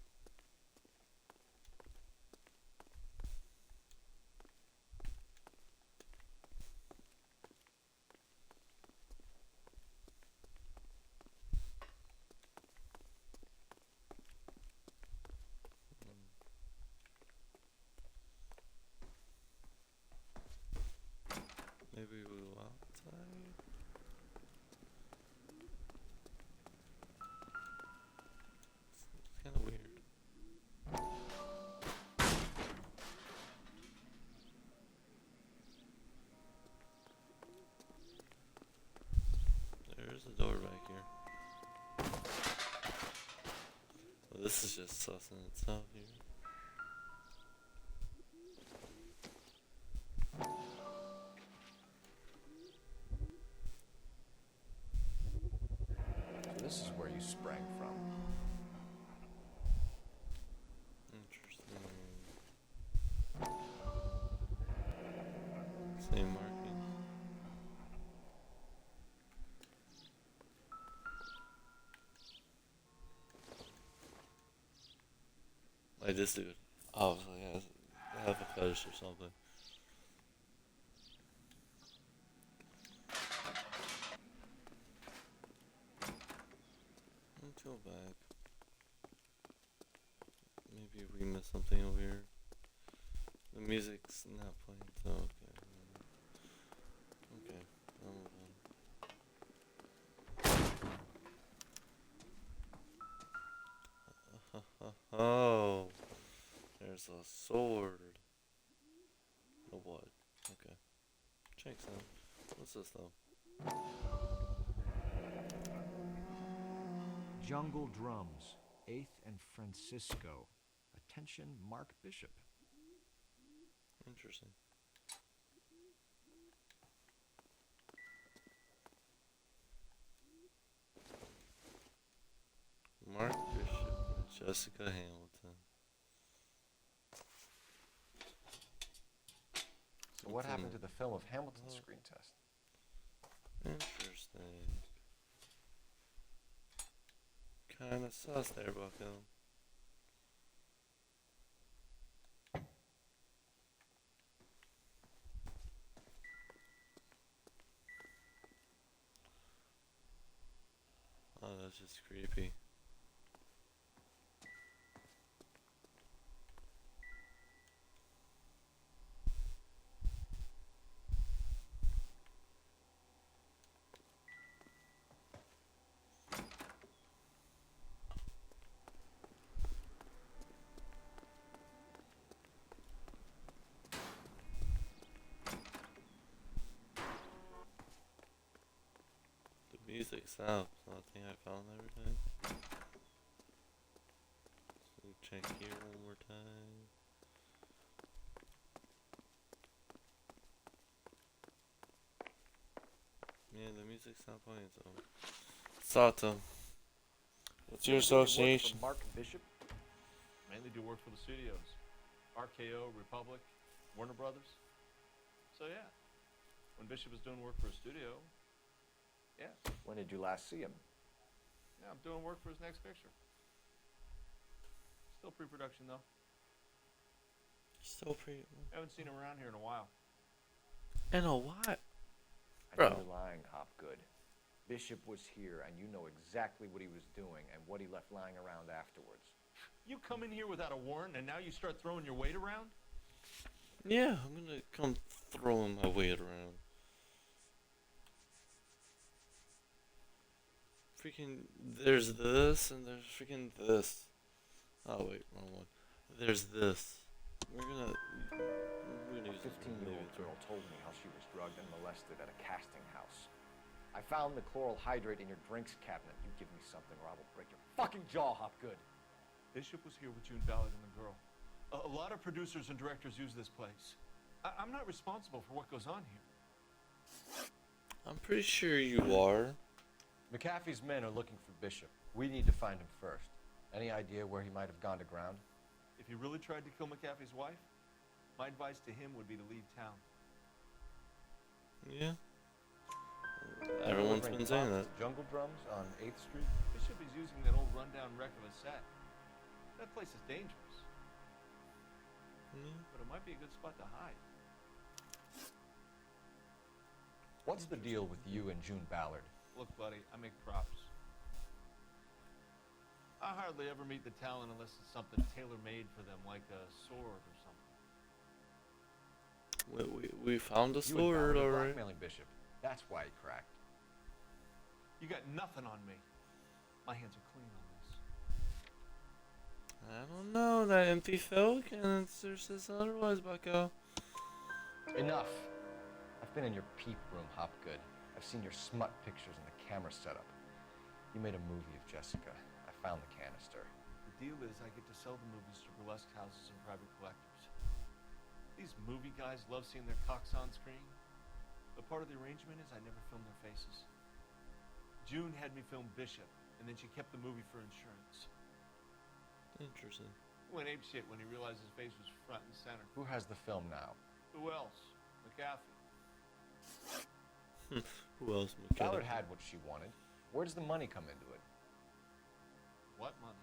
Maybe we'll go outside. It's kind of weird. There's a door back here. Well, this is just sussing itself here. This is where you sprang from. Interesting. Same marking. Like this dude. Obviously has have a fetish or something. Let's go back. Maybe Maybe we missed something over here. The music's not playing, so okay. Okay, I'll move on. Oh, there's a sword. No blood. Okay. Checks out. What's this though? Jungle Drums, 8th and Francisco. Attention, Mark Bishop. Interesting. Mark Bishop and Jessica Hamilton. So what happened to the film of Hamilton's screen test? Interesting. Kinda sus there, Bucko. Oh, that's just creepy. The music stops. I think I found everything. So check here one more time. Yeah, the music's not playing, so. Sato. What's your association? Mark Bishop? Mainly do work for the studios. RKO, Republic, Warner Brothers. So yeah, when Bishop was doing work for a studio, yeah. When did you last see him? Yeah, I'm doing work for his next picture. Still pre-production though. Still pretty. Haven't seen him around here in a while. In a what? I Bro. think you're lying, Hopgood. Bishop was here, and you know exactly what he was doing and what he left lying around afterwards. You come in here without a warrant, and now you start throwing your weight around? Yeah, I'm gonna come throwing my weight around. Freaking, there's this, and there's freaking this. Oh wait, wrong one. There's this. We're gonna A 15-year-old girl told me how she was drugged and molested at a casting house. I found the chloral hydrate in your drinks cabinet. You give me something or I will break your fucking jaw, Hopgood. Bishop was here with June Ballard and the girl. A lot of producers and directors use this place. I'm not responsible for what goes on here. I'm pretty sure you are. McAfee's men are looking for Bishop. We need to find him first. Any idea where he might have gone to ground? If he really tried to kill McAfee's wife, my advice to him would be to leave town. Yeah. Everyone's been saying that. Jungle Drums on 8th Street? Bishop is using that old rundown wreck of a set. That place is dangerous. But it might be a good spot to hide. What's the deal with you and June Ballard? Look, buddy, I make props. I hardly ever meet the talent unless it's something tailor-made for them, like a sword or something. We found a You and Ballard sword are already. blackmailing Bishop. That's why he cracked. You got nothing on me. My hands are clean on this. I don't know. That empty fill can says otherwise, Bucko. Enough. I've been in your peep room, Hopgood. I've seen your smut pictures and the camera setup. You made a movie of Jessica. I found the canister. The deal is I get to sell the movies to burlesque houses and private collectors. These movie guys love seeing their cocks on screen. But part of the arrangement is I never film their faces. June had me film Bishop, and then she kept the movie for insurance. Interesting. Went apeshit when he realized his face was front and center. Who has the film now? Who else? McAfee. Who else? Ballard had what she wanted. Where does the money come into it? What money?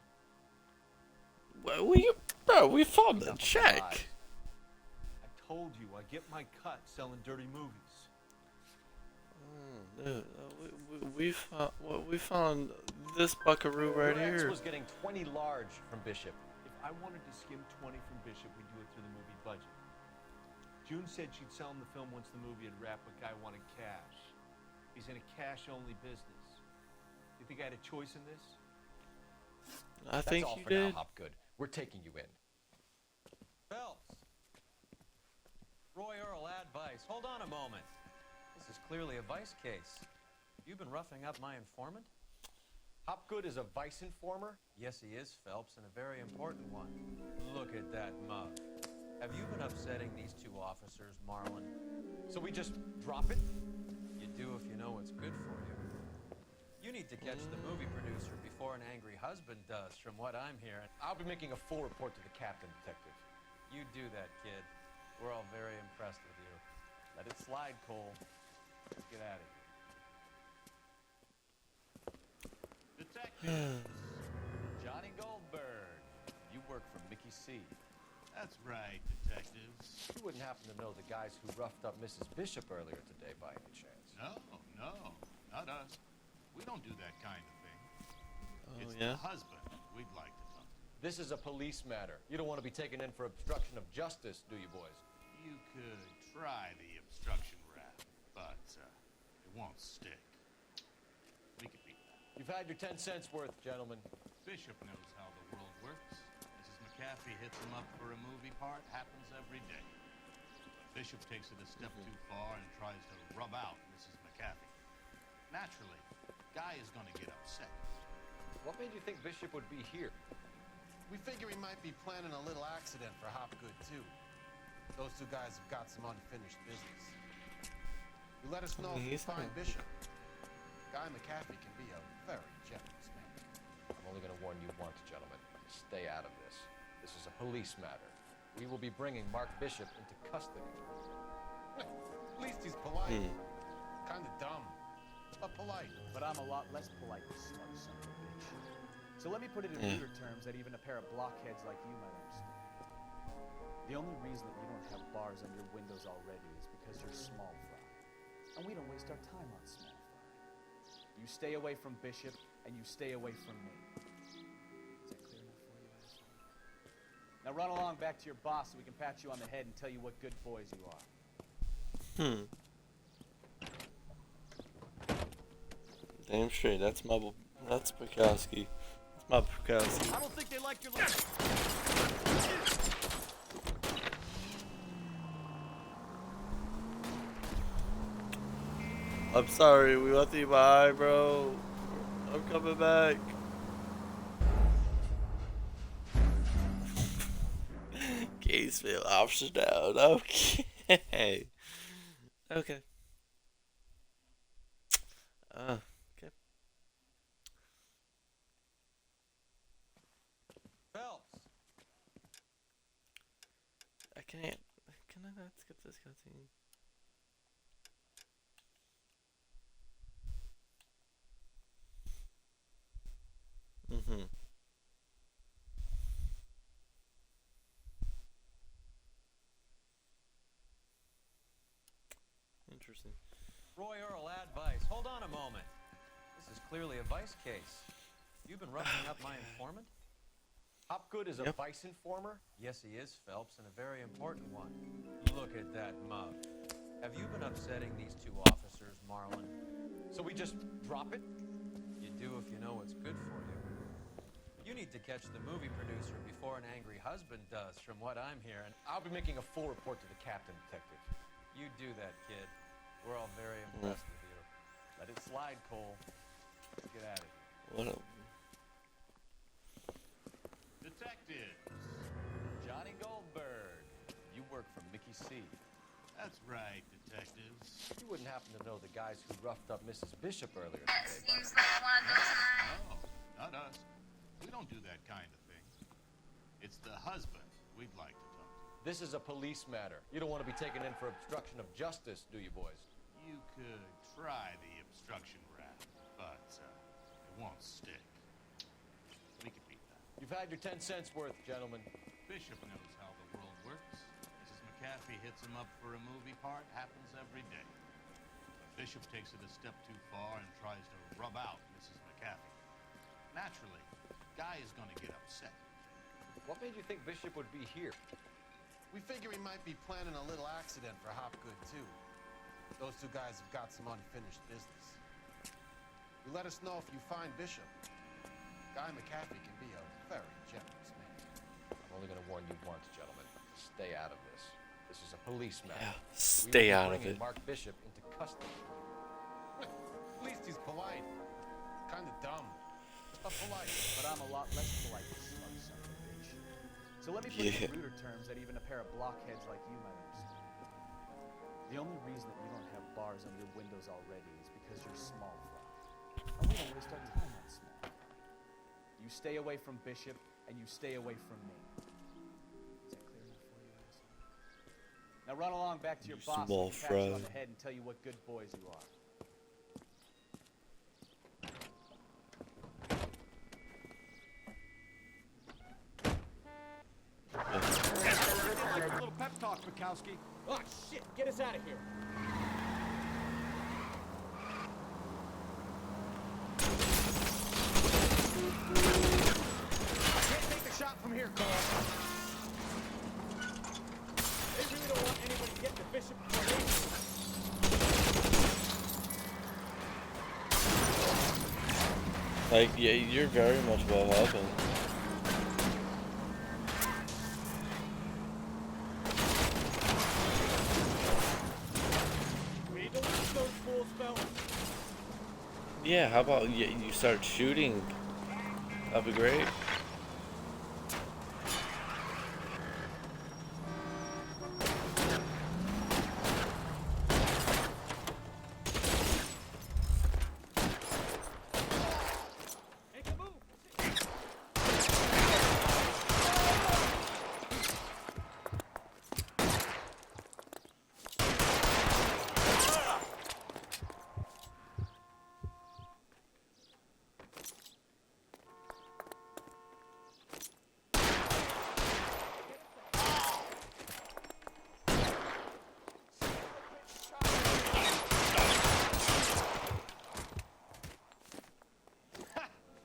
Well, we found the check. I told you, I get my cut selling dirty movies. Dude, we found this buckaroo right Your ex here. was getting 20 large from Bishop. If I wanted to skim 20 from Bishop. We do it through the movie budget. June said she'd sell him the film once the movie had wrapped, but Guy wanted cash. He's in a cash-only business. You think I had a choice in this? I think you That's all for did. now, Hopgood. We're taking you in. Phelps. Roy Earl, advice. Hold on a moment. This is clearly a vice case. You've been roughing up my informant? Hopgood is a vice informer? Yes, he is, Phelps, and a very important one. Look at that mug. Have you been upsetting these two officers, Marlin? So we just drop it? You do if you know what's good for you. You need to catch the movie producer before an angry husband does, from what I'm hearing. I'll be making a full report to the captain, Detective. You do that, kid. We're all very impressed with you. Let it slide, Cole. Let's get out of here. Detectives. Johnny Goldberg. You work for Mickey C. That's right, detectives. You wouldn't happen to know the guys who roughed up Mrs. Bishop earlier today by any chance? No, not us. We don't do that kind of thing. Oh, It's yeah? the husband we'd like to talk to. This is a police matter. You don't want to be taken in for obstruction of justice, do you, boys? You could try the obstruction rap, but it won't stick. We could beat that. You've had your 10 cents worth, gentlemen. Bishop knows how the world works. Mrs. McAfee hits him up for a movie part. Happens every day. Bishop takes it a step too far and tries to rub out Mrs. McAfee. Naturally, Guy is going to get upset. What made you think Bishop would be here? We figure he might be planning a little accident for Hopgood, too. Those two guys have got some unfinished business. You let us know if you find Bishop. Guy McAfee can be a very generous man. I'm only going to warn you once, gentlemen. Stay out of this. This is a police matter. We will be bringing Mark Bishop into custody. At least he's polite. Kind of dumb, but polite. But I'm a lot less polite, you smart son of a bitch. So let me put it in ruder terms that even a pair of blockheads like you might understand. The only reason that you don't have bars on your windows already is because you're small fry. And we don't waste our time on small fry. You stay away from Bishop, and you stay away from me. Is that clear enough for you, asshole? Now run along back to your boss so we can pat you on the head and tell you what good boys you are. Damn straight. That's Bukowski. That's my Bukowski. I don't think they like your little... I'm sorry, we left you behind, bro. I'm coming back. Caseville option down. Okay. Okay. Okay. Phelps. I can't. Can I not skip this cutscene? Interesting. Roy Earl, advice. Hold on a moment. This is clearly a vice case. You've been roughing up my informant? Hopgood is a vice informer? Yes, he is, Phelps, and a very important one. Look at that mug. Have you been upsetting these two officers, Marlin? So we just drop it? You do if you know what's good for you. You need to catch the movie producer before an angry husband does, from what I'm hearing. I'll be making a full report to the captain, Detective. You do that, kid. We're all very impressed with you. Let it slide, Cole. Let's get out of here. What a... Detectives. Johnny Goldberg. You work for Mickey C. That's right, detectives. You wouldn't happen to know the guys who roughed up Mrs. Bishop earlier today, No, not us. We don't do that kind of thing. It's the husband we'd like to talk to. This is a police matter. You don't want to be taken in for obstruction of justice, do you, boys? You could try the obstruction rap, but it won't stick. We could beat that. You've had your 10 cents worth, gentlemen. Bishop knows how the world works. Mrs. McAfee hits him up for a movie part. Happens every day. Bishop takes it a step too far and tries to rub out Mrs. McAfee. Naturally, Guy is going to get upset. What made you think Bishop would be here? We figure he might be planning a little accident for Hopgood, too. Those two guys have got some unfinished business. You let us know if you find Bishop. Guy McCaffrey can be a very generous man. I'm only gonna warn you once, gentlemen. Stay out of this. This is a police matter. Yeah, stay out of bringing it. Mark Bishop into custody. At least he's polite. Kinda dumb. But polite. But I'm a lot less polite, you smug son of a bitch. So let me put it in ruder terms that even a pair of blockheads like you might understand. The only reason that you don't have bars on your windows already is because you're small fry. And we don't waste our time on small. You stay away from Bishop, and you stay away from me. Is that clear enough for you, asshole? Now run along back to your boss small and pat you fry. on the head and tell you what good boys you are. Like a little pep talk, Bukowski. Oh, shit! Get us out of here! I can't take the shot from here, Carl. They really don't want anybody to get to Bishop before they do. Like, yeah, you're very much well welcome. We need to lose those fools, fellas. Yeah, how about you start shooting? That'd be great.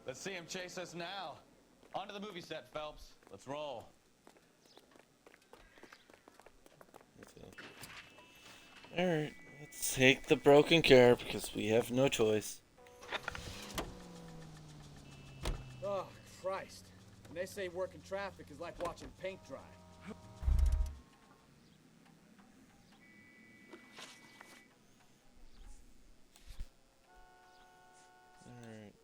Let's see him chase us now. Onto the movie set, Phelps. Let's roll. Alright, let's take the broken car because we have no choice. Oh, Christ. And they say working traffic is like watching paint dry. Alright.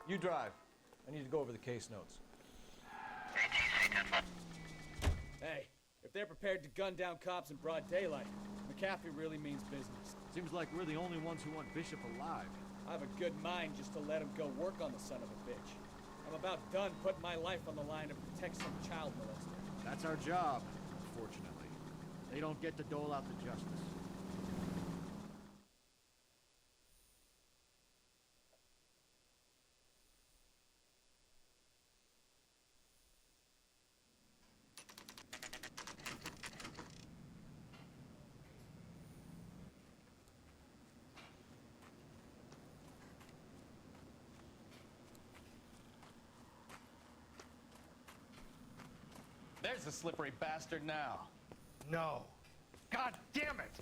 You drive. I need to go over the case notes. Hey, if they're prepared to gun down cops in broad daylight, McCaffrey really means business. Seems like we're the only ones who want Bishop alive. I have a good mind just to let him go work on the son of a bitch. I'm about done putting my life on the line to protect some child molester. That's our job, unfortunately. They don't get to dole out the justice. There's the slippery bastard now. No. God damn it!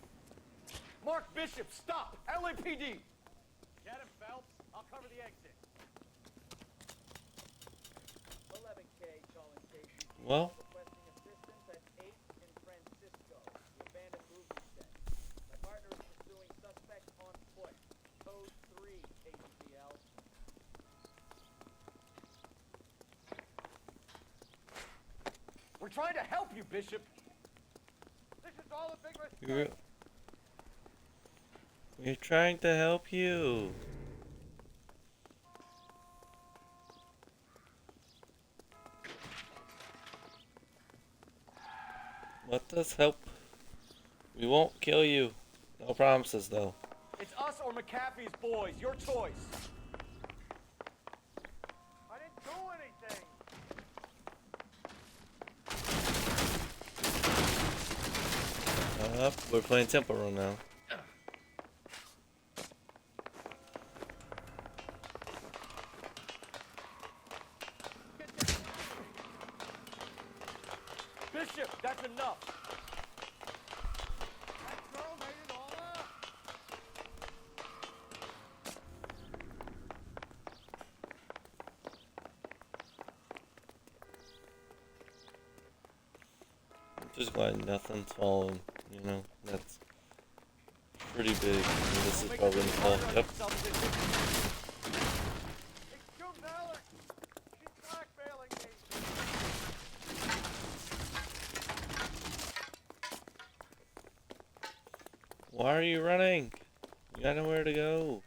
Mark Bishop, stop! LAPD! Get him, Phelps. I'll cover the exit. 11K calling KCP. Well. Requesting assistance at 8 in Francisco. The abandoned movie set. My partner is pursuing suspect on foot. Code 3, KCPL. We're trying to help you, Bishop. This is all a big mistake. We're trying to help you. Let us help. We won't kill you. No promises, though. It's us or McAfee's boys. Your choice. I didn't do anything. We're playing Temple Run now. That's enough. That girl made it all up. Just glad nothing's fallen, you know, that's pretty big. And this is probably gonna fall. Yep. It's June Ballard. She's blackmailing me. Why are you running? You got nowhere to go.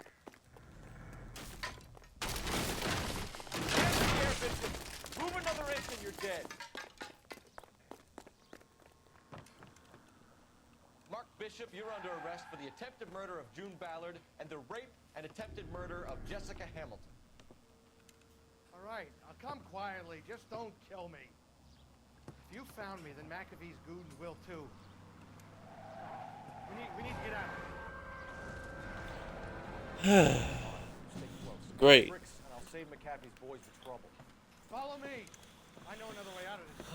Move another inch and you're dead. Mark Bishop, you're under arrest for the attempted murder of June Ballard and the rape and attempted murder of Jessica Hamilton. All right, I'll come quietly. Just don't kill me. If you found me, then McAfee's Goons will too. We need to get out of here. Stay close. Great. Bricks, and I'll save McAfee's boys the trouble. Follow me. I know another way out of this.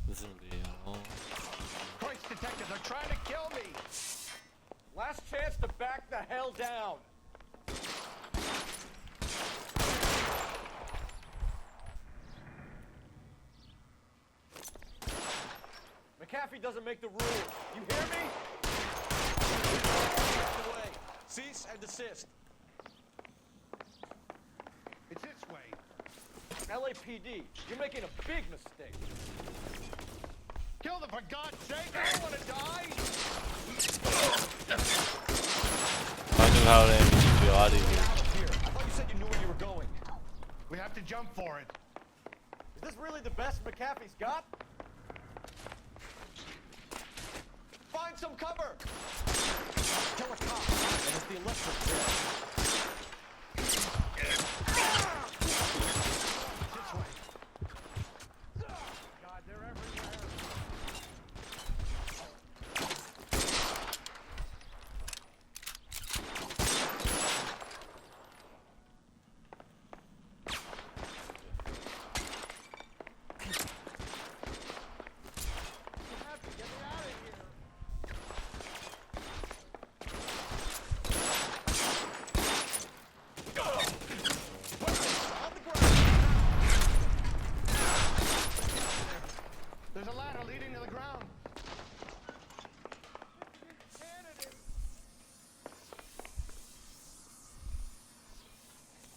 This is gonna be all. Christ, detectives are trying to kill me. Last chance to back the hell down. McAfee doesn't make the rules. You hear me? Away. Cease and desist. It's this way. LAPD, you're making a big mistake. Kill them for God's sake! I don't want to die! I knew how to aim you out of here. I thought you said you knew where you were going. We have to jump for it. Is this really the best McAfee's got? Find some cover! Kill a cop, and it's the electric chair. This way. God, they're everywhere. There's a ladder leading to the ground.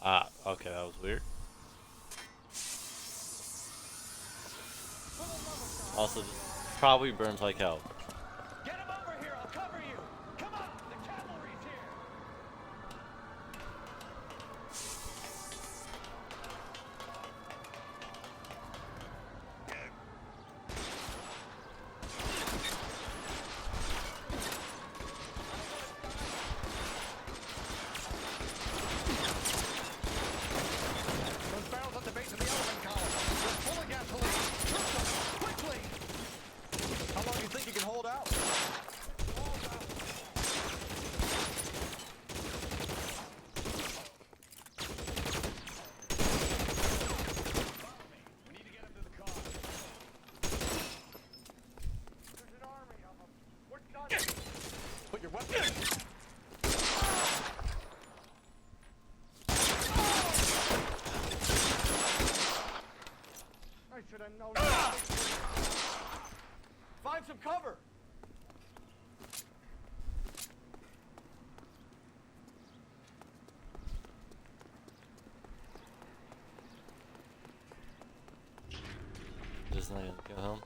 Ah, okay, that was weird. Also, this probably burns like hell. Get him over here, I'll cover you! Come on, the cavalry's here! Those barrels at the base of the elephant column. They're full of gasoline. Shoot them! Quickly! How long do you think you can hold out? We need to get him to the car. There's an army of them. We're done. Put your weapon. I should have known. Find some cover! Just not gonna go home.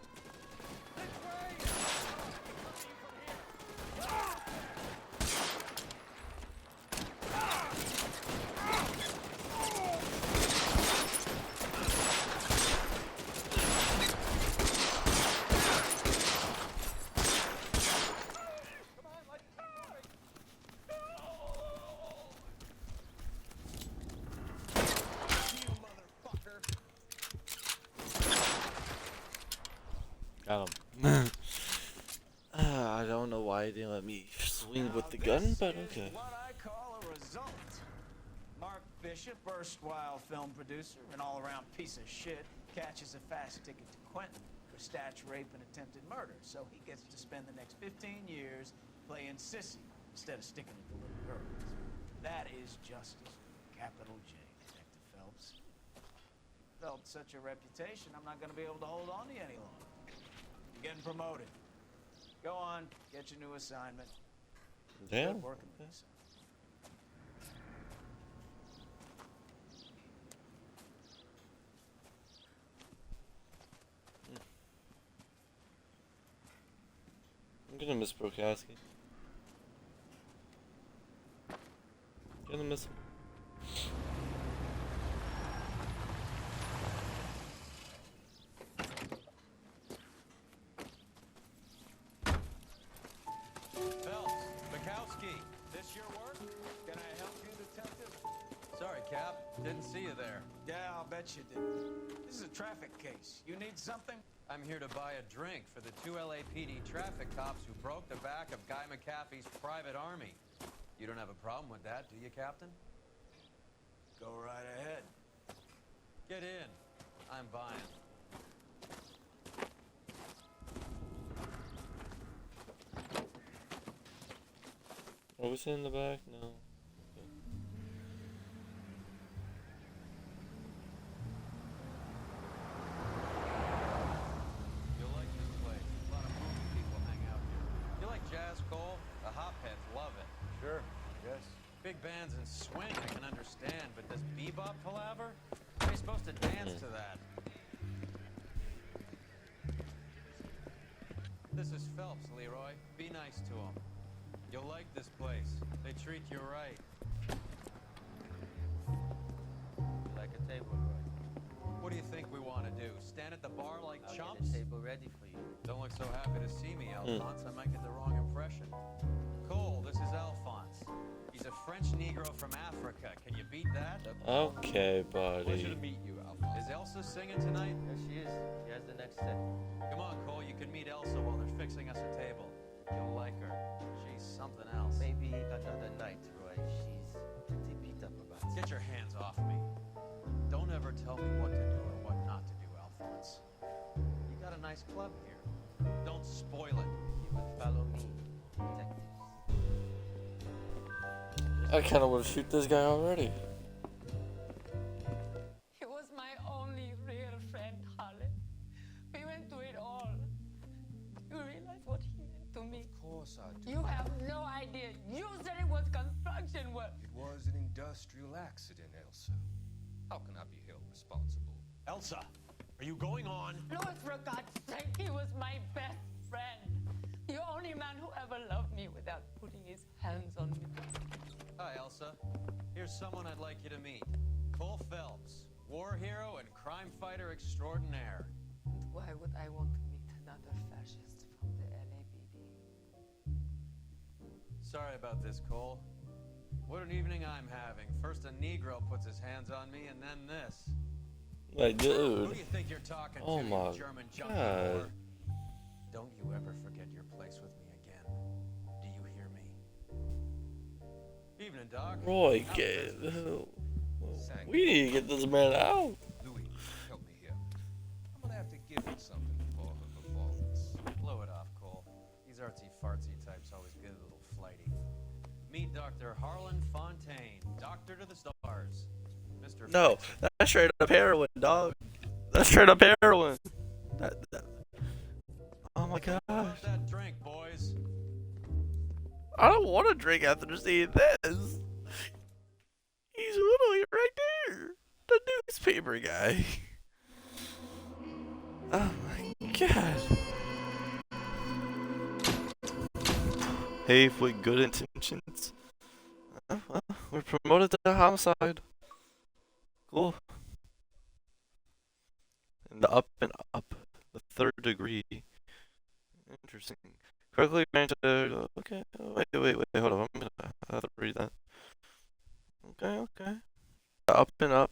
Got him. I don't know why they didn't let me swing with the gun, but okay. What I call a result. Bishop, erstwhile film producer, an all-around piece of shit, catches a fast ticket to Quentin for statue rape and attempted murder, so he gets to spend the next 15 years playing sissy instead of sticking with the little girls. That is justice, capital J, Detective Phelps. Developed such a reputation, I'm not going to be able to hold on to you any longer. You're getting promoted. Go on, get your new assignment. Damn. Good working with you, son. I'm gonna miss Brokowski. Gonna miss him. Phelps, Bukowski, this your work? Can I help you, detective? Sorry, Cap. Didn't see you there. Yeah, I'll bet you did. This is a traffic case. You need something? I'm here to buy a drink for the 2 LAPD traffic cops who broke the back of Guy McAfee's private army. You don't have a problem with that, do you, Captain? Go right ahead. Get in. I'm buying. Are we sitting in the back? No. You'll like this place. A lot of movie people hang out here. You like jazz, Cole? The hopheads love it. Sure, yes. Big bands and swing I can understand, but this bebop palaver? How are you supposed to dance to that? This is Phelps, Leroy. Be nice to him. You'll like this place. They treat you right. You like a table, Roy? What do you think we want to do? Stand at the bar like I'll chumps? get a table ready for you. Don't look so happy to see me, Alphonse. I might get the wrong impression. Cole, this is Alphonse. He's a French Negro from Africa. Can you beat that? Okay, Pleasure buddy. to meet you, Alphonse. Is Elsa singing tonight? There she is. She has the next set. Come on, Cole. You can meet Elsa while they're fixing us a table. You'll like her. She's something else. Maybe another night, Roy. She's pretty beat up about it. Get your hands off me. Don't ever tell me what to do or what not to do, Alphonse. You got a nice club here. Don't spoil it. You will follow me, detectives. I kind of want to shoot this guy already. He was my only real friend, Harlan. We went through it all. You realize what he meant to me? Of course I do. You have no idea. You said it was construction work. It was an industrial accident, Elsa. How can I be held responsible? Elsa, are you going on? Louis, for God's sake, he was my best friend. The only man who ever loved me without putting his hands on me. Hi, Elsa. Here's someone I'd like you to meet. Cole Phelps, war hero and crime fighter extraordinaire. And why would I want to meet another fascist from the LAPD? Sorry about this, Cole. What an evening I'm having. First a Negro puts his hands on me, and then this. Like, dude. Who do you think you're talking Oh to, my you German junkie God. whore? Don't you ever forget your place with me again. Do you hear me? Evening, Doc. Roy, How's get. business? We need to get this man out. Louis, help me here. I'm gonna have to give her something for her performance. Blow it off, Cole. These artsy-fartsy types always get a little flighty. Meet Dr. Harlan Fontaine, doctor to the stars. Mr. No, that's straight up heroin, dog. That's straight up heroin. Oh my gosh. About that drink, boys. I don't want to drink after seeing this. He's literally right there. The newspaper guy. Oh my god. Hey, with good intentions. Well, we're promoted to homicide. Cool. And the up and up. The third degree. Interesting. Correctly managed. Okay. Wait. Hold on. I'm gonna have to read that. Okay. The up and up.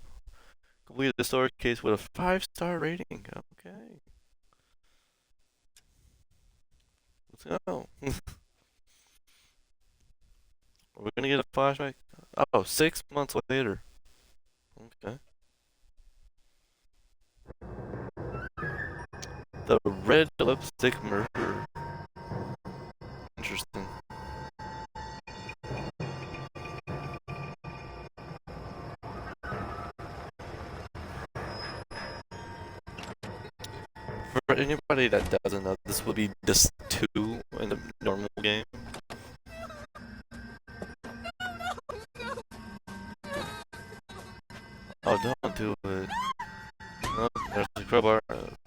Completed the story case with a 5-star rating. Okay. Let's go. We're gonna get a flashback. Oh, 6 months later. Okay. The red lipstick murderer. Interesting. For anybody that doesn't know, this will be just 2 in the normal game. Oh, don't do it. Oh, there's the crowbar.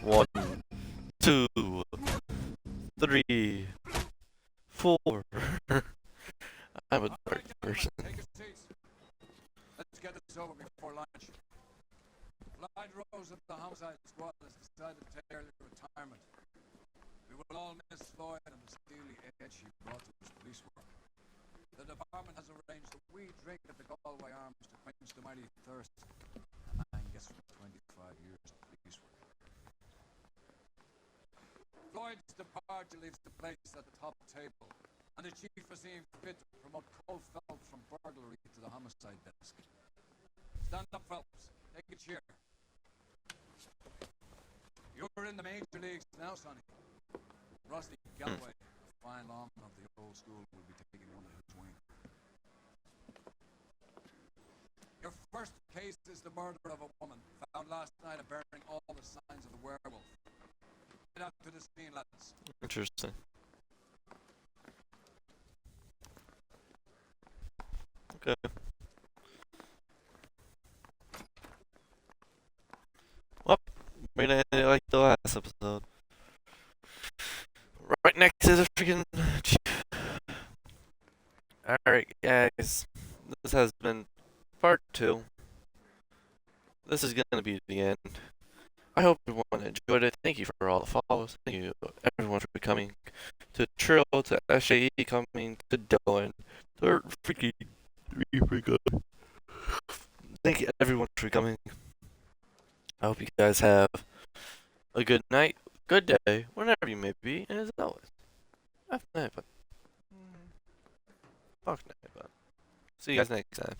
1, 2, 3, 4. I'm a dark person. Take your seats. Let's get this over before lunch. Clyde Rose of the homicide squad has decided to take early retirement. We will all miss Floyd and the steely edge he brought to his police work. The department has arranged a wee drink at the Galway Arms to quench the mighty thirst. A man gets 25 years of police work. Floyd's departure leaves the place at the top table, and the chief was seen fit to promote Cole Phelps from burglary to the homicide desk. Stand up, Phelps. Take a chair. You're in the major leagues now, Sonny. Rusty Galloway, a fine lawman of the old school, will be taking under his wing. Your first case is the murder of a woman found last night bearing all the signs of the werewolf. Get out to the scene, lads. Interesting. Okay. Well, we're gonna end it like the last episode. Right next to the freaking. Alright, guys. This has been part 2. This is gonna be the end. I hope everyone enjoyed it. Thank you for all the follows. Thank you everyone for coming. To Trill, to SAE coming, to Dylan, to freaking thank you everyone for coming. I hope you guys have a good night, good day, whenever you may be, and as always, have a night, but fuck night, but see you guys next time.